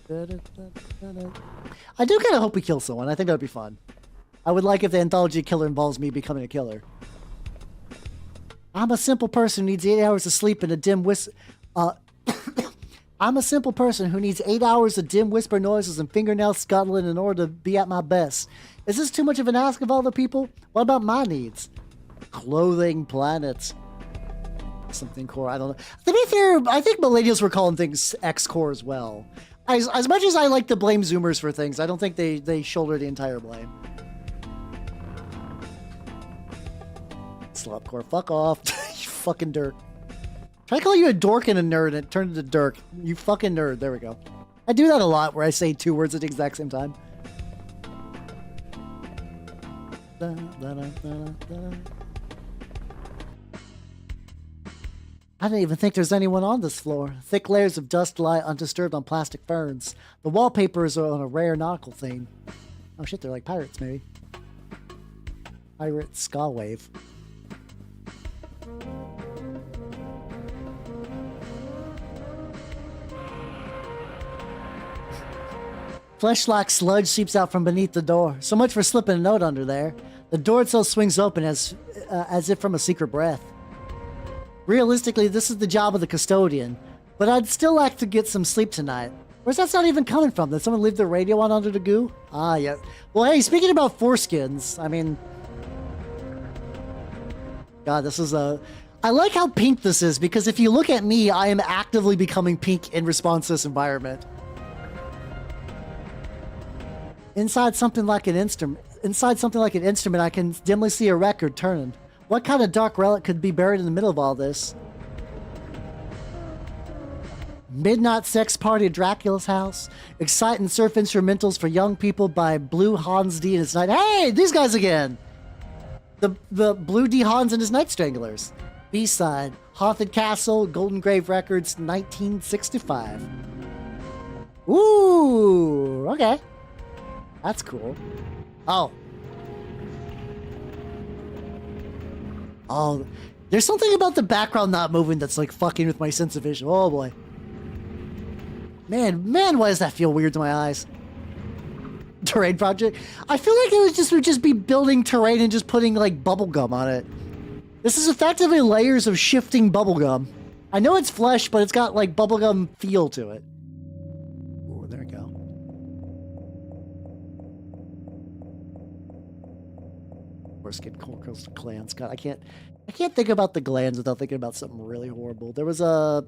I do kind of hope we kill someone. I think that would be fun. I would like if the anthology killer involves me becoming a killer. I'm a simple person who needs 8 hours of sleep and a dim I'm a simple person who needs 8 hours of dim whisper noises and fingernail scuttling in order to be at my best. Is this too much of an ask of other people? What about my needs? Clothing planets. Something core, I don't know. To be fair, I think millennials were calling things X-core as well. As much as I like to blame Zoomers for things, I don't think they shoulder the entire blame. Slopcore, fuck off. You fucking dirt. Try to call you a dork and a nerd and it turned into dirk. You fucking nerd. There we go. I do that a lot where I say two words at the exact same time. I don't even think there's anyone on this floor. Thick layers of dust lie undisturbed on plastic ferns. The wallpapers are on a rare nautical theme. Oh shit, they're like pirates, maybe. Pirate ska wave. Flesh-like sludge seeps out from beneath the door. So much for slipping a note under there. The door itself swings open as if from a secret breath. Realistically, this is the job of the custodian, but I'd still like to get some sleep tonight. Where's that sound even coming from? Did someone leave the radio on under the goo? Ah, yeah. Well, hey, speaking about foreskins, I mean... God, this is a... I like how pink this is, because if you look at me, I am actively becoming pink in response to this environment. Inside something like an instrument, I can dimly see a record turning. What kind of dark relic could be buried in the middle of all this? Midnight Sex Party at Dracula's House. Exciting surf instrumentals for young people by Blue Hans D and his Night... Hey, these guys again! The Blue D Hans and his Night Stranglers. B-side, Haunted Castle, Golden Grave Records, 1965. Ooh, okay. That's cool. Oh. Oh, there's something about the background not moving that's like fucking with my sense of vision. Oh boy. Man, why does that feel weird to my eyes? Terrain project? I feel like it would just be building terrain and just putting like bubblegum on it. This is effectively layers of shifting bubblegum. I know it's flesh, but it's got like bubblegum feel to it. Oh, there we go. Foreskin coastal glands. God, I can't think about the glands without thinking about something really horrible. There was a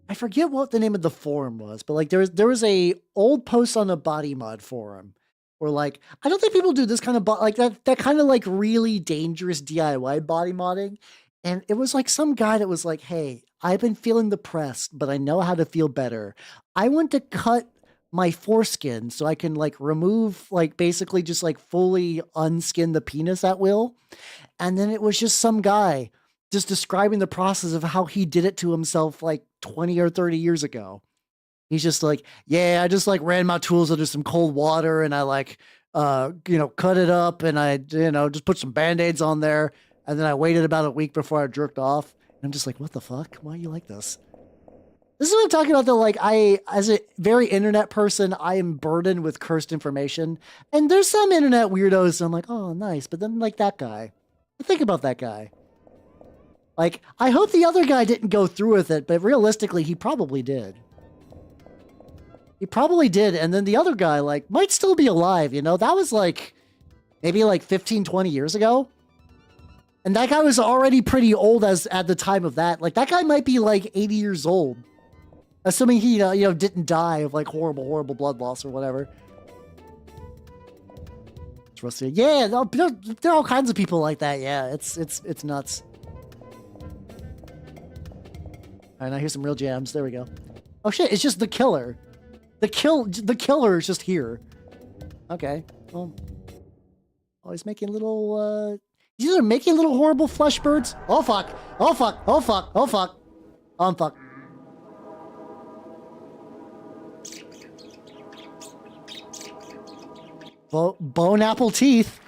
I forget what the name of the forum was, but like there was a old post on the body mod forum where like I don't think people do this kind of like that kind of like really dangerous DIY body modding, and it was like some guy that was like, hey, I've been feeling depressed, but I know how to feel better. I want to cut my foreskin so I can like remove like basically just like fully unskin the penis at will. And then it was just some guy just describing the process of how he did it to himself like 20 or 30 years ago. He's just like, yeah, I just like ran my tools under some cold water and I like, cut it up and I, just put some Band-Aids on there. And then I waited about a week before I jerked off. And I'm just like, what the fuck? Why are you like this? This is what I'm talking about though. Like as a very internet person, I am burdened with cursed information. And there's some internet weirdos. I'm like, oh, nice. But then like that guy, think about that guy. Like, I hope the other guy didn't go through with it, but realistically, he probably did. He probably did. And then the other guy, like, might still be alive, That was, like, maybe, like, 15, 20 years ago. And that guy was already pretty old at the time of that. Like, that guy might be, like, 80 years old. Assuming he, didn't die of, like, horrible, horrible blood loss or whatever. Yeah, there are all kinds of people like that. Yeah, it's nuts. All right, now here's some real jams. There we go. Oh shit, it's just the killer. The killer is just here. Okay. Well, he's making little he's either making little horrible flesh birds. Oh fuck. Oh fuck. Oh fuck. Oh fuck. Oh fuck. Bone apple teeth.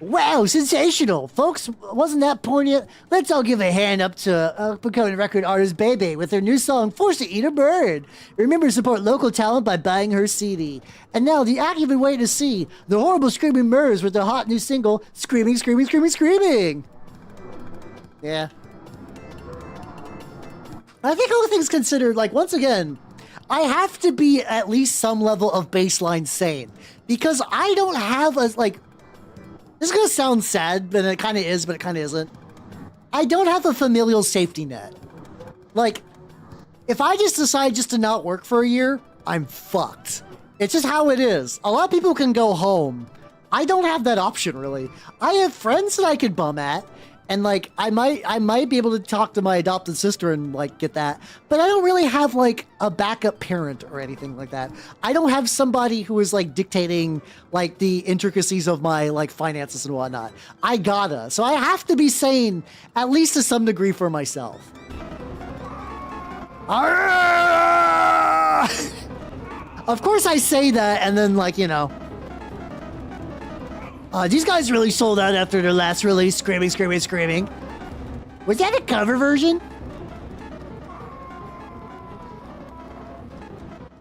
Wow, sensational! Folks, wasn't that poignant? Let's all give a hand up to becoming record artist Bebe with her new song, Forced to Eat a Bird. Remember to support local talent by buying her CD. And now, the act you've been waiting to see, the horrible Screaming Murs with their hot new single, Screaming, Screaming, Screaming, Screaming! Yeah. I think all things considered, like, once again, I have to be at least some level of baseline sane. Because I don't have a, like... This is gonna sound sad, but it kind of is, but it kind of isn't. I don't have a familial safety net. Like, if I just decide just to not work for a year, I'm fucked. It's just how it is. A lot of people can go home. I don't have that option, really. I have friends that I could bum at, and like, I might be able to talk to my adopted sister and like get that, but I don't really have like a backup parent or anything like that. I don't have somebody who is like dictating like the intricacies of my like finances and whatnot. I gotta, so I have to be sane at least to some degree for myself. Of course I say that, and then like, you know, these guys really sold out after their last release, Screaming, Screaming, Screaming. Was that a cover version?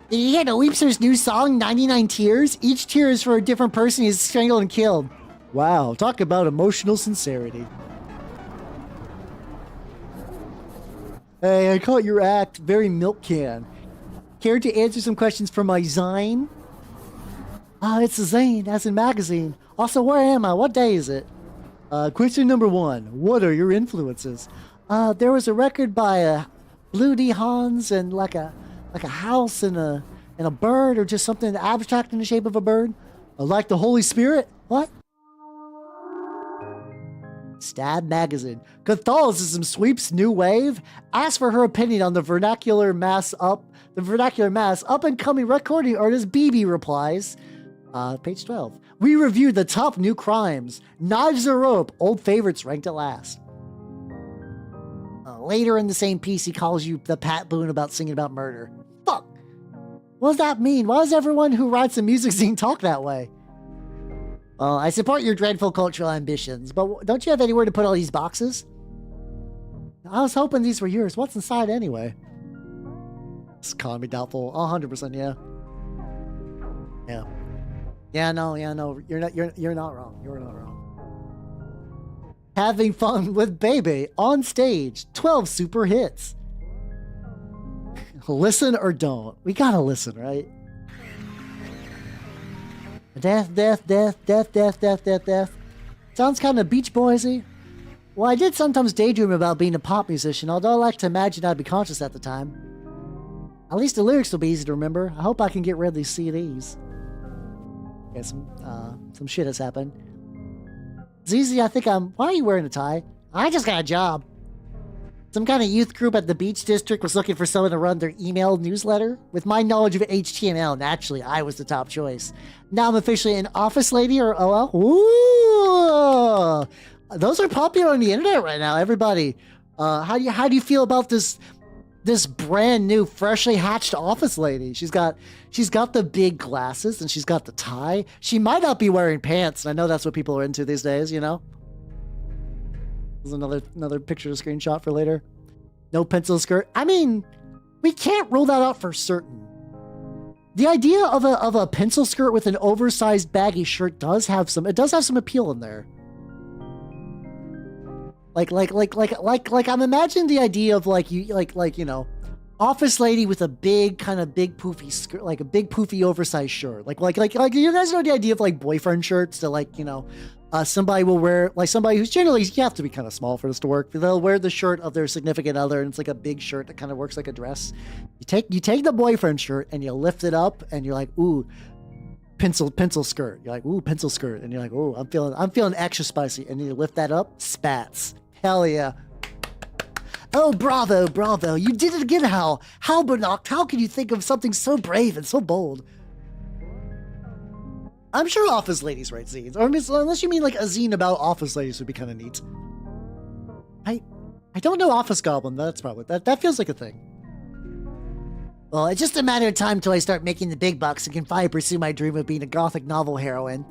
Did you hear the Weepster's new song, 99 Tears? Each tear is for a different person he's strangled and killed. Wow, talk about emotional sincerity. Hey, I caught your act. Very milk can. Care to answer some questions from my Zine? It's a Zine, as in magazine. Also, where am I? What day is it? Question number 1. What are your influences? There was a record by Blue D. Hans and like a house and a bird, or just something abstract in the shape of a bird. Like the Holy Spirit? What? Stab Magazine. Catholicism sweeps new wave. Ask for her opinion on the vernacular mass up and coming recording artist BB replies. Page 12. We reviewed the top new crimes. Knives or Rope, old favorites ranked at last. Later in the same piece, he calls you the Pat Boone about singing about murder. Fuck! What does that mean? Why does everyone who writes a music scene talk that way? I support your dreadful cultural ambitions, but don't you have anywhere to put all these boxes? I was hoping these were yours. What's inside anyway? It's calling me doubtful. 100%, yeah. Yeah. Yeah, no, you're not wrong. You're not wrong. Having fun with Bebe on stage. 12 super hits. Listen or don't. We gotta listen, right? Death. Sounds kind of Beach Boysy. Well, I did sometimes daydream about being a pop musician, although I like to imagine I'd be conscious at the time. At least the lyrics will be easy to remember. I hope I can get rid of these CDs. Okay, some shit has happened. ZZ, I think why are you wearing a tie? I just got a job. Some kind of youth group at the Beach District was looking for someone to run their email newsletter. With my knowledge of HTML, naturally, I was the top choice. Now I'm officially an office lady or OL. Ooh! Those are popular on the internet right now, everybody. How do you feel about this brand new, freshly hatched office lady? She's got the big glasses and she's got the tie. She might not be wearing pants, and I know that's what people are into these days, you know? There's another picture to screenshot for later. No pencil skirt. I mean, we can't rule that out for certain. The idea of a pencil skirt with an oversized baggy shirt does have some appeal in there. Like I'm imagining the idea of you know, office lady with a big poofy skirt, like a big poofy oversized shirt. Like you guys know the idea of like boyfriend shirts that, like, you know, somebody will wear, like somebody who's generally, you have to be kind of small for this to work. They'll wear the shirt of their significant other, and it's like a big shirt that kind of works like a dress. You take the boyfriend shirt and you lift it up and you're like, ooh, pencil skirt. You're like, ooh, pencil skirt. And you're like, ooh, I'm feeling extra spicy. And you lift that up, spats. Hell yeah. Oh, bravo. You did it again, Hal. Halbernacht, how can you think of something so brave and so bold? I'm sure office ladies write zines. Or unless you mean like a zine about office ladies would be kind of neat. I don't know Office Goblin. That's probably, that feels like a thing. Well, it's just a matter of time till I start making the big bucks and can finally pursue my dream of being a gothic novel heroine.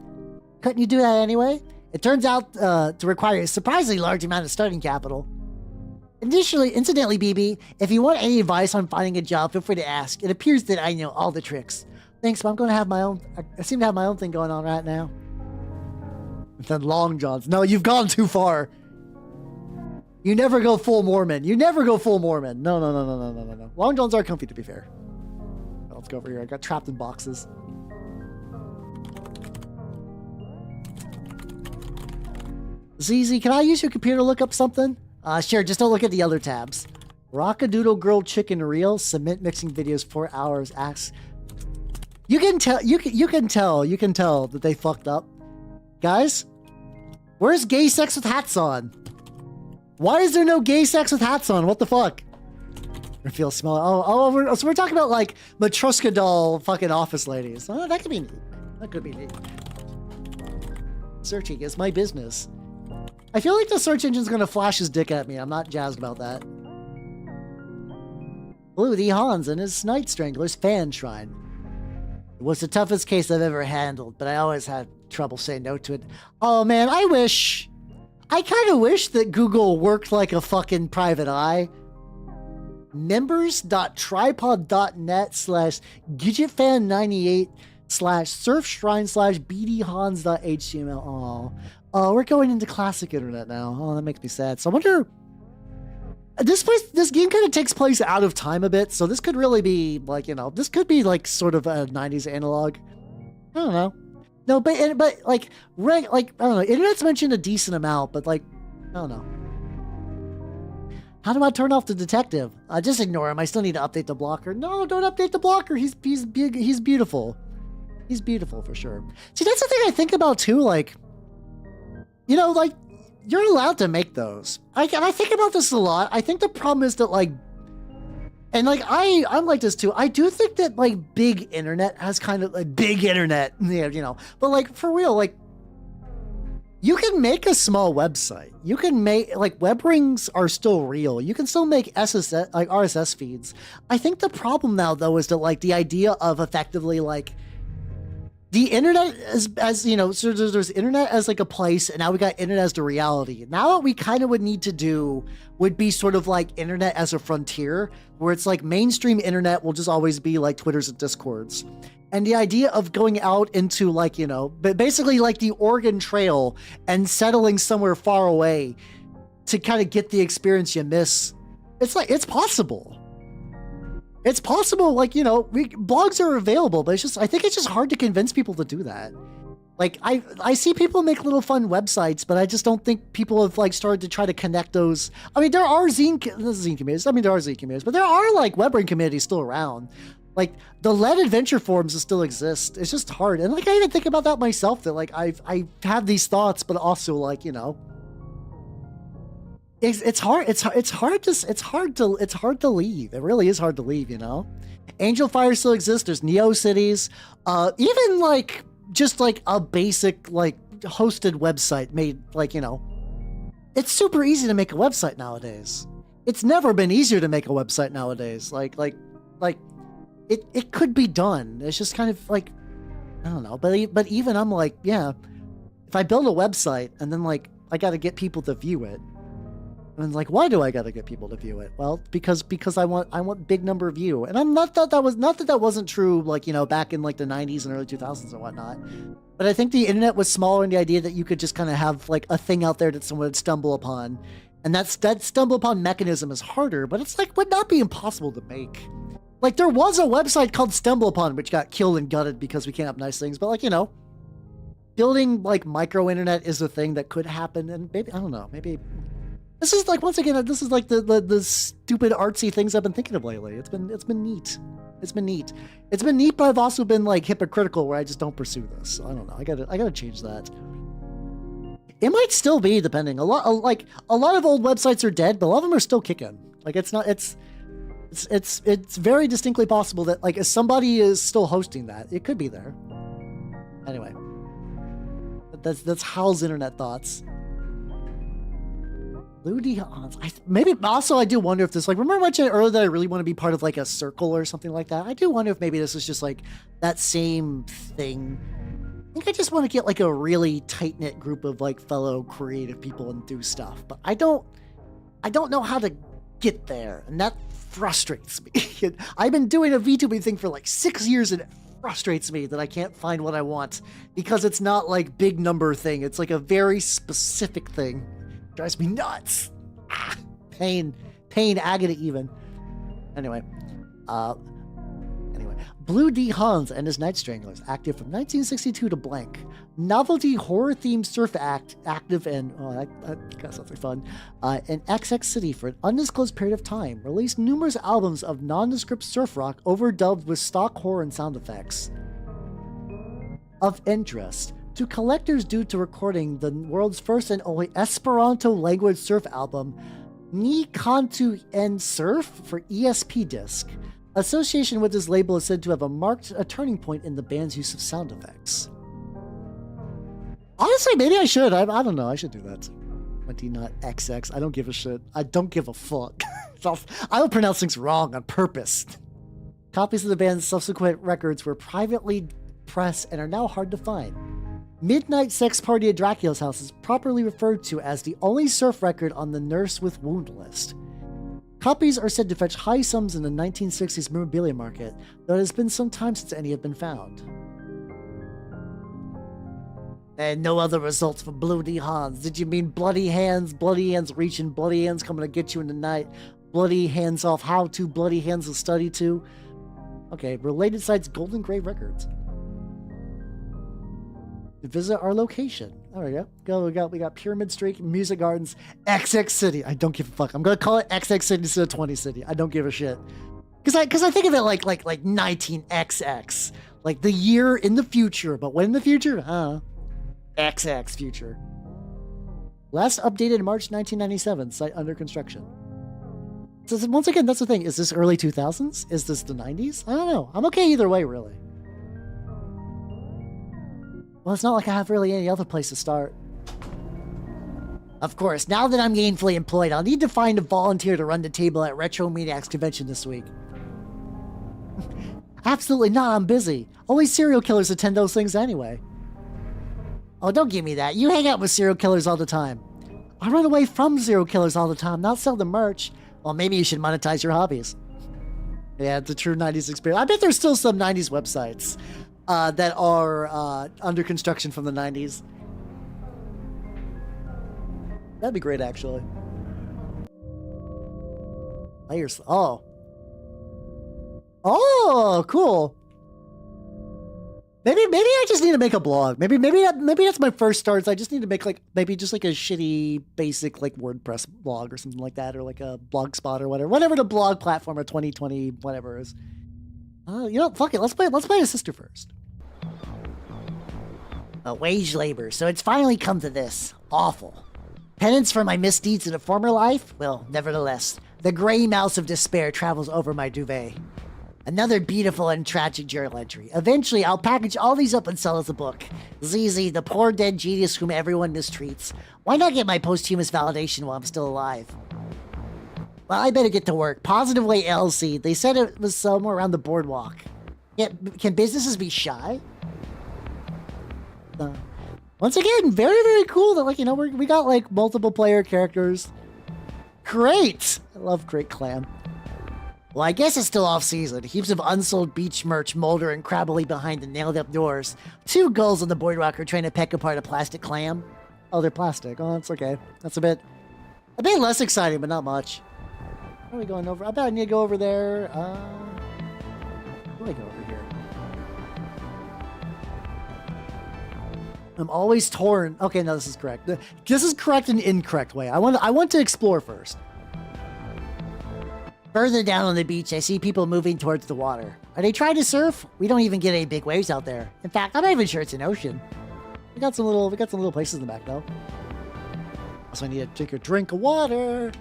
Couldn't you do that anyway? It turns out to require a surprisingly large amount of starting capital. Incidentally, BB, if you want any advice on finding a job, feel free to ask. It appears that I know all the tricks. Thanks, but I'm going to have my own... I seem to have my own thing going on right now. Then Long Johns. No, you've gone too far. You never go full Mormon. You never go full Mormon. No. Long Johns are comfy, to be fair. Let's go over here. I got trapped in boxes. ZZ, can I use your computer to look up something? Sure, just don't look at the other tabs. Rockadoodle Girl Chicken Reel, cement mixing videos 4 hours, asks... You can tell that they fucked up. Guys, where's gay sex with hats on? Why is there no gay sex with hats on? What the fuck? I feel small. So we're talking about like Matryoshka doll fucking office ladies. Oh, that could be neat. That could be neat. Searching is my business. I feel like the search engine's gonna flash his dick at me. I'm not jazzed about that. Blue D. Hans and his Night Strangler's fan shrine. It was the toughest case I've ever handled, but I always had trouble saying no to it. Oh man, I kind of wish that Google worked like a fucking private eye. members.tripod.net/gidgetfan98/surfshrine/bdhans.html. Oh, we're going into classic internet now. Oh, that makes me sad. So I wonder... This game kind of takes place out of time a bit, so this could really be like, you know, this could be like sort of a 90s analog. I don't know. No, but like I don't know. Internet's mentioned a decent amount, but like, I don't know. How do I turn off the detective? Just ignore him. I still need to update the blocker. No, don't update the blocker. He's big. He's beautiful. He's beautiful for sure. See, that's the thing I think about too. Like, you know, like you're allowed to make those. And I think about this a lot. I think the problem is that like, and like I'm like this too. I do think that like big internet has kind of like big internet, you know. But like for real, like you can make a small website. You can make like web rings are still real. You can still make SSS like RSS feeds. I think the problem now though is that like the idea of effectively like the internet as you know, so there's internet as like a place, and now we got internet as the reality. Now what we kind of would need to do would be sort of like internet as a frontier, where it's like mainstream internet will just always be like Twitters and Discords. And the idea of going out into like, you know, but basically like the Oregon Trail and settling somewhere far away to kind of get the experience you miss. It's like, it's possible. It's possible, like, you know, blogs are available, but it's just, I think it's just hard to convince people to do that. Like, I see people make little fun websites, but I just don't think people have, like, started to try to connect those. I mean, there are zine communities. I mean, there are zine communities, but there are, like, webring communities still around. Like, the LED adventure forums still exist. It's just hard. And, like, I even think about that myself, that, like, I have these thoughts, but also, like, you know, it's hard to leave. It really is hard to leave, you know. Angel Fire still exists. There's NeoCities. Even like just like a basic like hosted website made, like, you know, it's super easy to make a website nowadays. It's never been easier to make a website nowadays. Like it could be done. It's just kind of like, I don't know. But even I'm like, yeah, if I build a website and then like I got to get people to view it. And like, why do I gotta get people to view it? Well, because I want big number of view. And I'm not that wasn't true, like, you know, back in like the 90s and early 2000s and whatnot. But I think the internet was smaller in the idea that you could just kind of have like a thing out there that someone would stumble upon. And that stumble upon mechanism is harder, but it's like would not be impossible to make. Like there was a website called Stumble Upon, which got killed and gutted because we can't have nice things. But like, you know, building like micro internet is a thing that could happen. And maybe, I don't know, maybe this is like, once again, this is like the stupid artsy things I've been thinking of lately. It's been neat. It's been neat. It's been neat, but I've also been like hypocritical where I just don't pursue this. I don't know. I gotta change that. It might still be, depending. A lot of old websites are dead, but a lot of them are still kicking. Like it's very distinctly possible that like if somebody is still hosting that, it could be there. Anyway, that's Hal's internet thoughts. Maybe also I do wonder if this, like, remember I mentioned earlier that I really want to be part of like a circle or something like that. I do wonder if maybe this is just like that same thing. think I just want to get like a really tight-knit group of like fellow creative people and do stuff, but I don't know how to get there, and that frustrates me. I've been doing a VTubing thing for like 6 years, and it frustrates me that I can't find what I want because it's not like big number thing. It's like a very specific thing. It drives me nuts. Pain, agony even. Anyway, Blue D. Hans and his Night Stranglers, active from 1962 to blank. Novelty horror-themed surf act, active in, that got something fun, in XX City for an undisclosed period of time. Released numerous albums of nondescript surf rock overdubbed with stock horror and sound effects. Of interest to collectors due to recording the world's first and only Esperanto language surf album, Ni Kantu En Surf for ESP disc. Association with this label is said to have marked a turning point in the band's use of sound effects. Honestly, maybe I should. I don't know. I should do that. 20 not XX. I don't give a shit. I don't give a fuck. I will pronounce things wrong on purpose. Copies of the band's subsequent records were privately pressed and are now hard to find. Midnight Sex Party at Dracula's House is properly referred to as the only surf record on the Nurse with Wound list. Copies are said to fetch high sums in the 1960s memorabilia market, though it has been some time since any have been found. And no other results for Blue D. Hans. Did you mean bloody hands reaching, bloody hands coming to get you in the night, bloody hands off how to, bloody hands to study to? Okay, related sites, Golden Grave Records. Visit our location. There we go. We got Pyramid Street, Music Gardens, XX City. I don't give a fuck. I'm gonna call it XX City instead of 20 City. I don't give a shit. Cause I think of it like 19XX, like the year in the future. But when in the future? XX future. Last updated in March 1997. Site under construction. So once again, that's the thing. Is this early 2000s? Is this the 90s? I don't know. I'm okay either way, really. Well, it's not like I have really any other place to start. Of course, now that I'm gainfully employed, I'll need to find a volunteer to run the table at Retro Maniacs Convention this week. Absolutely not, I'm busy. Only serial killers attend those things anyway. Oh, don't give me that. You hang out with serial killers all the time. I run away from serial killers all the time, not sell them merch. Well, maybe you should monetize your hobbies. Yeah, it's a true 90s experience. I bet there's still some 90s websites that are under construction from the 90s. That'd be great, actually. Layers. Oh, cool. Maybe I just need to make a blog. Maybe that's my first starts. I just need to make maybe just a shitty basic WordPress blog or something like that, or like a Blogspot or whatever the blog platform of 2020 whatever is. Fuck it. Let's play a sister first. A wage labor. So it's finally come to this. Awful. Penance for my misdeeds in a former life? Well, nevertheless, the gray mouse of despair travels over my duvet. Another beautiful and tragic journal entry. Eventually, I'll package all these up and sell as a book. ZZ, the poor dead genius whom everyone mistreats. Why not get my posthumous validation while I'm still alive? Well, I better get to work. Positive Way LLC. They said it was somewhere around the boardwalk. Yeah, can businesses be shy? Once again, very, very cool that we got multiple player characters. Great! I love Great Clam. Well, I guess it's still off season. Heaps of unsold beach merch molder and crabbily behind the nailed up doors. Two gulls on the boardwalk are trying to peck apart a plastic clam. Oh, they're plastic. Oh, that's okay. That's a bit less exciting, but not much. Where are we going over? I bet I need to go over there. Where do I go over here? I'm always torn. Okay, no, this is correct. This is correct in an incorrect way. I want to explore first. Further down on the beach, I see people moving towards the water. Are they trying to surf? We don't even get any big waves out there. In fact, I'm not even sure it's an ocean. We got some little places in the back though. Also, I need to take a drink of water.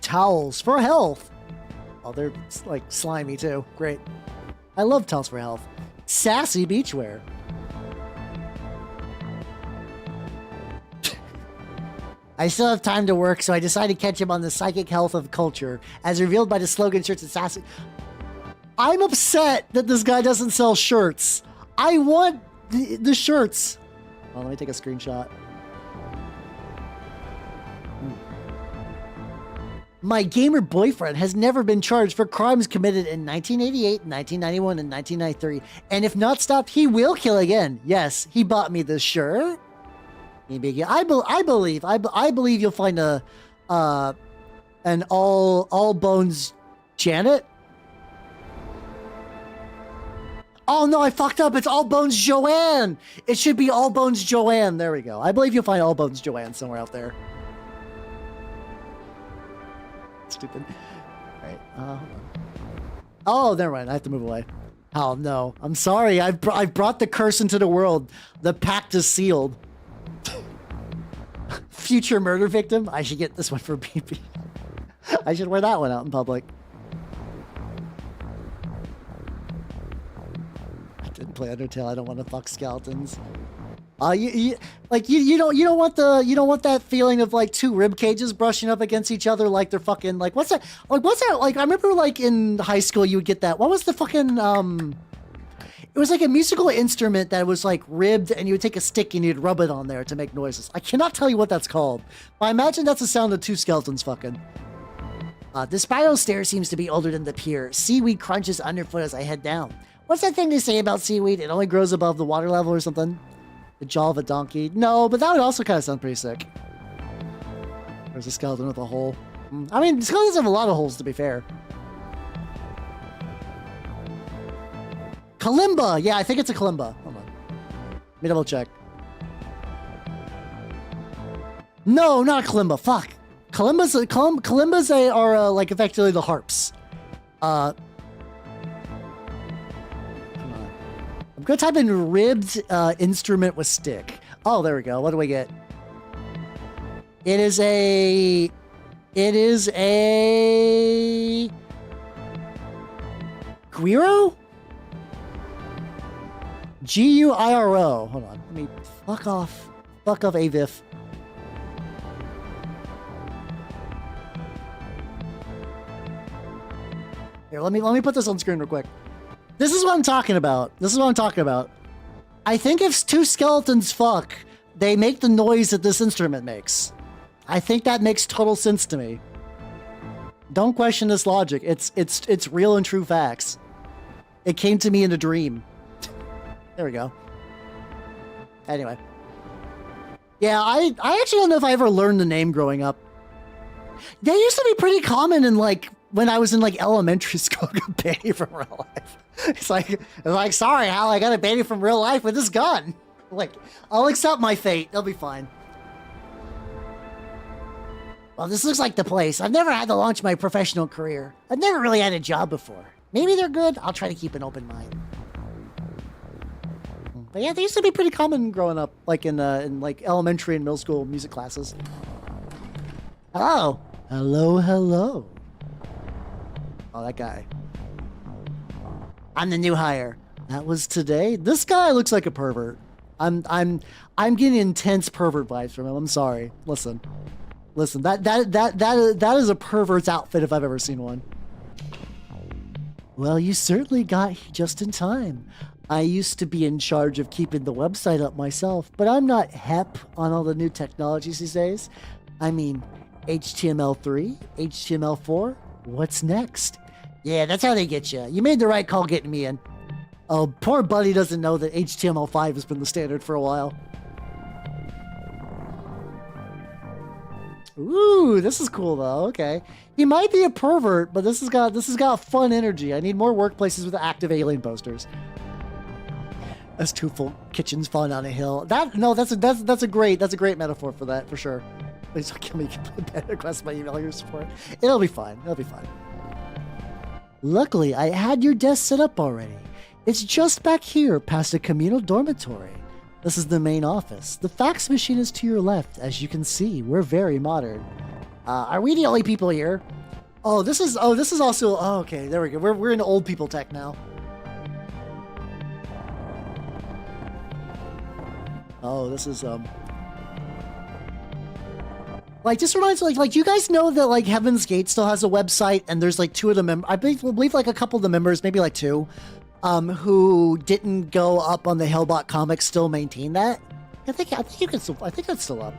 Towels for health. Oh, they're slimy too. Great. I love towels for health. Sassy beachwear. I still have time to work, so I decided to catch him on the psychic health of culture, as revealed by the slogan shirts and sassy. I'm upset that this guy doesn't sell shirts. I want the shirts. Oh, let me take a screenshot. My gamer boyfriend has never been charged for crimes committed in 1988, 1991, and 1993. And if not stopped, he will kill again. Yes, he bought me this shirt. I believe you'll find an all bones Janet. Oh no, I fucked up. It's all bones Joanne. It should be all bones Joanne. There we go. I believe you'll find all bones Joanne somewhere out there. Stupid. All right. Hold on. Oh, never mind. I have to move away. Oh no, I'm sorry. I've brought the curse into the world. The pact is sealed. Future murder victim. I should get this one for BP. I should wear that one out in public. I didn't play Undertale. I don't want to fuck skeletons. You don't want that feeling of like two rib cages brushing up against each other like they're fucking like what's that like I remember like in high school you would get that. What was the fucking it was like a musical instrument that was like ribbed and you would take a stick and you'd rub it on there to make noises. I cannot tell you what that's called, but I imagine that's the sound of two skeletons fucking. The spiral stair seems to be older than the pier. Seaweed crunches underfoot as I head down. What's that thing they say about seaweed? It only grows above the water level or something? The jaw of a donkey? No, but that would also kind of sound pretty sick. There's a skeleton with a hole. I mean, skeletons have a lot of holes, to be fair. Kalimba! Yeah, I think it's a Kalimba. Hold on. Let me double check. No, not a Kalimba. Fuck. Kalimbas are like effectively the harps. I'm gonna type in ribbed instrument with stick. Oh, there we go. What do we get? It is a Guiro? Guiro. Hold on. Let me fuck off Avif. Here, let me put this on screen real quick. This is what I'm talking about. I think if two skeletons fuck, they make the noise that this instrument makes. I think that makes total sense to me. Don't question this logic. It's real and true facts. It came to me in a dream. There we go. Anyway. Yeah, I actually don't know if I ever learned the name growing up. They used to be pretty common in like when I was in like elementary school, Baby from real life. It's like, sorry, Hal, I got a baby from real life with this gun. Like, I'll accept my fate. They'll be fine. Well, this looks like the place. I've never had to launch my professional career. I've never really had a job before. Maybe they're good. I'll try to keep an open mind. But yeah, they used to be pretty common growing up, like in like elementary and middle school music classes. Hello. Hello. Oh, that guy. I'm the new hire. That was today. This guy looks like a pervert. I'm getting intense pervert vibes from him. I'm sorry. Listen. That is a pervert's outfit if I've ever seen one. Well, you certainly got here just in time. I used to be in charge of keeping the website up myself, but I'm not hep on all the new technologies these days. I mean, HTML3, HTML4, what's next? Yeah, that's how they get you. You made the right call getting me in. Oh, poor buddy doesn't know that HTML5 has been the standard for a while. Ooh, this is cool though. Okay, he might be a pervert, but this has got fun energy. I need more workplaces with active alien posters. As two full kitchens falling down a hill. That's a great metaphor for that for sure. Please don't kill me. Bad request by email your support. It'll be fine. Luckily, I had your desk set up already. It's just back here past a communal dormitory. This is the main office. The fax machine is to your left. As you can see, we're very modern. Are we the only people here? This is also, okay, there we go. We're in old people tech now. Oh, this is, Like, just reminds me, like, you guys know that, like, Heaven's Gate still has a website, and there's, like, two of the members, I believe, like, a couple of the members, maybe, like, two, who didn't go up on the Hellbot comics still maintain that. I think you can still, I think that's still up.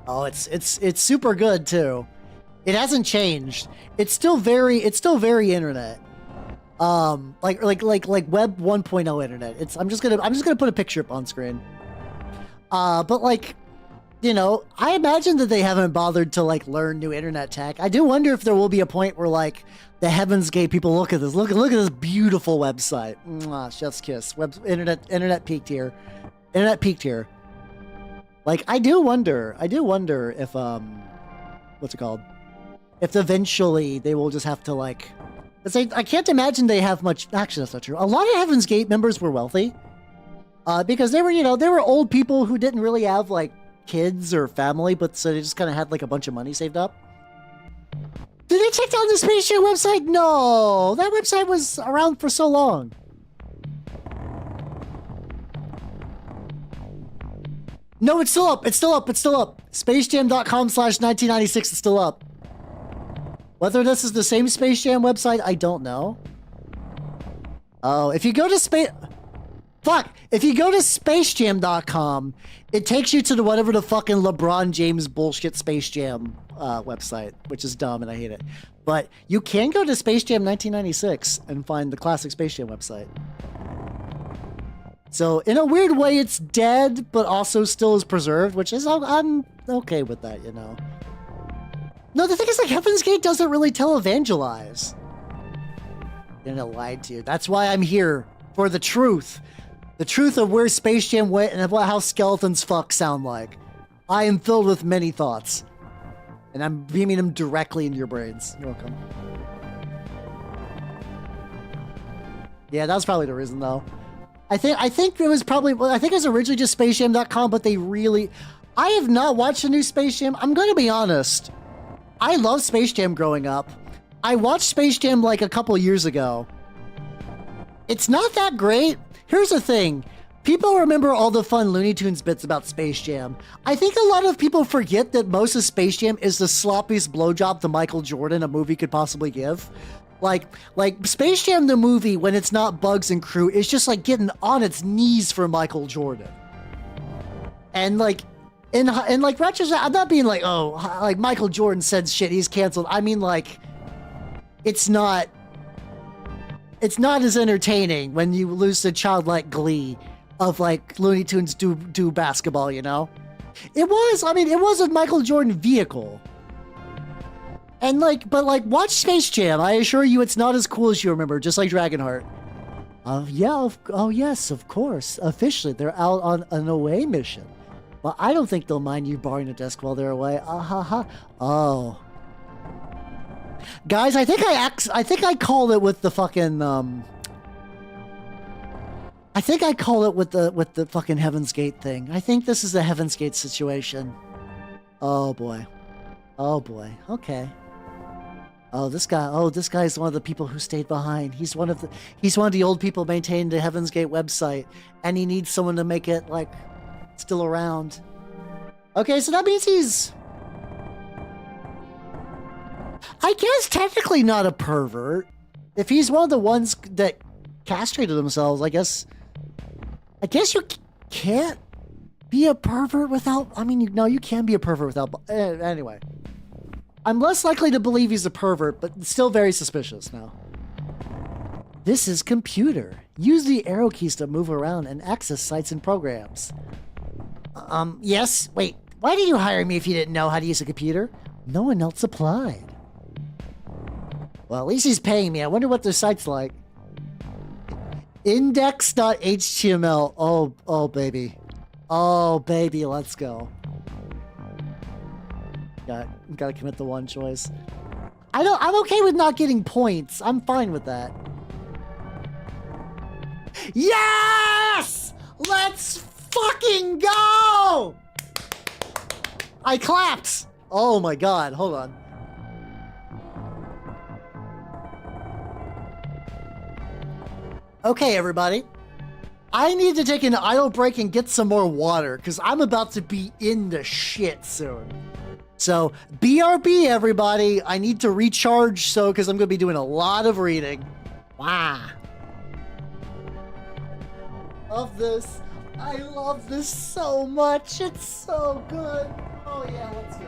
Oh, it's super good, too. It hasn't changed. It's still very internet. Like web 1.0 internet. I'm just gonna put a picture up on screen. But like, you know, I imagine that they haven't bothered to like learn new internet tech. I do wonder if there will be a point where like the Heaven's Gate people look at this, look at this beautiful website. Mwah, chef's kiss. Internet peaked here. Internet peaked here. Like, I do wonder if what's it called? If eventually they will just have to like. I can't imagine they have much. Actually, that's not true. A lot of Heaven's Gate members were wealthy, because they were old people who didn't really have like kids or family, but so they just kind of had like a bunch of money saved up. Did they check out the Space Jam website? No, that website was around for so long. No, it's still up. It's still up. It's still up. SpaceJam.com/1996 is still up. Whether this is the same Space Jam website, I don't know. Oh, if you go to if you go to SpaceJam.com, it takes you to the whatever the fucking LeBron James bullshit Space Jam website, which is dumb and I hate it. But you can go to Space Jam 1996 and find the classic Space Jam website. So in a weird way, it's dead, but also still is preserved, which is, I'm okay with that, you know. No, the thing is, like, Heaven's Gate doesn't really televangelize. And it lied to you. That's why I'm here, for the truth. The truth of where Space Jam went and about how skeletons fuck sound like. I am filled with many thoughts. And I'm beaming them directly into your brains. You're welcome. Yeah, that was probably the reason, though. I think it was probably, well, I think it was originally just SpaceJam.com, but they really, I have not watched a new Space Jam. I'm going to be honest. I loved Space Jam growing up. I watched Space Jam like a couple years ago. It's not that great. Here's the thing. People remember all the fun Looney Tunes bits about Space Jam. I think a lot of people forget that most of Space Jam is the sloppiest blowjob to Michael Jordan a movie could possibly give. Like Space Jam the movie, when it's not Bugs and crew, is just like getting on its knees for Michael Jordan. And like, in like retrospect, I'm not being like, oh, like Michael Jordan said shit, he's canceled. I mean, like, it's not as entertaining when you lose the childlike glee of like Looney Tunes do basketball, you know? It was a Michael Jordan vehicle. And like, but like, watch Space Jam. I assure you it's not as cool as you remember, just like Dragonheart. Oh yes, of course. Officially, they're out on an away mission. Well, I don't think they'll mind you borrowing a desk while they're away. Oh. Guys, I think I called it with the fucking, I think I called it with the fucking Heaven's Gate thing. I think this is a Heaven's Gate situation. Oh boy. Oh boy. Okay. Oh, this guy's one of the people who stayed behind. He's one of the old people maintaining the Heaven's Gate website, and he needs someone to make it like still around. Okay, so that means he's, I guess, technically not a pervert. If he's one of the ones that castrated themselves, I guess you can't be a pervert without, I mean, no, you can be a pervert without, anyway. I'm less likely to believe he's a pervert, but still very suspicious now. This is computer. Use the arrow keys to move around and access sites and programs. Yes? Wait, why did you hire me if you didn't know how to use a computer? No one else applied. Well, at least he's paying me. I wonder what their site's like. Index.html. Oh, baby. Oh, baby, let's go. Gotta commit the one choice. I'm okay with not getting points. I'm fine with that. Yes! Let's fucking go! I clapped! Oh my god, hold on. Okay, everybody. I need to take an idle break and get some more water because I'm about to be in the shit soon. So BRB, everybody. I need to recharge because I'm going to be doing a lot of reading. Wow. Love this. I love this so much. It's so good. Oh yeah, let's go.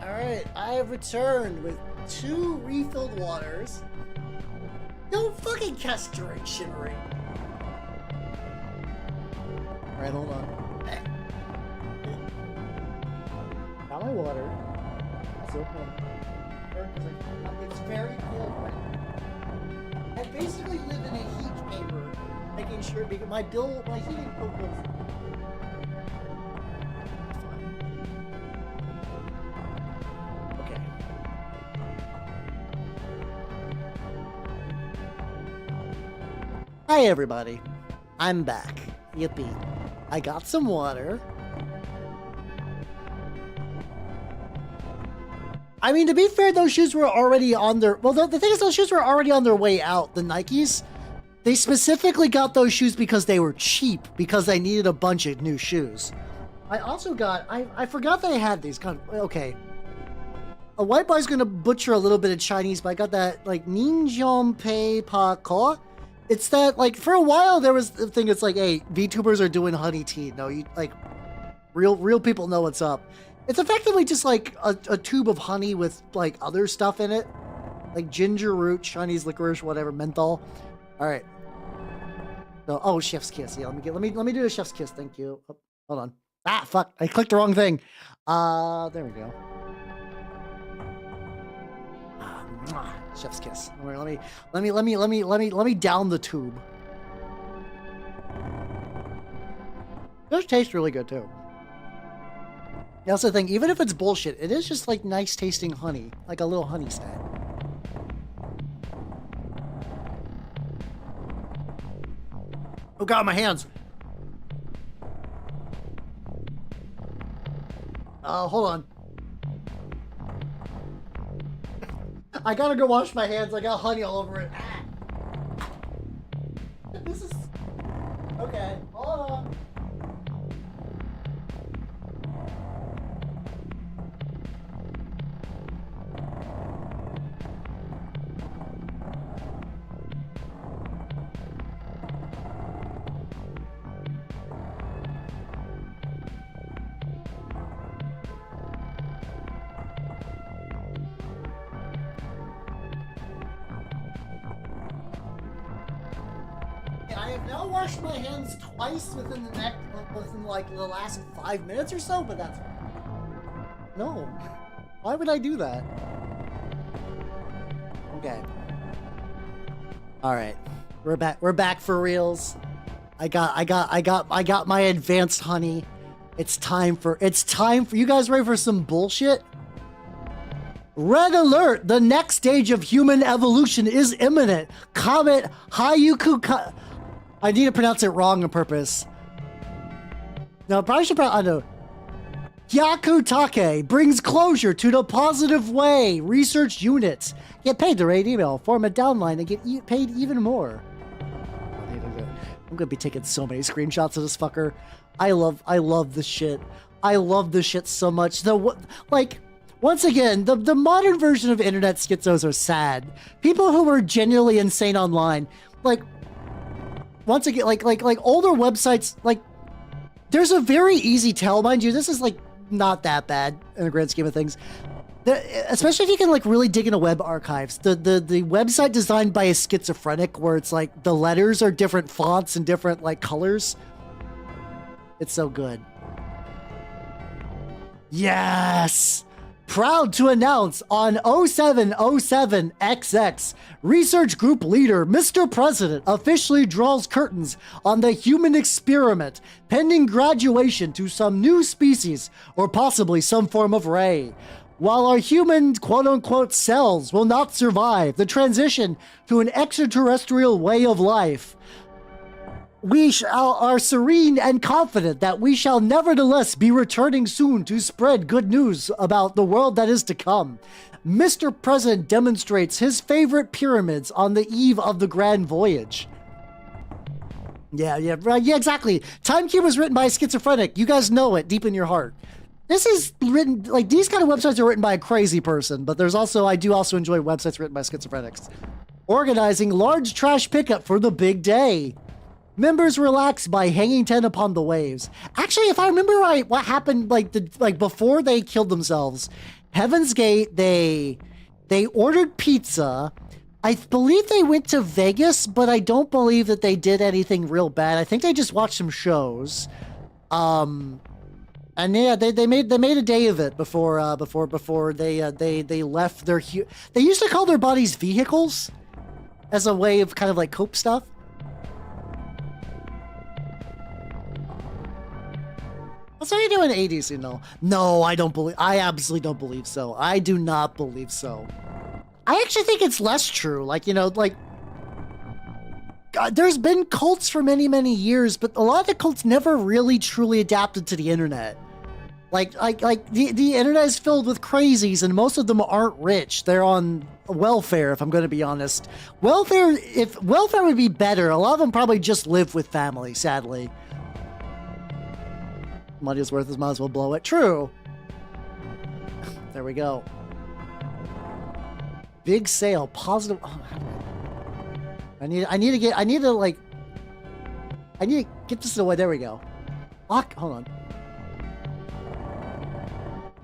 Alright, I have returned with 2 refilled waters. Don't fucking cast during shimmering. Alright, hold on. Got my water. So it's very cold right now. I basically live in a heat chamber, making sure because my heating bill goes. Hi everybody, I'm back. Yippee. I got some water. I mean, to be fair, those shoes were already on their... Well, the thing is, those shoes were already on their way out, the Nikes. They specifically got those shoes because they were cheap, because I needed a bunch of new shoes. I also got... I forgot that I had these. Okay. A white boy's gonna butcher a little bit of Chinese, but I got that, like, Ninjong Pei Pa Ko. It's that, like, for a while there was the thing, it's like, hey, VTubers are doing honey tea. No, you, like, real people know what's up. It's effectively just, like, a tube of honey with, like, other stuff in it. Like ginger root, Chinese licorice, whatever, menthol. Alright. So, oh, chef's kiss. Yeah, let me do a chef's kiss, thank you. Oh, hold on. Ah, fuck, I clicked the wrong thing. There we go. Chef's kiss. Let me down the tube. Those taste really good too. That's the thing, even if it's bullshit, it is just like nice tasting honey, like a little honey snack. Oh god, my hands. Hold on. I gotta go wash my hands. I got honey all over it. This is... Okay, hold on. I have now washed my hands twice within like the last 5 minutes or so, but that's... No. Why would I do that? Okay. Alright. We're back for reals. I got my advanced honey. It's time for you guys ready for some bullshit? Red alert! The next stage of human evolution is imminent. Comet Hayuku I need to pronounce it wrong on purpose. No, I probably should pronounce... I know. Hyakutake brings closure to the positive way. Research units get paid to rate email, form a downline, and get paid even more. I'm gonna be taking so many screenshots of this fucker. I love this shit. I love this shit so much. Once again, the modern version of internet schizos are sad. People who are genuinely insane online, once again, like older websites, there's a very easy tell, mind you. This is not that bad in the grand scheme of things. Especially if you can really dig into web archives. The website designed by a schizophrenic, where it's the letters are different fonts and different colors. It's so good. Yes. Proud to announce on 0707XX, research group leader Mr. President officially draws curtains on the human experiment, pending graduation to some new species or possibly some form of ray. While our human quote-unquote cells will not survive the transition to an extraterrestrial way of life, we are serene and confident that we shall nevertheless be returning soon to spread good news about the world that is to come. Mr. President demonstrates his favorite pyramids on the eve of the grand voyage. Yeah, exactly. Timecube was written by a schizophrenic. You guys know it deep in your heart. This is written, these kind of websites are written by a crazy person, but I do also enjoy websites written by schizophrenics. Organizing large trash pickup for the big day. Members relax by hanging 10 upon the waves. Actually, if I remember right, what happened before they killed themselves, Heaven's Gate, they ordered pizza. I believe they went to Vegas, but I don't believe that they did anything real bad. I think they just watched some shows. And yeah, they made a day of it before they left their they used to call their bodies vehicles as a way of kind of cope stuff. What's are you doing ADC? No, I absolutely don't believe so. I do not believe so. I actually think it's less true. There's been cults for many, many years, but a lot of the cults never really truly adapted to the internet. The internet is filled with crazies, and most of them aren't rich. They're on welfare, if I'm going to be honest. If welfare would be better, a lot of them probably just live with family, sadly. Money is worth it, might as well blow it. True. There we go. Big sale, positive. Oh, how do I need to get this away. There we go. Hold on.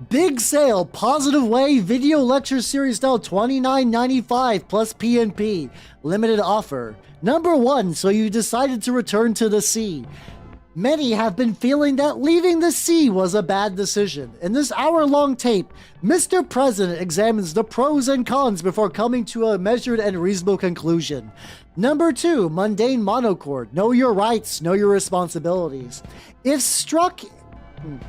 Big sale, positive way, video lecture series now $29.95 plus PNP. Limited offer. Number 1, so you decided to return to the sea. Many have been feeling that leaving the sea was a bad decision. In this hour-long tape, Mr. President examines the pros and cons before coming to a measured and reasonable conclusion. Number 2, mundane monochord. Know your rights, know your responsibilities. If struck in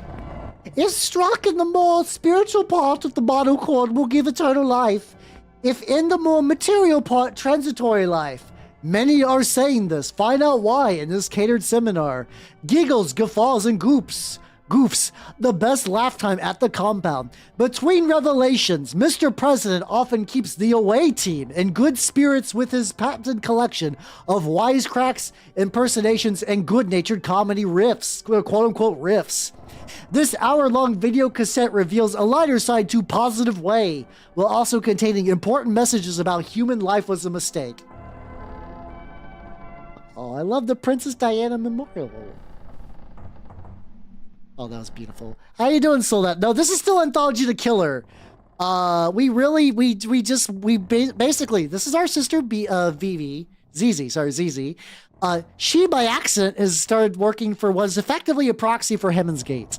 the more spiritual part of the monochord, will give eternal life. If in the more material part, transitory life. Many are saying this. Find out why in this catered seminar. Giggles, guffaws, and goops. Goofs, the best laugh time at the compound. Between revelations, Mr. President often keeps the away team in good spirits with his patented collection of wisecracks, impersonations, and good-natured comedy riffs, quote-unquote riffs. This hour-long video cassette reveals a lighter side to Positive Way, while also containing important messages about human life was a mistake. Oh, I love the Princess Diana Memorial. Oh, that was beautiful. How you doing, Soldat? No, this is still Anthology the Killer. Basically, this is our sister, Zizi. She, by accident, has started working for what is effectively a proxy for Heaven's Gate.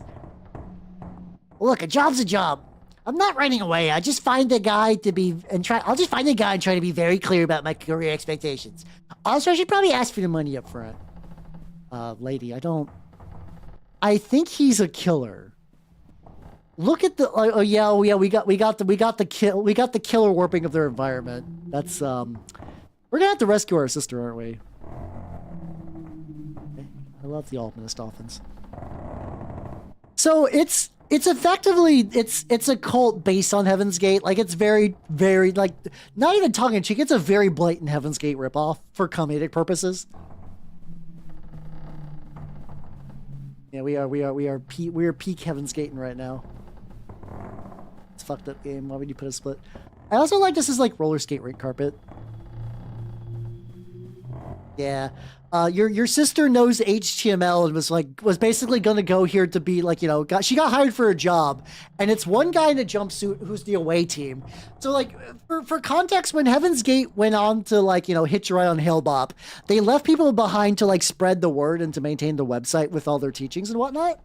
Look, a job's a job. I'm not running away. I just find a guy to be, I'll just find a guy and try to be very clear about my career expectations. Also, I should probably ask for the money up front. Lady, I think he's a killer. Look at the we got the killer warping of their environment. That's we're gonna have to rescue our sister, aren't we? I love the Ominous Dolphins. So it's effectively it's a cult based on Heaven's Gate. Like it's very like not even tongue in cheek. It's a very blatant Heaven's Gate ripoff for comedic purposes. Yeah, we are peak Heaven's Gating right now. It's a fucked up game. Why would you put a split? I also like this as like roller skate rink carpet. Yeah. Your sister knows HTML and was basically gonna go here to be like, she got hired for a job, and it's one guy in a jumpsuit who's the away team. So like for context, when Heaven's Gate went on to hitch a ride on Hale-Bop, they left people behind to like spread the word and to maintain the website with all their teachings and whatnot.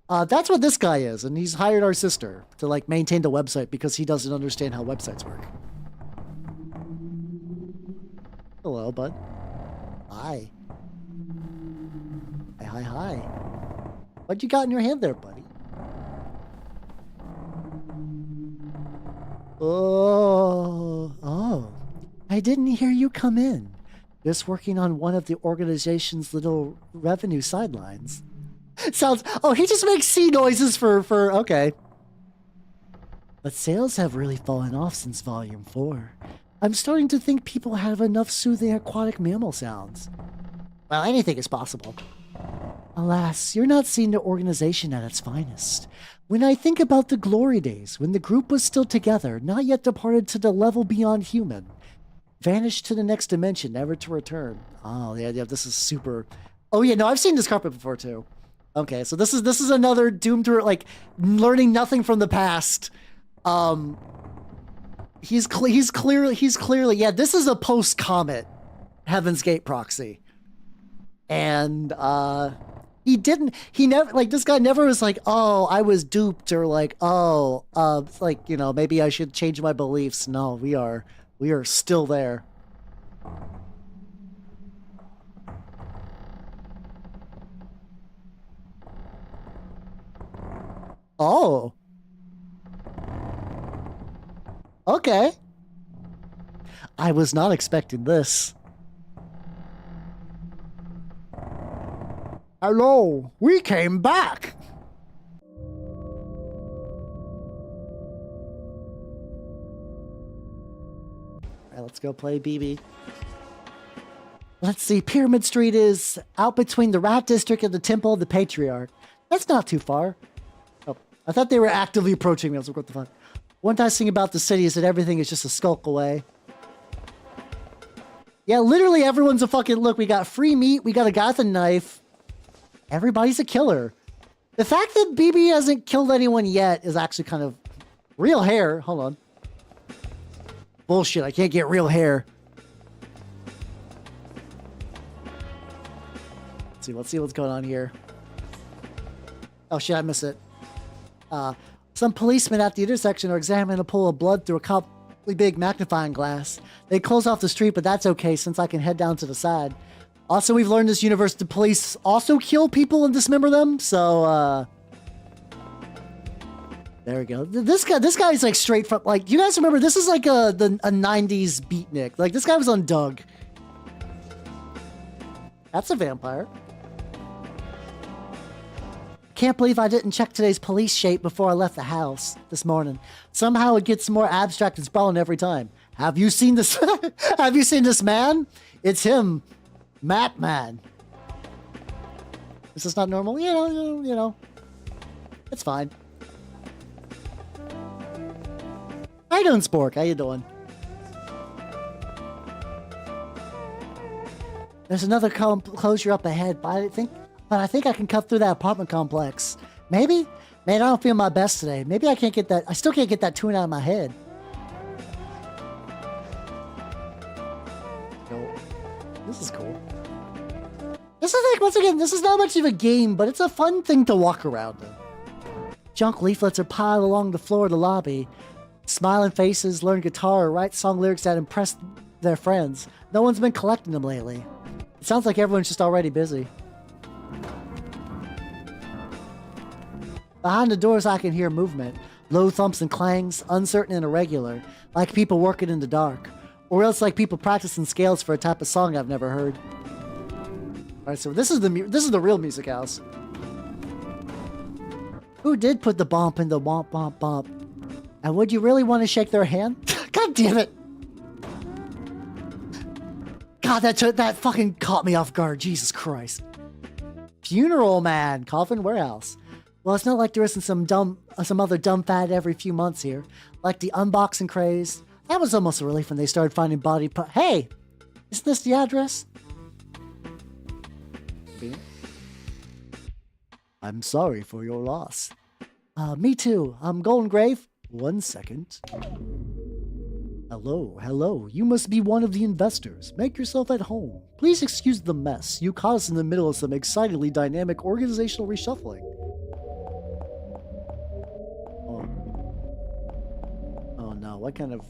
That's what this guy is, and he's hired our sister to like maintain the website because he doesn't understand how websites work. Hello, bud. Hi. Hi. What you got in your hand there, buddy? Oh. I didn't hear you come in. Just working on one of the organization's little revenue sidelines. Sounds... Oh, he just makes sea noises for... Okay. But sales have really fallen off since Volume 4. I'm starting to think people have enough soothing aquatic mammal sounds. Well, anything is possible. Alas, you're not seeing the organization at its finest. When I think about the glory days, when the group was still together, not yet departed to the level beyond human, vanished to the next dimension, never to return. Oh, yeah, this is super... Oh, yeah, no, I've seen this carpet before, too. Okay, so this is another doomed to, like, learning nothing from the past. He's clearly, yeah, this is a post-Comet Heaven's Gate proxy. And, this guy never was like, oh, I was duped, or like, oh, maybe I should change my beliefs. No, we are still there. Oh. Okay. I was not expecting this. Hello, we came back. All right, let's go play BB. Let's see, Pyramid Street is out between the Rat District and the Temple of the Patriarch. That's not too far. Oh, I thought they were actively approaching me. I was like, what the fuck? One nice thing about the city is that everything is just a skulk away. Yeah, literally everyone's a fucking... Look, we got free meat, we got a guy with a knife. Everybody's a killer. The fact that BB hasn't killed anyone yet is actually kind of... Real hair. Hold on. Bullshit, I can't get real hair. Let's see what's going on here. Oh shit, I missed it. Some policemen at the intersection are examining a pool of blood through a completely big magnifying glass. They close off the street, but that's okay since I can head down to the side. Also, we've learned this universe, the police also kill people and dismember them, so, there we go. This guy's like straight from, like, you guys remember, this is like a 90s beatnik. Like, this guy was on Doug. That's a vampire. can't believe I didn't check today's police shape before I left the house this morning. Somehow it gets more abstract and sprawling every time. Have you seen this? Have you seen this man? It's him, Map Man. Is this not normal? You know. It's fine. How you doing, Spork? How you doing? There's another closure up ahead, but I think I can cut through that apartment complex. Maybe? Man, I don't feel my best today. Maybe I can't get that. I still can't get that tune out of my head. Yo, this is cool. This is like, once again, this is not much of a game, but it's a fun thing to walk around in. Junk leaflets are piled along the floor of the lobby. Smiling faces learn guitar or write song lyrics that impress their friends. No one's been collecting them lately. It sounds like everyone's just already busy. Behind the doors I can hear movement. Low thumps and clangs, uncertain and irregular, like people working in the dark. Or else like people practicing scales for a type of song I've never heard. Alright, so this is the real music house. Who did put the bump in the womp womp bump? And would you really want to shake their hand? God damn it! God, that fucking caught me off guard. Jesus Christ. Funeral man, coffin warehouse. Well, it's not like there isn't some other dumb fad every few months here, like the unboxing craze. That was almost a relief when they started finding body parts. Hey, isn't this the address? I'm sorry for your loss. Me too. Golden Grave. 1 second. Hello. You must be one of the investors. Make yourself at home. Please excuse the mess. You caught us in the middle of some excitedly dynamic organizational reshuffling. Oh no, what kind?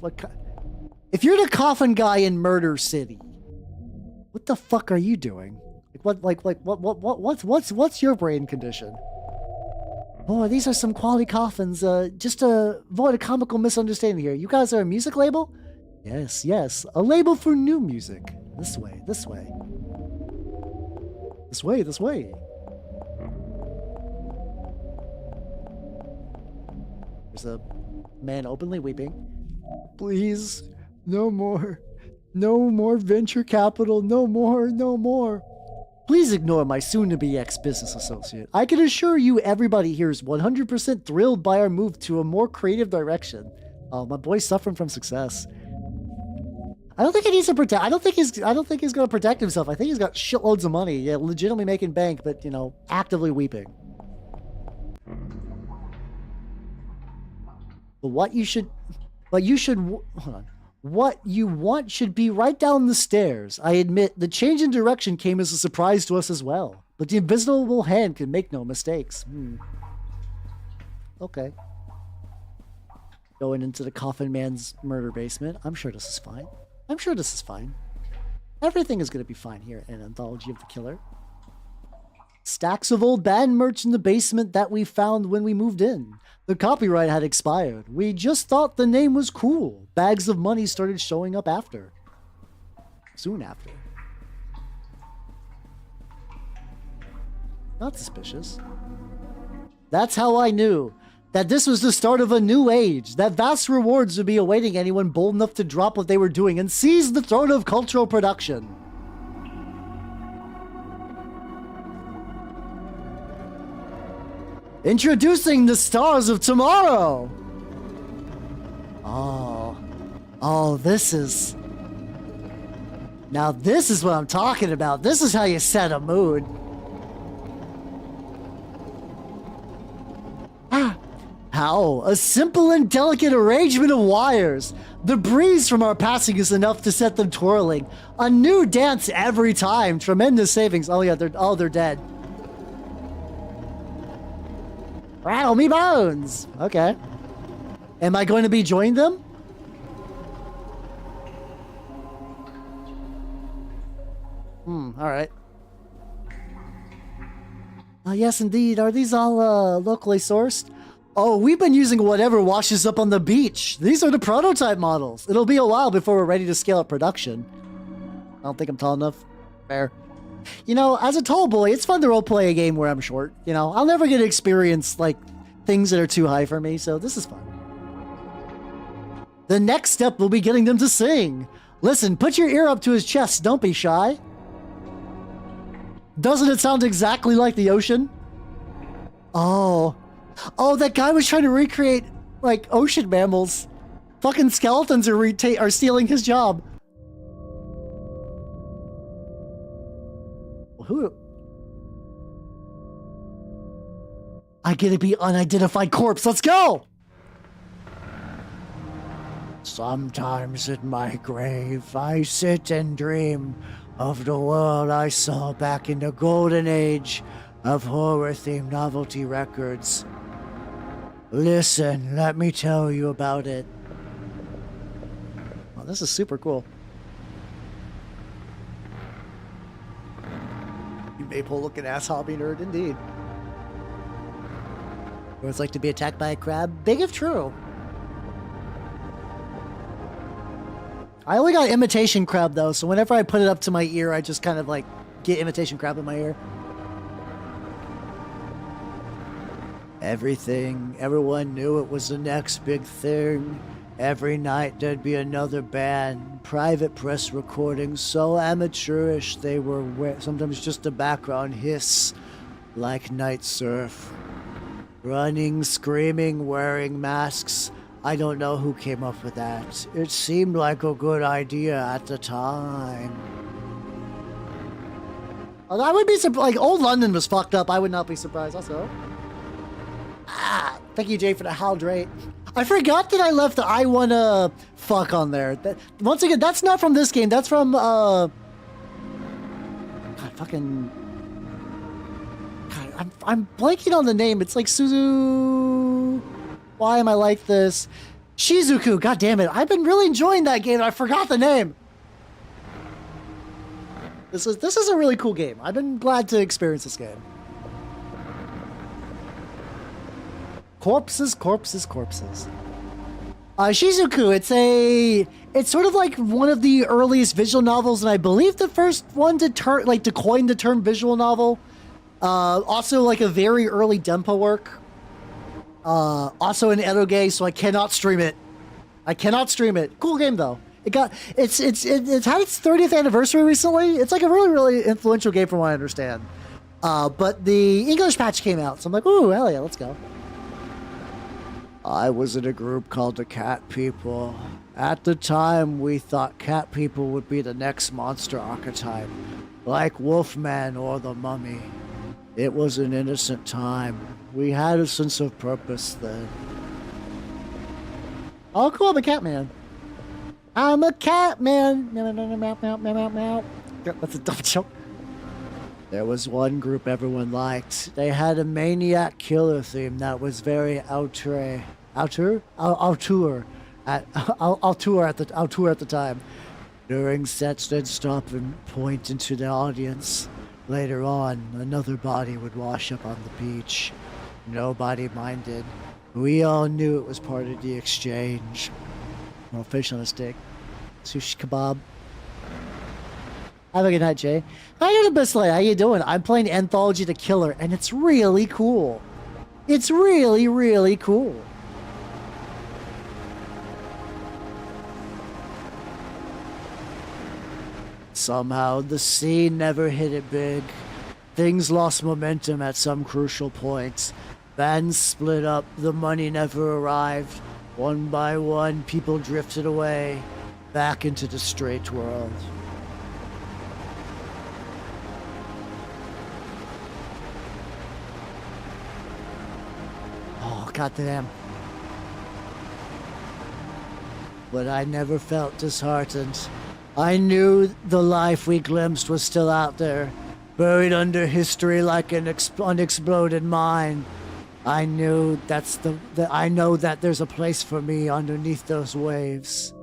If you're the coffin guy in Murder City, what the fuck are you doing? What's your brain condition? Boy, these are some quality coffins. Just to avoid a comical misunderstanding here. You guys are a music label? Yes. A label for new music. This way. This way. There's a man openly weeping. Please, no more. No more venture capital. No more. Please ignore my soon-to-be ex-business associate. I can assure you everybody here is 100% thrilled by our move to a more creative direction. Oh, my boy's suffering from success. I don't think he needs to protect. I don't think he's going to protect himself. I think he's got shitloads of money. Yeah, legitimately making bank, but, actively weeping. But what you want should be right down the stairs. I admit, the change in direction came as a surprise to us as well. But the invisible hand can make no mistakes. Okay. Going into the Coffin Man's murder basement. I'm sure this is fine. Everything is going to be fine here in Anthology of the Killer. Stacks of old band merch in the basement that we found when we moved in. The copyright had expired. We just thought the name was cool. Bags of money started showing up soon after. Not suspicious. That's how I knew that this was the start of a new age, that vast rewards would be awaiting anyone bold enough to drop what they were doing and seize the throne of cultural production. Introducing the stars of tomorrow! Oh, this is... Now this is what I'm talking about. This is how you set a mood. How? A simple and delicate arrangement of wires. The breeze from our passing is enough to set them twirling. A new dance every time. Tremendous savings. Oh yeah, they're dead. Rattle me bones! Okay. Am I going to be joining them? Alright. Yes indeed. Are these all locally sourced? Oh, we've been using whatever washes up on the beach. These are the prototype models. It'll be a while before we're ready to scale up production. I don't think I'm tall enough. Fair. You know, as a tall boy, it's fun to roleplay a game where I'm short. You know, I'll never get to experience, like, things that are too high for me, so this is fun. The next step will be getting them to sing. Listen, put your ear up to his chest. Don't be shy. Doesn't it sound exactly like the ocean? Oh. Oh, that guy was trying to recreate, like, ocean mammals. Fucking skeletons are stealing his job. Who? I get to be unidentified corpse. Let's go! Sometimes in my grave, I sit and dream of the world I saw back in the golden age of horror-themed novelty records. Listen, let me tell you about it. Oh, this is super cool. You maple-looking ass hobby nerd, indeed. What it's like to be attacked by a crab? Big if true. I only got imitation crab though, so whenever I put it up to my ear, I just kind of like get imitation crab in my ear. Everyone knew it was the next big thing. Every night there'd be another band, private press recordings so amateurish they were sometimes just a background hiss, like night surf. Running, screaming, wearing masks. I don't know who came up with that. It seemed like a good idea at the time. I would be surprised. Like, old London was fucked up. I would not be surprised also. Thank you, Jay, for the hydrate. I forgot that I left the I wanna fuck on there. Once again, that's not from this game. That's from, God, fucking... God, I'm blanking on the name. It's like Suzu... Why am I like this? Shizuku, god damn it. I've been really enjoying that game and I forgot the name. This is a really cool game. I've been glad to experience this game. Corpses, corpses, corpses. Shizuku, it's sort of like one of the earliest visual novels, and I believe the first one to coin the term visual novel. Also like a very early Dempa work. Also an eroge, so I cannot stream it. Cool game though. It's had its 30th anniversary recently. It's like a really, really influential game from what I understand. But the English patch came out, so I'm like, ooh, hell yeah, let's go. I was in a group called the Cat People. At the time, we thought Cat People would be the next monster archetype, like Wolfman or the Mummy. It was an innocent time. We had a sense of purpose then. Oh, cool, I'm a cat man. I'm a cat man. Meow, meow, meow, meow, meow, meow, meow. That's a dumb joke. There was one group everyone liked. They had a maniac killer theme that was very auteur at the time. During sets, they'd stop and point into the audience. Later on, another body would wash up on the beach. Nobody minded. We all knew it was part of the exchange. More fish on a stick. Sushi kebab. Have a good night, Jay. Hi, Bissley. How you doing? I'm playing Anthology the Killer, and it's really cool. It's really, really cool. Somehow, the scene never hit it big. Things lost momentum at some crucial points. Bands split up, the money never arrived. One by one, people drifted away, back into the straight world. Oh, goddamn. But I never felt disheartened. I knew the life we glimpsed was still out there, buried under history like an unexploded mine. I knew I know that there's a place for me underneath those waves.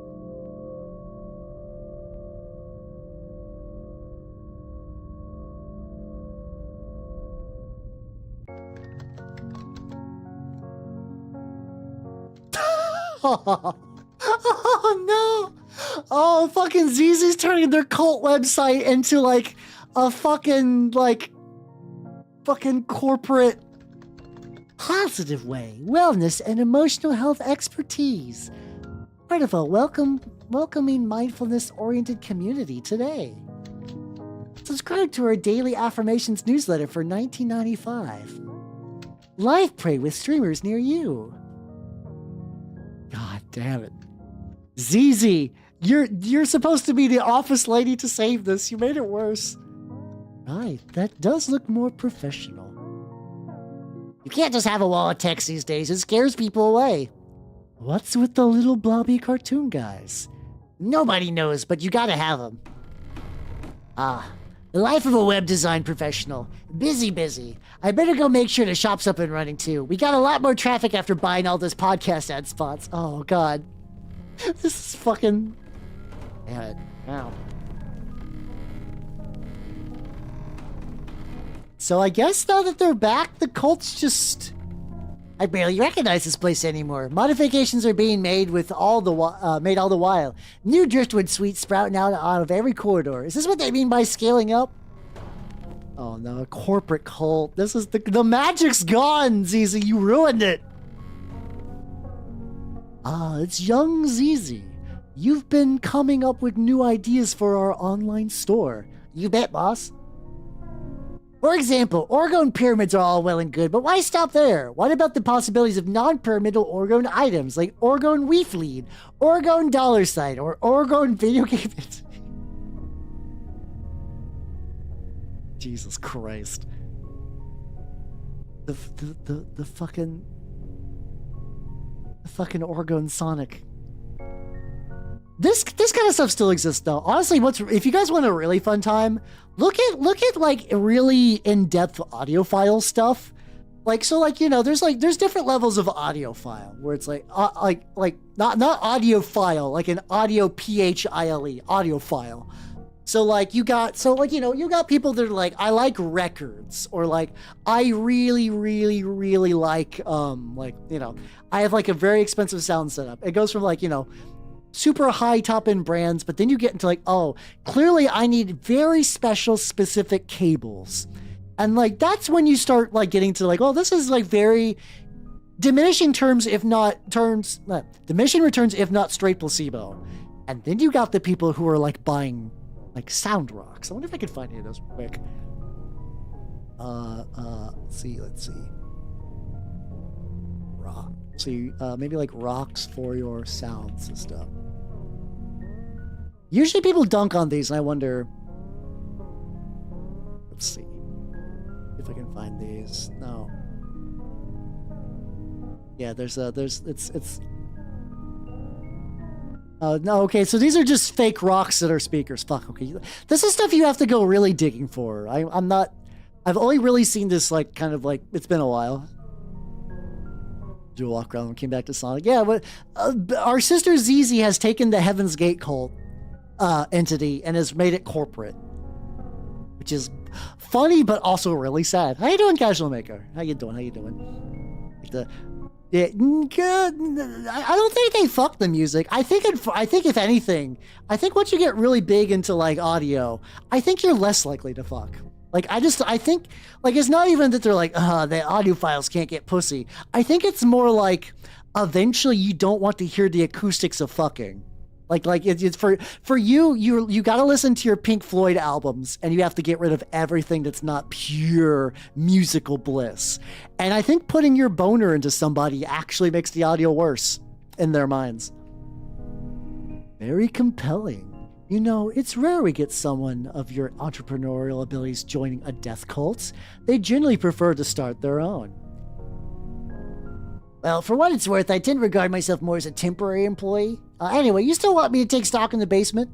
Oh no! Oh, fucking ZZ's turning their cult website into like a fucking, like, fucking corporate positive way. Wellness and emotional health expertise. Part of a welcoming mindfulness-oriented community today. Subscribe to our daily affirmations newsletter for $19.95. Live pray with streamers near you. God damn it. ZZ, you're supposed to be the office lady to save this. You made it worse. Right, that does look more professional. You can't just have a wall of text these days. It scares people away. What's with the little blobby cartoon guys? Nobody knows, but you gotta have them. The life of a web design professional. Busy. I better go make sure the shop's up and running too. We got a lot more traffic after buying all this podcast ad spots. Oh, God. This is fucking... Damn it. Wow. So I guess now that they're back, the cult's just... I barely recognize this place anymore. Modifications are being made with all the while. New driftwood suites sprouting out of every corridor. Is this what they mean by scaling up? Oh no, a corporate cult. This is the magic's gone, ZZ. You ruined it. It's young ZZ. You've been coming up with new ideas for our online store. You bet, boss. For example, orgone pyramids are all well and good, but why stop there? What about the possibilities of non-pyramidal orgone items like orgone Weef Lead, orgone Dollar Sign, or orgone video game? Jesus Christ. The fucking fucking orgone Sonic. This kind of stuff still exists though. Honestly, if you guys want a really fun time, look at like really in-depth audiophile stuff. Like so, like, you know, there's different levels of audiophile where it's like not audiophile, like an audio PHILE audiophile. So like you got people that are like, I like records, or like I really like I have like a very expensive sound setup. It goes from like, you know, super high top end brands, but then you get into like, oh, clearly I need very special specific cables. And like, that's when you start like getting to like, oh, this is like very diminishing returns, if not straight placebo. And then you got the people who are like buying like sound rocks. I wonder if I can find any of those quick. Let's see. Rock. So maybe like rocks for your sound system. Usually people dunk on these, and I wonder. Let's see if I can find these. No. Yeah, it's. No, okay, so these are just fake rocks that are speakers. Fuck, okay. This is stuff you have to go really digging for. I've only really seen this like kind of like, it's been a while. Do a walk around and came back to Sonic. Yeah, but our sister ZZ has taken the Heaven's Gate cult entity and has made it corporate, which is funny but also really sad. How you doing, Casual Maker? How you doing? Yeah, good. I don't think they fuck the music. I think if anything, I think once you get really big into like audio, I think you're less likely to fuck. Like, I think, like, it's not even that they're like, the audiophiles can't get pussy. I think it's more like, eventually you don't want to hear the acoustics of fucking. Like it's for you gotta listen to your Pink Floyd albums, and you have to get rid of everything that's not pure musical bliss. And I think putting your boner into somebody actually makes the audio worse in their minds. Very compelling. You know, it's rare we get someone of your entrepreneurial abilities joining a death cult. They generally prefer to start their own. Well, for what it's worth, I tend to regard myself more as a temporary employee. Anyway, you still want me to take stock in the basement?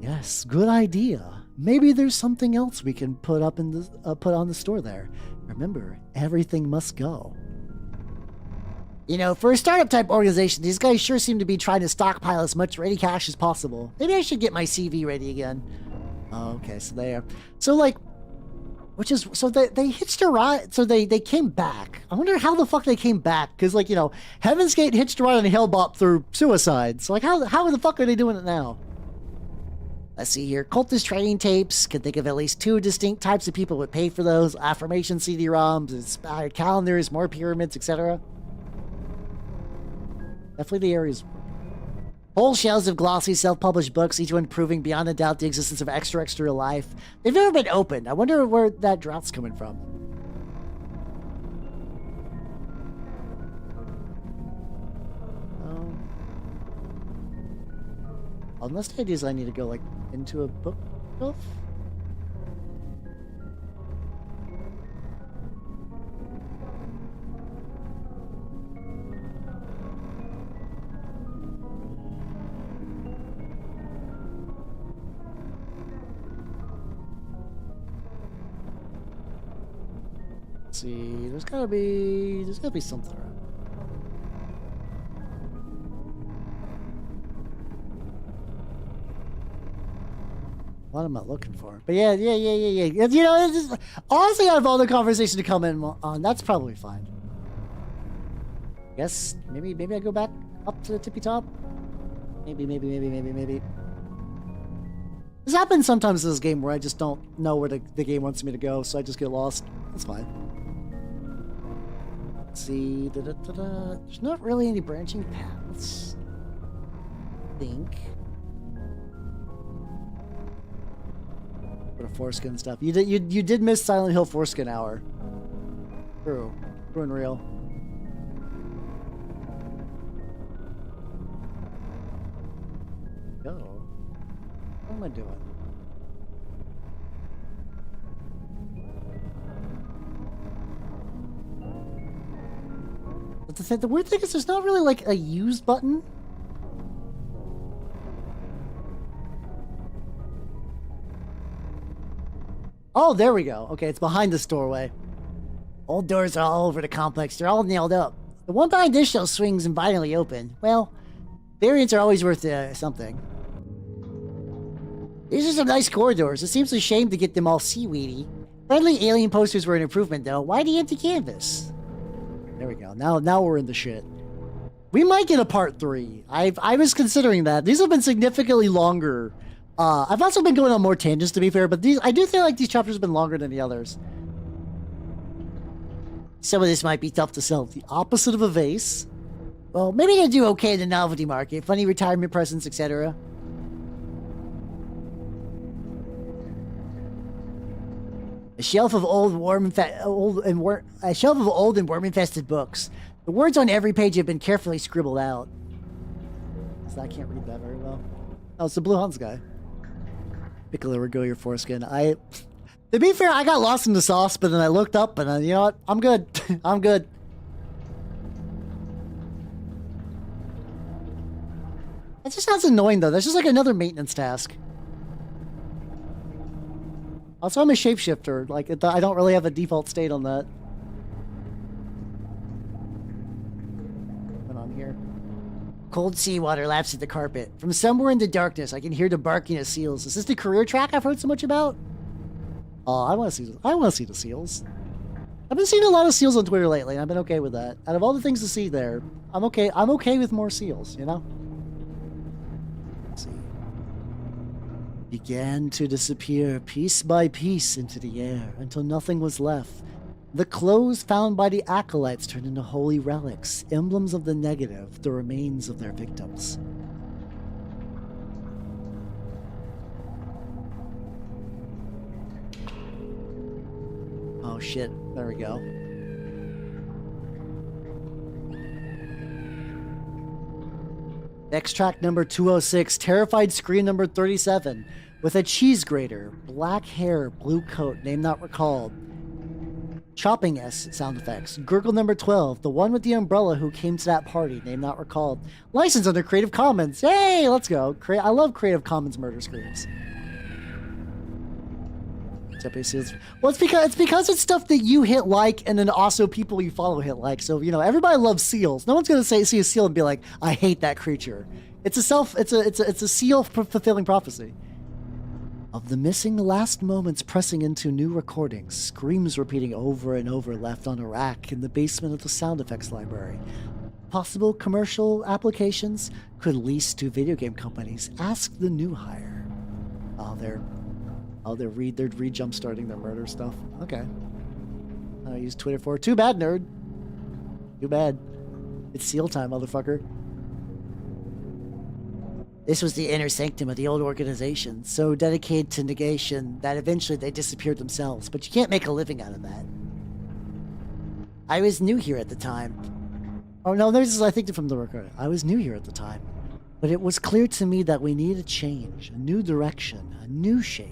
Yes, good idea. Maybe there's something else we can put on the store there. Remember, everything must go. You know, for a startup type organization, these guys sure seem to be trying to stockpile as much ready cash as possible. Maybe I should get my CV ready again. Oh, okay, so there. So like, so they hitched a ride, so they came back. I wonder how the fuck they came back, because like, you know, Heaven's Gate hitched a ride on a Hellbop through suicide. So like, how the fuck are they doing it now? Let's see here. Cultist training tapes. Can think of at least 2 distinct types of people would pay for those. Affirmation CD-ROMs, inspired calendars, more pyramids, etc. Definitely the areas. Whole shelves of glossy self-published books, each one proving beyond a doubt the existence of extra life. They've never been opened. I wonder where that drought's coming from. Unless the idea is I need to go, like, into a bookshelf? Let's see, there's gotta be something around. What am I looking for? But yeah. You know, it's just, honestly, out of all the conversation to come in on, that's probably fine. Guess maybe I go back up to the tippy top. Maybe. This happens sometimes in this game where I just don't know where the game wants me to go, so I just get lost. That's fine. Let's see. There's not really any branching paths. I think. For the foreskin stuff. You did miss Silent Hill Foreskin Hour. True and real. Go. What am I doing? But the weird thing is there's not really like a use button. Oh, there we go. Okay, it's behind this doorway. Old doors are all over the complex. They're all nailed up. The one behind this shelf swings invitingly open. Well, variants are always worth something. These are some nice corridors. It seems a shame to get them all seaweedy. Friendly alien posters were an improvement, though. Why the empty canvas? There we go. Now we're in the shit. We might get a part 3. I was considering that. These have been significantly longer. I've also been going on more tangents, to be fair, but I do feel like these chapters have been longer than the others. Some of this might be tough to sell. The opposite of a vase. Well, maybe they'll do okay in the novelty market. Funny retirement presents, etc. A shelf of old and worm-infested books. The words on every page have been carefully scribbled out. So I can't read that very well. Oh, it's the Blue Hunts guy. Piccolo or go your foreskin. To be fair, I got lost in the sauce, but then I looked up and you know what? I'm good. I'm good. That just sounds annoying though. That's just like another maintenance task. Also, I'm a shapeshifter. Like, I don't really have a default state on that. What's on here? Cold seawater laps at the carpet. From somewhere in the darkness, I can hear the barking of seals. Is this the career track I've heard so much about? Oh, I want to see the seals. I've been seeing a lot of seals on Twitter lately, and I've been okay with that. Out of all the things to see there, I'm okay. I'm okay with more seals, you know? Let's see. Began to disappear piece by piece into the air until nothing was left. The clothes found by the acolytes turned into holy relics, emblems of the negative, the remains of their victims. Oh shit, there we go. Extract number 206, terrified scream number 37, with a cheese grater, black hair, blue coat, name not recalled. Chopping S sound effects. Gurgle number 12, the one with the umbrella who came to that party, name not recalled. License under Creative Commons. Hey, let's go. I love Creative Commons murder screams. Well, it's because it's stuff that you hit like, and then also people you follow hit like. So you know, everybody loves seals. No one's gonna see a seal and be like, "I hate that creature." It's a seal fulfilling prophecy. Of the missing last moments pressing into new recordings, screams repeating over and over left on a rack in the basement of the sound effects library. Possible commercial applications could lease to video game companies. Ask the new hire. They're re-jump starting their murder stuff. Okay. I use Twitter for it. Too bad, nerd. Too bad. It's seal time, motherfucker. This was the inner sanctum of the old organization, so dedicated to negation that eventually they disappeared themselves, but you can't make a living out of that. I was new here at the time. Oh no, this is, I think, from the record. I was new here at the time, but it was clear to me that we needed a change, a new direction, a new shape,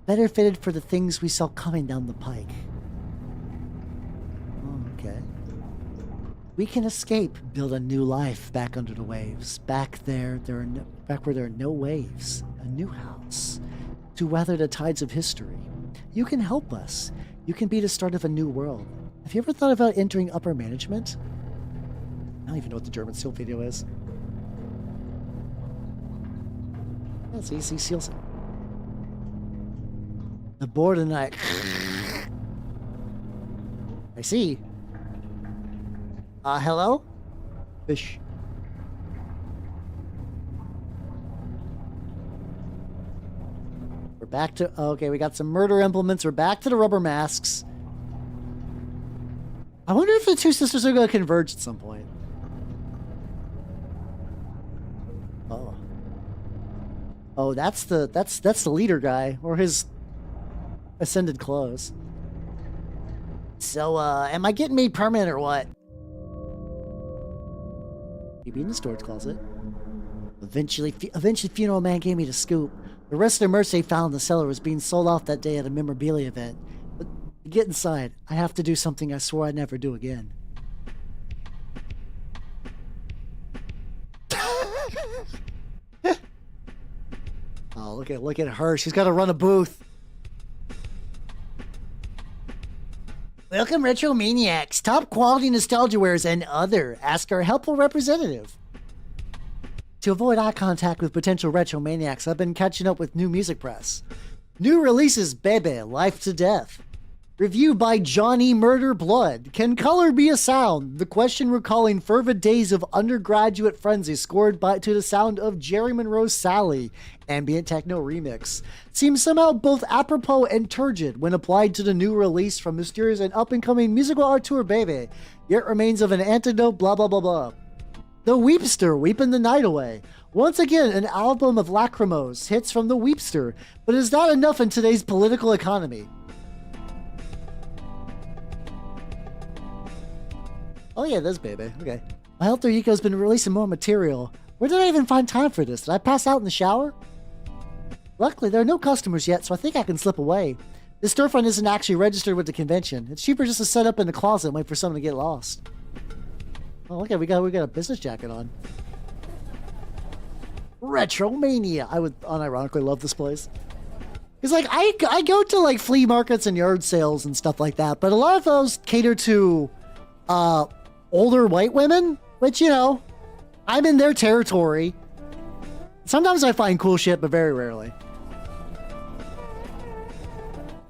better fitted for the things we saw coming down the pike. Okay. We can escape, build a new life back under the waves. Back where there are no waves. A new house. To weather the tides of history. You can help us. You can be the start of a new world. Have you ever thought about entering upper management? I don't even know what the German seal video is. That's easy seals. The board and I see. Hello? Fish. We're back to... Okay, we got some murder implements. We're back to the rubber masks. I wonder if the two sisters are going to converge at some point. Oh. Oh, that's the leader guy. Or his ascended clothes. So, am I getting made permanent or what? Maybe in the storage closet. Eventually, Funeral Man gave me the scoop. The rest of the merch they found in the cellar was being sold off that day at a memorabilia event. But to get inside, I have to do something I swore I'd never do again. Oh, look at her. She's got to run a booth. Welcome, Retro Maniacs. Top quality nostalgia wares and other. Ask our helpful representative. To avoid eye contact with potential Retro Maniacs, I've been catching up with new music press. New releases: Bebe, Life to Death. Review by Johnny Murder Blood. Can color be a sound? The question recalling fervid days of undergraduate frenzy scored to the sound of Jerry Monroe's Sally, ambient techno remix. Seems somehow both apropos and turgid when applied to the new release from mysterious and up-and-coming musical artur Bebe, yet remains of an antidote blah blah blah blah. The Weepster, Weeping the Night Away. Once again, an album of lacrimos, hits from the Weepster, but is that enough in today's political economy? Oh yeah, that's Bebe. Okay. My Alter Eco's been releasing more material. Where did I even find time for this? Did I pass out in the shower? Luckily, there are no customers yet, so I think I can slip away. This storefront isn't actually registered with the convention. It's cheaper just to set up in the closet and wait for someone to get lost. Oh, look at we got a business jacket on. Retromania. I would unironically love this place. It's like I go to like flea markets and yard sales and stuff like that, but a lot of those cater to older white women, which, you know, I'm in their territory. Sometimes I find cool shit, but very rarely.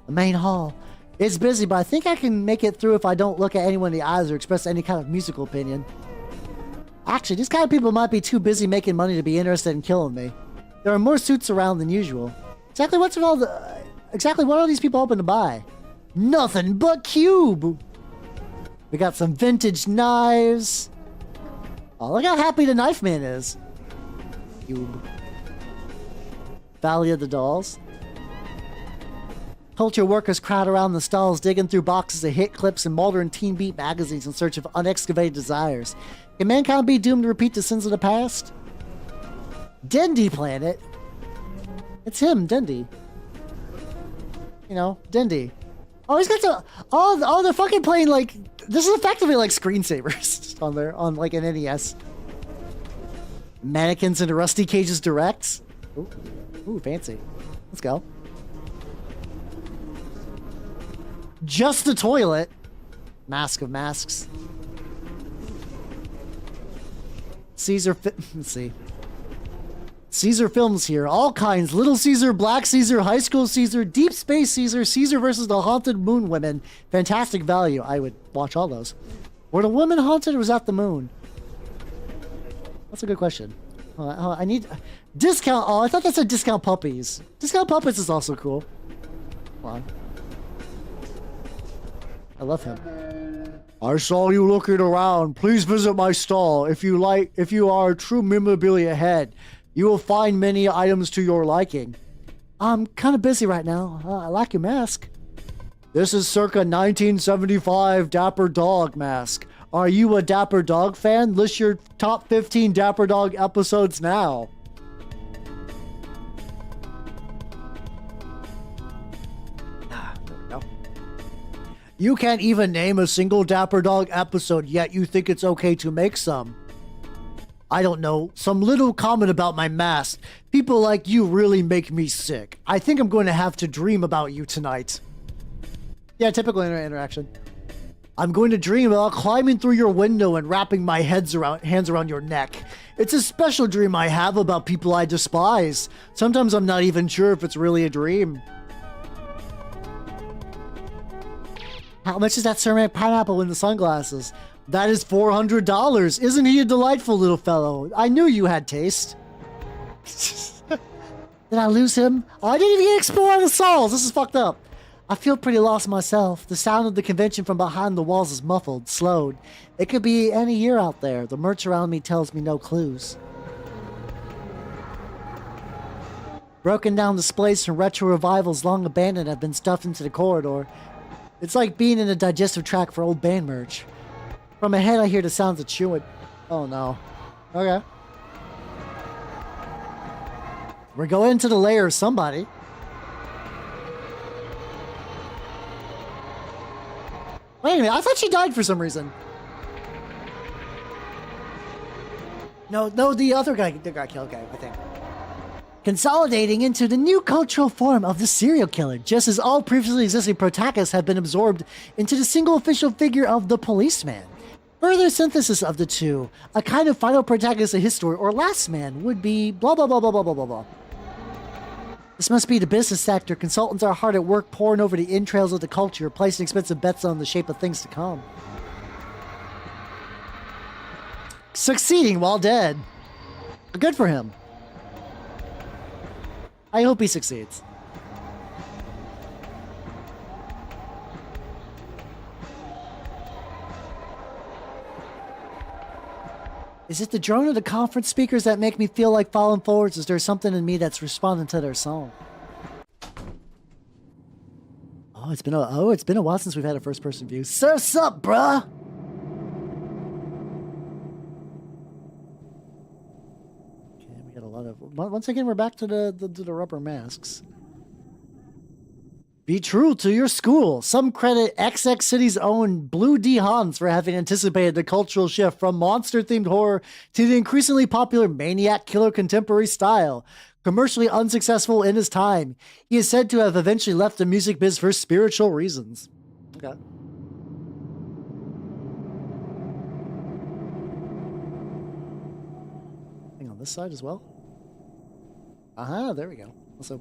The main hall. It's busy, but I think I can make it through if I don't look at anyone in the eyes or express any kind of musical opinion. Actually, these kind of people might be too busy making money to be interested in killing me. There are more suits around than usual. Exactly what are these people hoping to buy? Nothing but cube! We got some vintage knives. Oh, look how happy the knife man is. Cube. Valley of the Dolls. Culture workers crowd around the stalls, digging through boxes of hit clips and modern teen beat magazines in search of unexcavated desires. Can mankind be doomed to repeat the sins of the past? Dendy Planet. It's him, Dendy. You know, Dendy. Oh, he's got some. Oh, they're fucking playing like. This is effectively like screensavers on there, on like an NES. Mannequins in Rusty Cage's Directs. Ooh, fancy. Let's go. Just the Toilet. Mask of Masks. Let's see. Caesar Films here. All kinds. Little Caesar, Black Caesar, High School Caesar, Deep Space Caesar, Caesar versus the Haunted Moon Women. Fantastic value. I would watch all those. Were the women haunted or was that the moon? That's a good question. I need discount. Oh, I thought that said discount puppies. Discount puppies is also cool. Hold on. I love him. I saw you looking around. Please visit my stall. If you are a true memorabilia head, you will find many items to your liking. I'm kind of busy right now. I like your mask. This is circa 1975 Dapper Dog mask. Are you a Dapper Dog fan? List your top 15 Dapper Dog episodes now. There we go. You can't even name a single Dapper Dog episode, yet you think it's okay to make some. I don't know, some little comment about my mask. People like you really make me sick. I think I'm going to have to dream about you tonight. Yeah, typical interaction. I'm going to dream about climbing through your window and wrapping my hands around your neck. It's a special dream I have about people I despise. Sometimes I'm not even sure if it's really a dream. How much is that ceramic pineapple in the sunglasses? That is $400. Isn't he a delightful little fellow? I knew you had taste. Did I lose him? Oh, I didn't even explore the souls. This is fucked up. I feel pretty lost myself. The sound of the convention from behind the walls is muffled, slowed. It could be any year out there. The merch around me tells me no clues. Broken down displays from retro revivals long abandoned have been stuffed into the corridor. It's like being in a digestive tract for old band merch. From ahead, I hear the sounds of chewing. Oh no. Okay. We're going into the lair of somebody. Wait a minute, I thought she died for some reason. No, the other guy got killed. Okay, I think. Consolidating into the new cultural form of the serial killer, just as all previously existing protagonists have been absorbed into the single official figure of the policeman. Further synthesis of the two, a kind of final protagonist of history or last man would be blah blah blah blah blah blah blah blah. This must be the business sector. Consultants are hard at work poring over the entrails of the culture, placing expensive bets on the shape of things to come. Succeeding while dead. Good for him. I hope he succeeds. Is it the drone or the conference speakers that make me feel like falling forwards? Is there something in me that's responding to their song? Oh, it's been a while since we've had a first-person view. Surf's up, bruh. Okay, we got a lot of. Once again, we're back to the rubber masks. Be true to your school. Some credit XX City's own Blue D. Hans for having anticipated the cultural shift from monster-themed horror to the increasingly popular maniac killer contemporary style. Commercially unsuccessful in his time, he is said to have eventually left the music biz for spiritual reasons. Okay. Hang on this side as well. Aha, there we go. Also.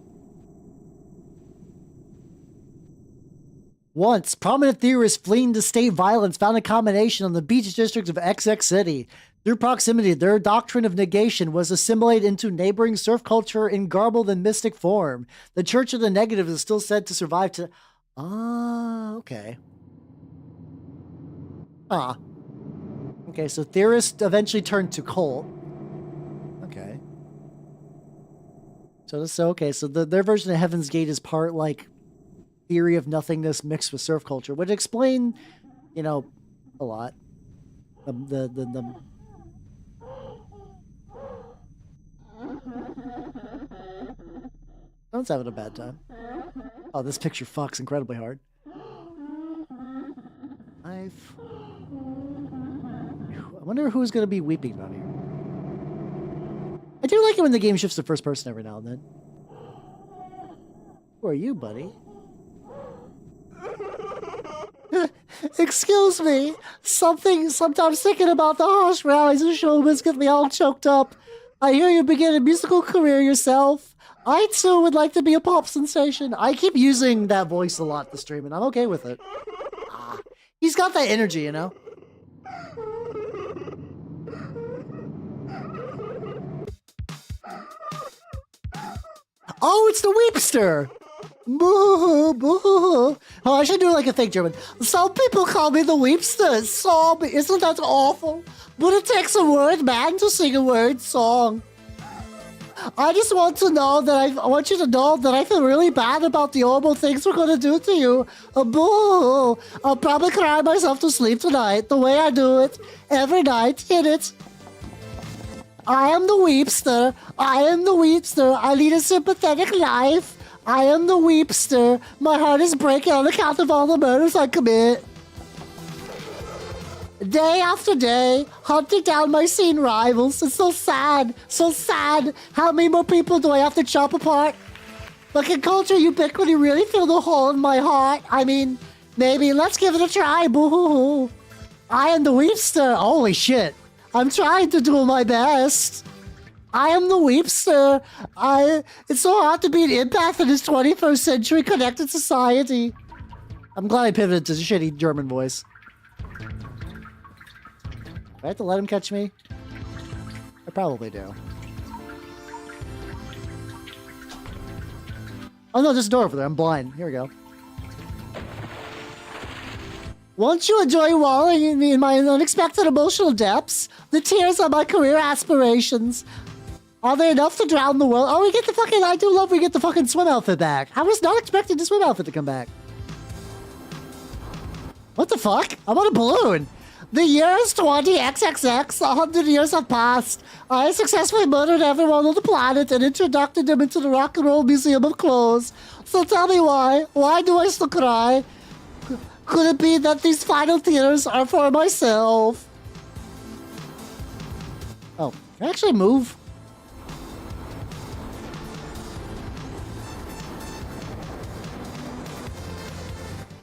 Once, prominent theorists fleeing to state violence found a combination on the beach district of XX City. Through proximity, their doctrine of negation was assimilated into neighboring surf culture in garbled and mystic form. The Church of the Negative is still said to survive to... Ah, okay. Ah. Okay, so theorists eventually turned to cult. Okay. So their version of Heaven's Gate is part, like... theory of nothingness mixed with surf culture would explain, you know, a lot. The Someone's having a bad time. Oh, this picture fucks incredibly hard. I wonder who's gonna be weeping about here. I do like it when the game shifts to first person every now and then. Who are you, buddy? Excuse me. Sometimes thinking about the harsh realities of showbiz get me all choked up. I hear you begin a musical career yourself. I too would like to be a pop sensation. I keep using that voice a lot to stream, and I'm okay with it. He's got that energy, you know? Oh, it's the Weepster. Boo, boo. Oh, I should do like a fake German. Some people call me the Weepster. So, isn't that awful? But it takes a word man to sing a word song. I just want to know that I want you to know that I feel really bad about the horrible things we're gonna do to you. Boo! I'll probably cry myself to sleep tonight, the way I do it every night. Hit it. I am the Weepster. I am the Weepster. I lead a sympathetic life. I am the Weepster. My heart is breaking on account of all the murders I commit. Day after day, hunting down my scene rivals. It's so sad. So sad. How many more people do I have to chop apart? But can culture ubiquity really fill the hole in my heart? I mean, maybe. Let's give it a try. Boo-hoo-hoo. I am the Weepster. Holy shit. I'm trying to do my best. I am the Weepster. It's so hard to be an empath in this 21st century connected society. I'm glad I pivoted to the shitty German voice. Do I have to let him catch me? I probably do. Oh no, there's a door over there. I'm blind. Here we go. Won't you enjoy wallowing in me in my unexpected emotional depths? The tears of my career aspirations. Are they enough to drown the world? Oh, we get the fucking... I do love we get the fucking swim outfit back. I was not expecting the swim outfit to come back. What the fuck? I'm on a balloon. The year is 20XXX. 100 years have passed. I successfully murdered everyone on the planet and introduced them into the Rock and Roll Museum of Clothes. So tell me why. Why do I still cry? Could it be that these final tears are for myself? Oh, can I actually move?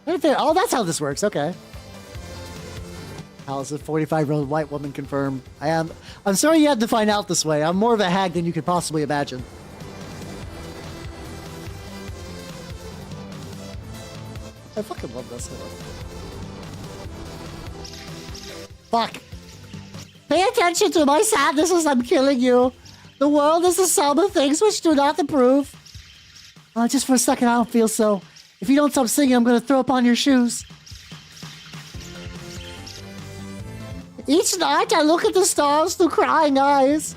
Oh, that's how this works. Okay. Alice, a 45-year-old white woman confirmed. I'm sorry you had to find out this way. I'm more of a hag than you could possibly imagine. I fucking love this. Fuck. Pay attention to my sadness as I'm killing you. The world is the sum of things which do not improve. Just for a second, I don't feel so. If you don't stop singing, I'm going to throw up on your shoes. Each night, I look at the stars through crying eyes.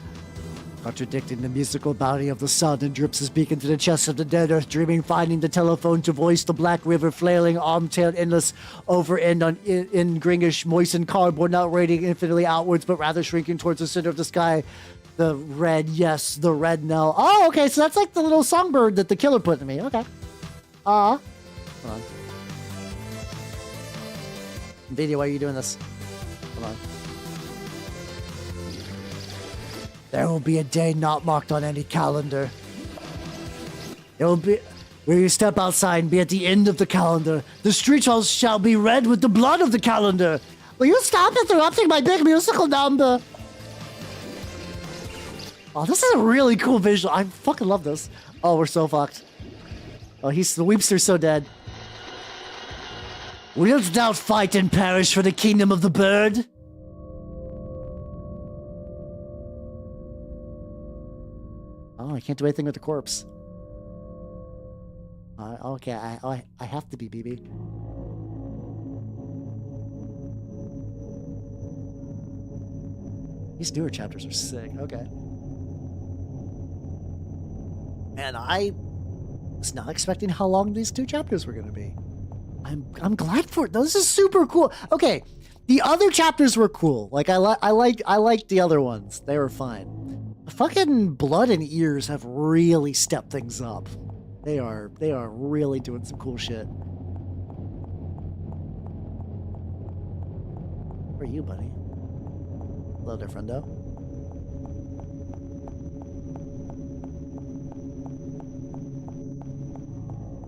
Contradicting the musical bounty of the sun and drips his beak into the chest of the dead earth, dreaming, finding the telephone to voice the black river, flailing, arm-tailed, endless, over end on in gringish, moistened cardboard, not radiating infinitely outwards, but rather shrinking towards the center of the sky. The red, yes, the red knell. Oh, okay, so that's like the little songbird that the killer put in me. Okay. Hold on. Video, why are you doing this? Hold on. There will be a day not marked on any calendar. There will be where you step outside and be at the end of the calendar. The streets shall be red with the blood of the calendar. Will you stop interrupting my big musical number? Oh, this is a really cool visual. I fucking love this. Oh, we're so fucked. Oh, the Weepster's so dead. Wilt thou fight and perish for the kingdom of the bird? Oh, I can't do anything with the corpse. Okay, I have to be BB. These newer chapters are sick. Okay. And I was not expecting how long these two chapters were going to be. I'm glad for it. This is super cool. Okay, the other chapters were cool. Like I liked the other ones. They were fine. Fucking Blood and Ears have really stepped things up. They are really doing some cool shit. Where are you, buddy? Hello there, friendo.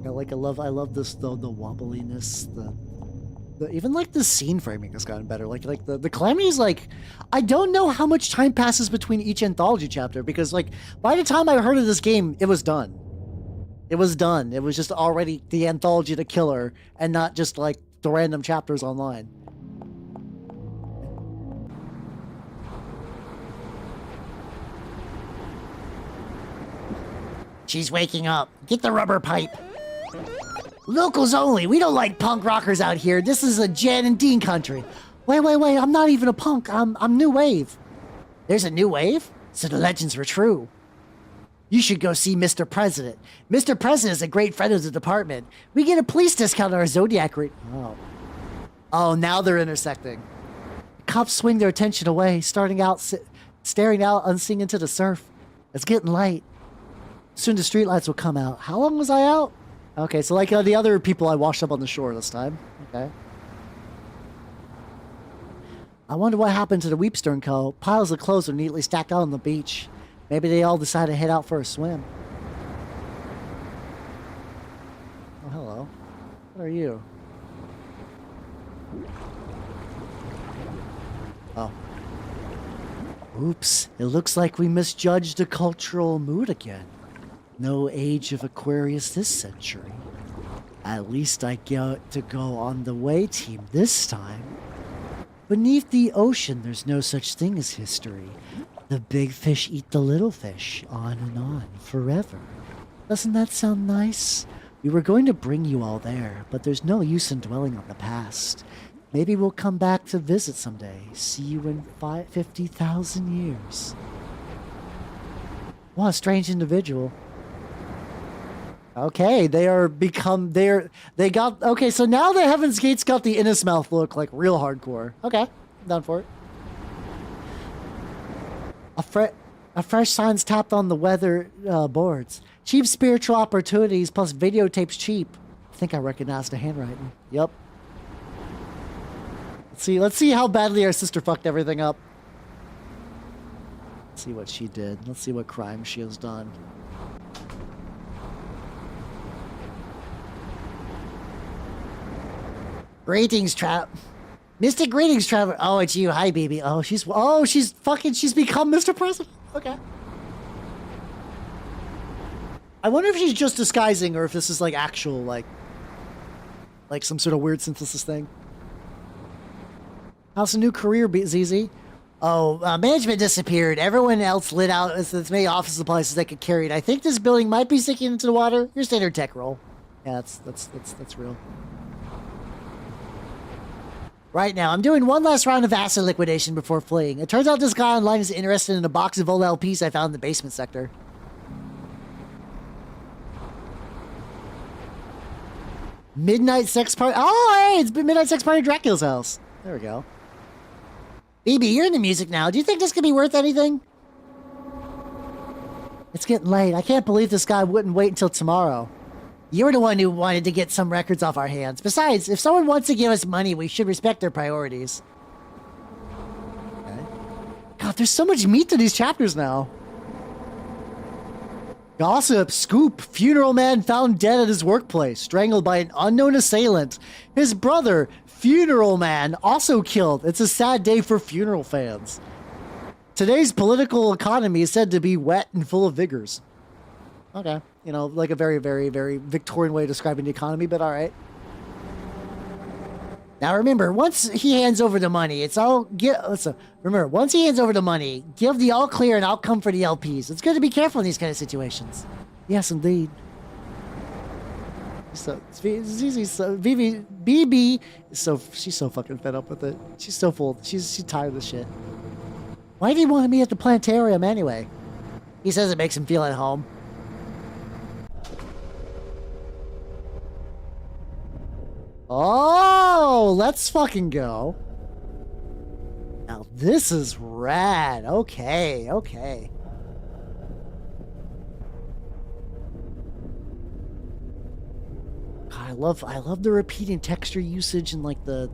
I love this though, the wobbliness, the even like the scene framing has gotten better. Like the calamities, like I don't know how much time passes between each anthology chapter, because like by the time I heard of this game, it was done. It was done. It was just already the anthology to killer and not just like the random chapters online. She's waking up. Get the rubber pipe. Locals only. We don't like punk rockers out here. This is a Jan and Dean country. Wait. I'm not even a punk. I'm new wave. There's a new wave? So the legends were true. You should go see Mr. President. Mr. President is a great friend of the department. We get a police discount on our Zodiac rate. Oh, now they're intersecting. Cops swing their attention away, staring out, unseen into the surf. It's getting light. Soon the streetlights will come out. How long was I out? Okay, so like the other people, I washed up on the shore this time. Okay. I wonder what happened to the Weepstern Co. Piles of clothes are neatly stacked out on the beach. Maybe they all decided to head out for a swim. Oh, hello. What are you? Oh. Oops, it looks like we misjudged the cultural mood again. No age of Aquarius this century. At least I get to go on the way team this time. Beneath the ocean, there's no such thing as history. The big fish eat the little fish, on, forever. Doesn't that sound nice? We were going to bring you all there, but there's no use in dwelling on the past. Maybe we'll come back to visit someday. See you in 50,000 years. What a strange individual. Okay, they got, okay, so now the Heaven's Gate's got the Innismouth look, like real hardcore. Okay, I'm down for it. A fresh sign's tapped on the weather boards. Cheap spiritual opportunities plus videotapes cheap. I think I recognize the handwriting. Yep. Let's see how badly our sister fucked everything up. Let's see what she did. Let's see what crime she has done. Greetings, Mystic greetings, Trevor. Oh, it's you. Hi, baby. She's become Mr. President. Okay. I wonder if she's just disguising or if this is like actual, like some sort of weird synthesis thing. How's the new career, ZZ? Management disappeared. Everyone else lit out as many office supplies as they could carry it. I think this building might be sinking into the water. Your standard tech role. Yeah, that's real. Right now, I'm doing one last round of acid liquidation before fleeing. It turns out this guy online is interested in a box of old LPs I found in the basement sector. Midnight sex party. Oh, hey, it's midnight sex party at Dracula's house. There we go. BB, you're into music now. Do you think this could be worth anything? It's getting late. I can't believe this guy wouldn't wait until tomorrow. You're the one who wanted to get some records off our hands. Besides, if someone wants to give us money, we should respect their priorities. Okay. God, there's so much meat to these chapters now. Gossip, scoop, funeral man found dead at his workplace, strangled by an unknown assailant. His brother, funeral man, also killed. It's a sad day for funeral fans. Today's political economy is said to be wet and full of vigors. Okay. You know, like a very, very, very Victorian way of describing the economy, but all right. Now remember, once he hands over the money, once he hands over the money, give the all clear and I'll come for the LPs. It's good to be careful in these kind of situations. Yes, indeed. So, BB, she's so fucking fed up with it. She's so full. She's tired of this shit. Why did he want me at the planetarium anyway? He says it makes him feel at home. Oh, let's fucking go. Now this is rad. Okay. God, I love the repeating texture usage and like the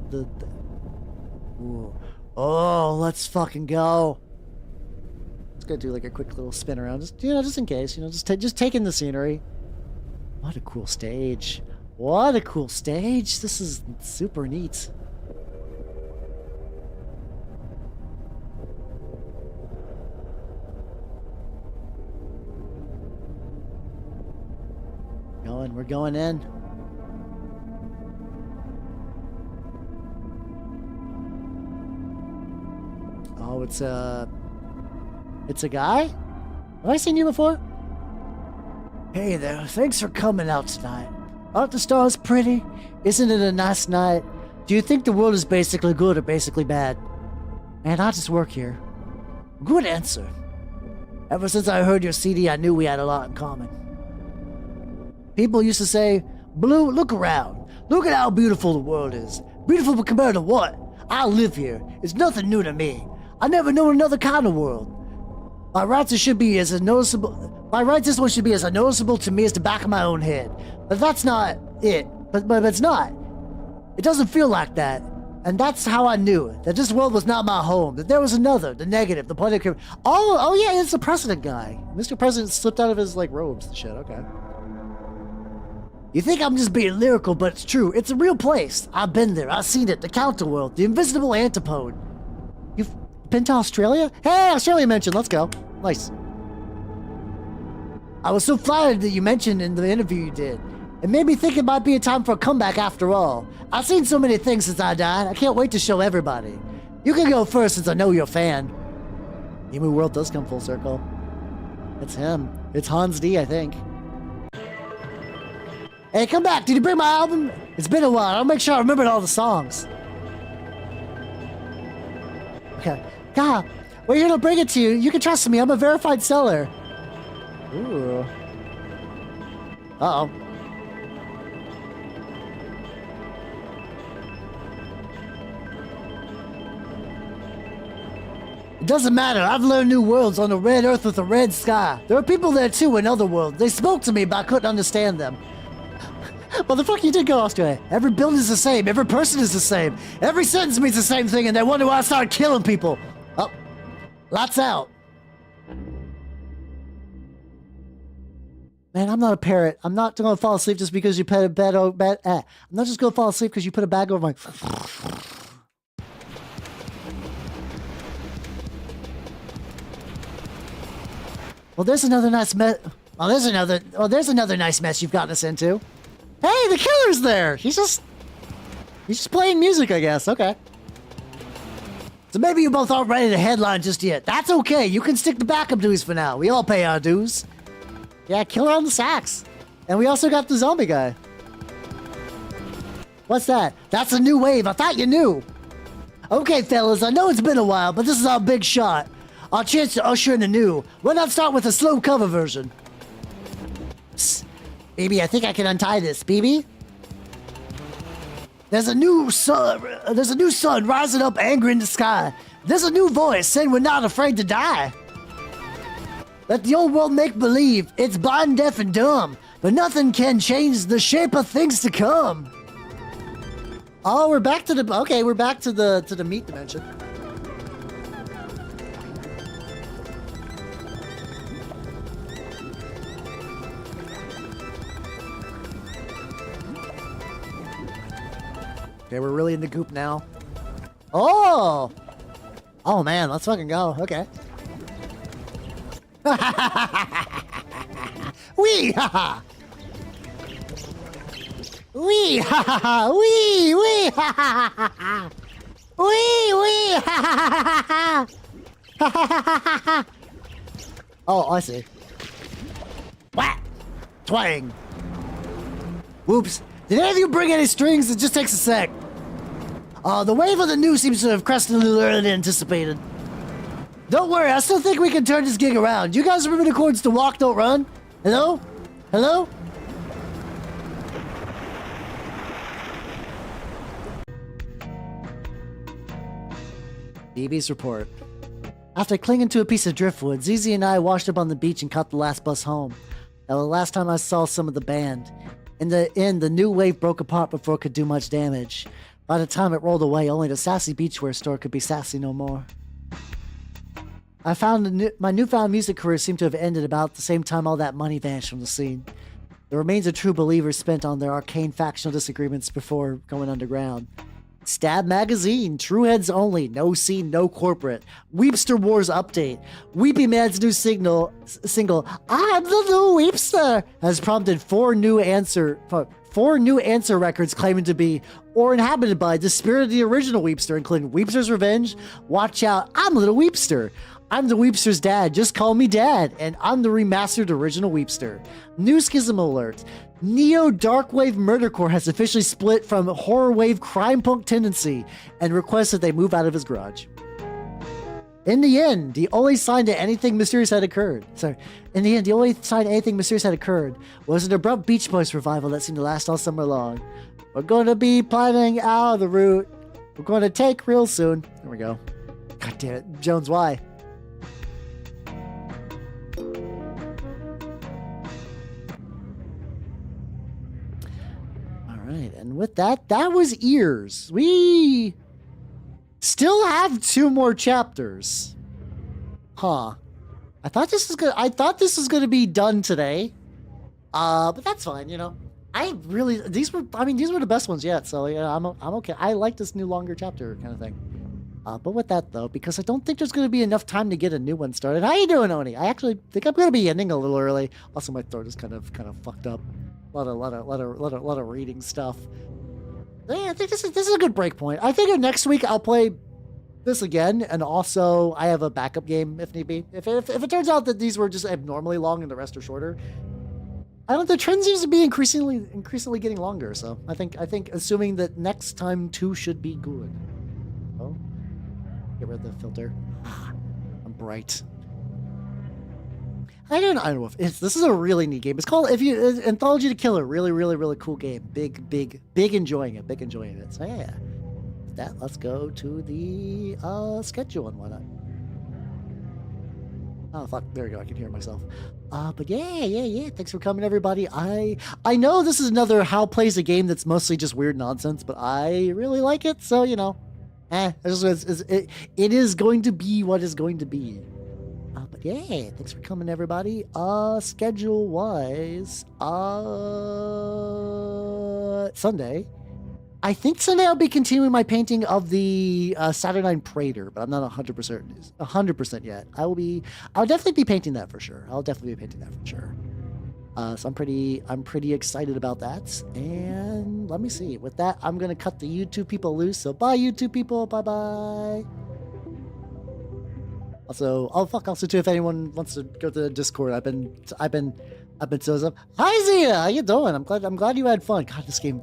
Ooh. Oh, let's fucking go. Let's go do like a quick little spin around, just in case, just taking the scenery. What a cool stage. What a cool stage. This is super neat. We're going in. Oh, it's a guy? Have I seen you before? Hey there, thanks for coming out tonight. Aren't the stars pretty? Isn't it a nice night? Do you think the world is basically good or basically bad? Man, I just work here. Good answer. Ever since I heard your CD, I knew we had a lot in common. People used to say, Blue, look around. Look at how beautiful the world is. Beautiful compared to what? I live here. It's nothing new to me. I never known another kind of world. By rights, this one should be as noticeable to me as the back of my own head. But that's not it. But it's not. It doesn't feel like that. And that's how I knew that this world was not my home. That there was another, the negative, the point of... Oh yeah, it's the president guy. Mr. President slipped out of his, robes and shit. Okay. You think I'm just being lyrical, but it's true. It's a real place. I've been there. I've seen it. The counterworld. The invisible antipode. You've been to Australia? Hey, Australia mentioned. Let's go. Nice. I was so flattered that you mentioned in the interview you did. It made me think it might be a time for a comeback after all. I've seen so many things since I died. I can't wait to show everybody. You can go first since I know you're a fan. Emu World does come full circle. It's him. It's Hans D, I think. Hey, come back. Did you bring my album? It's been a while. I'll make sure I remembered all the songs. Okay. God, we're here to bring it to you. You can trust me. I'm a verified seller. Ooh. Uh-oh. It doesn't matter. I've learned new worlds on a red earth with a red sky. There are people there too in other worlds. They spoke to me, but I couldn't understand them. Motherfucker, you did go to Australia. Every building is the same. Every person is the same. Every sentence means the same thing, and they wonder why I started killing people. Oh, lights out. Man, I'm not a parrot. I'm not going to fall asleep just because you put a bed over bed. I'm not just going to fall asleep because you put a bag over my... Well, there's another nice mess. There's another nice mess you've gotten us into. Hey, the killer's there. He's just playing music, I guess. Okay. So maybe you both aren't ready to headline just yet. That's okay. You can stick to backup dues for now. We all pay our dues. Yeah, killer on the sax. And we also got the zombie guy. What's that? That's a new wave. I thought you knew. Okay, fellas, I know it's been a while, but this is our big shot. Our chance to usher in the new. Why not start with a slow cover version? Psst. Baby, I think I can untie this, baby. There's a new sun rising up angry in the sky. There's a new voice saying we're not afraid to die. Let the old world make believe it's blind, deaf, and dumb, but nothing can change the shape of things to come. Oh, we're back to the meat dimension. Okay, we're really in the goop now. Oh! Oh man, let's fucking go. Okay. Wee ha ha! Wee ha ha ha! Wee ha ha ha ha! Wee ha ha ha ha! Oh, I see. Whack! Twang! Whoops! Did any of you bring any strings? It just takes a sec. The wave of the new seems to have crested a little earlier than anticipated. Don't worry, I still think we can turn this gig around. You guys remember the chords to Walk, Don't Run? Hello? Hello? BB's report. After clinging to a piece of driftwood, ZZ and I washed up on the beach and caught the last bus home. That was the last time I saw some of the band. In the end, the new wave broke apart before it could do much damage. By the time it rolled away, only the sassy beachwear store could be sassy no more. I found my newfound music career seemed to have ended about the same time all that money vanished from the scene. The remains of true believers spent on their arcane factional disagreements before going underground. Stab Magazine, True Heads Only, No Scene, No Corporate, Weepster Wars Update, Weepy Man's new single, I'm the New Weepster, has prompted four new answer records claiming to be or inhabited by the spirit of the original Weepster, including Weepster's Revenge, Watch Out, I'm Little Weepster, I'm the Weepster's dad. Just call me dad. And I'm the remastered original Weepster. New schism alert. Neo Darkwave Murdercore has officially split from Horror Wave Crime Punk tendency and requests that they move out of his garage. In the end, the only sign that anything mysterious had occurred. In the end, the only sign anything mysterious had occurred was an abrupt Beach Boys revival that seemed to last all summer long. We're going to be planning out the route. We're going to take real soon. There we go. God damn it, Jones, why? All right, and with that, that was Ears. We still have 2 more chapters. Huh. I thought this was gonna be done today. But that's fine, you know. These were the best ones yet, so yeah, I'm okay. I like this new longer chapter kind of thing. But with that though, because I don't think there's gonna be enough time to get a new one started. How you doing, Oni? I actually think I'm gonna be ending a little early. Also, my throat is kind of fucked up. A lot of reading stuff. Yeah, I think this is a good break point. I think next week I'll play this again, and also I have a backup game if need be. If it turns out that these were just abnormally long and the rest are shorter, the trend seems to be increasingly getting longer. So I think assuming that next time 2 should be good. Oh, get rid of the filter. I'm bright. I don't know if this is a really neat game. It's called Anthology to Killer. Really cool game. Big enjoying it. So yeah. With that, let's go to the schedule and whatnot. Oh fuck, there we go. I can hear myself. But yeah. Thanks for coming, everybody. I know this is another How Plays a game that's mostly just weird nonsense, but I really like it. So you know, it is going to be what is going to be. But yeah, thanks for coming, everybody. Schedule wise, Sunday. I think Sunday I'll be continuing my painting of the Saturnine Praetor, but I'm not 100% yet. I'll definitely be painting that for sure. So I'm pretty excited about that. And let me see. With that, I'm gonna cut the YouTube people loose. So bye, YouTube people. Bye. Also, also too, if anyone wants to go to the Discord, I've been so up. Hi Zia, how you doing? I'm glad you had fun. God, this game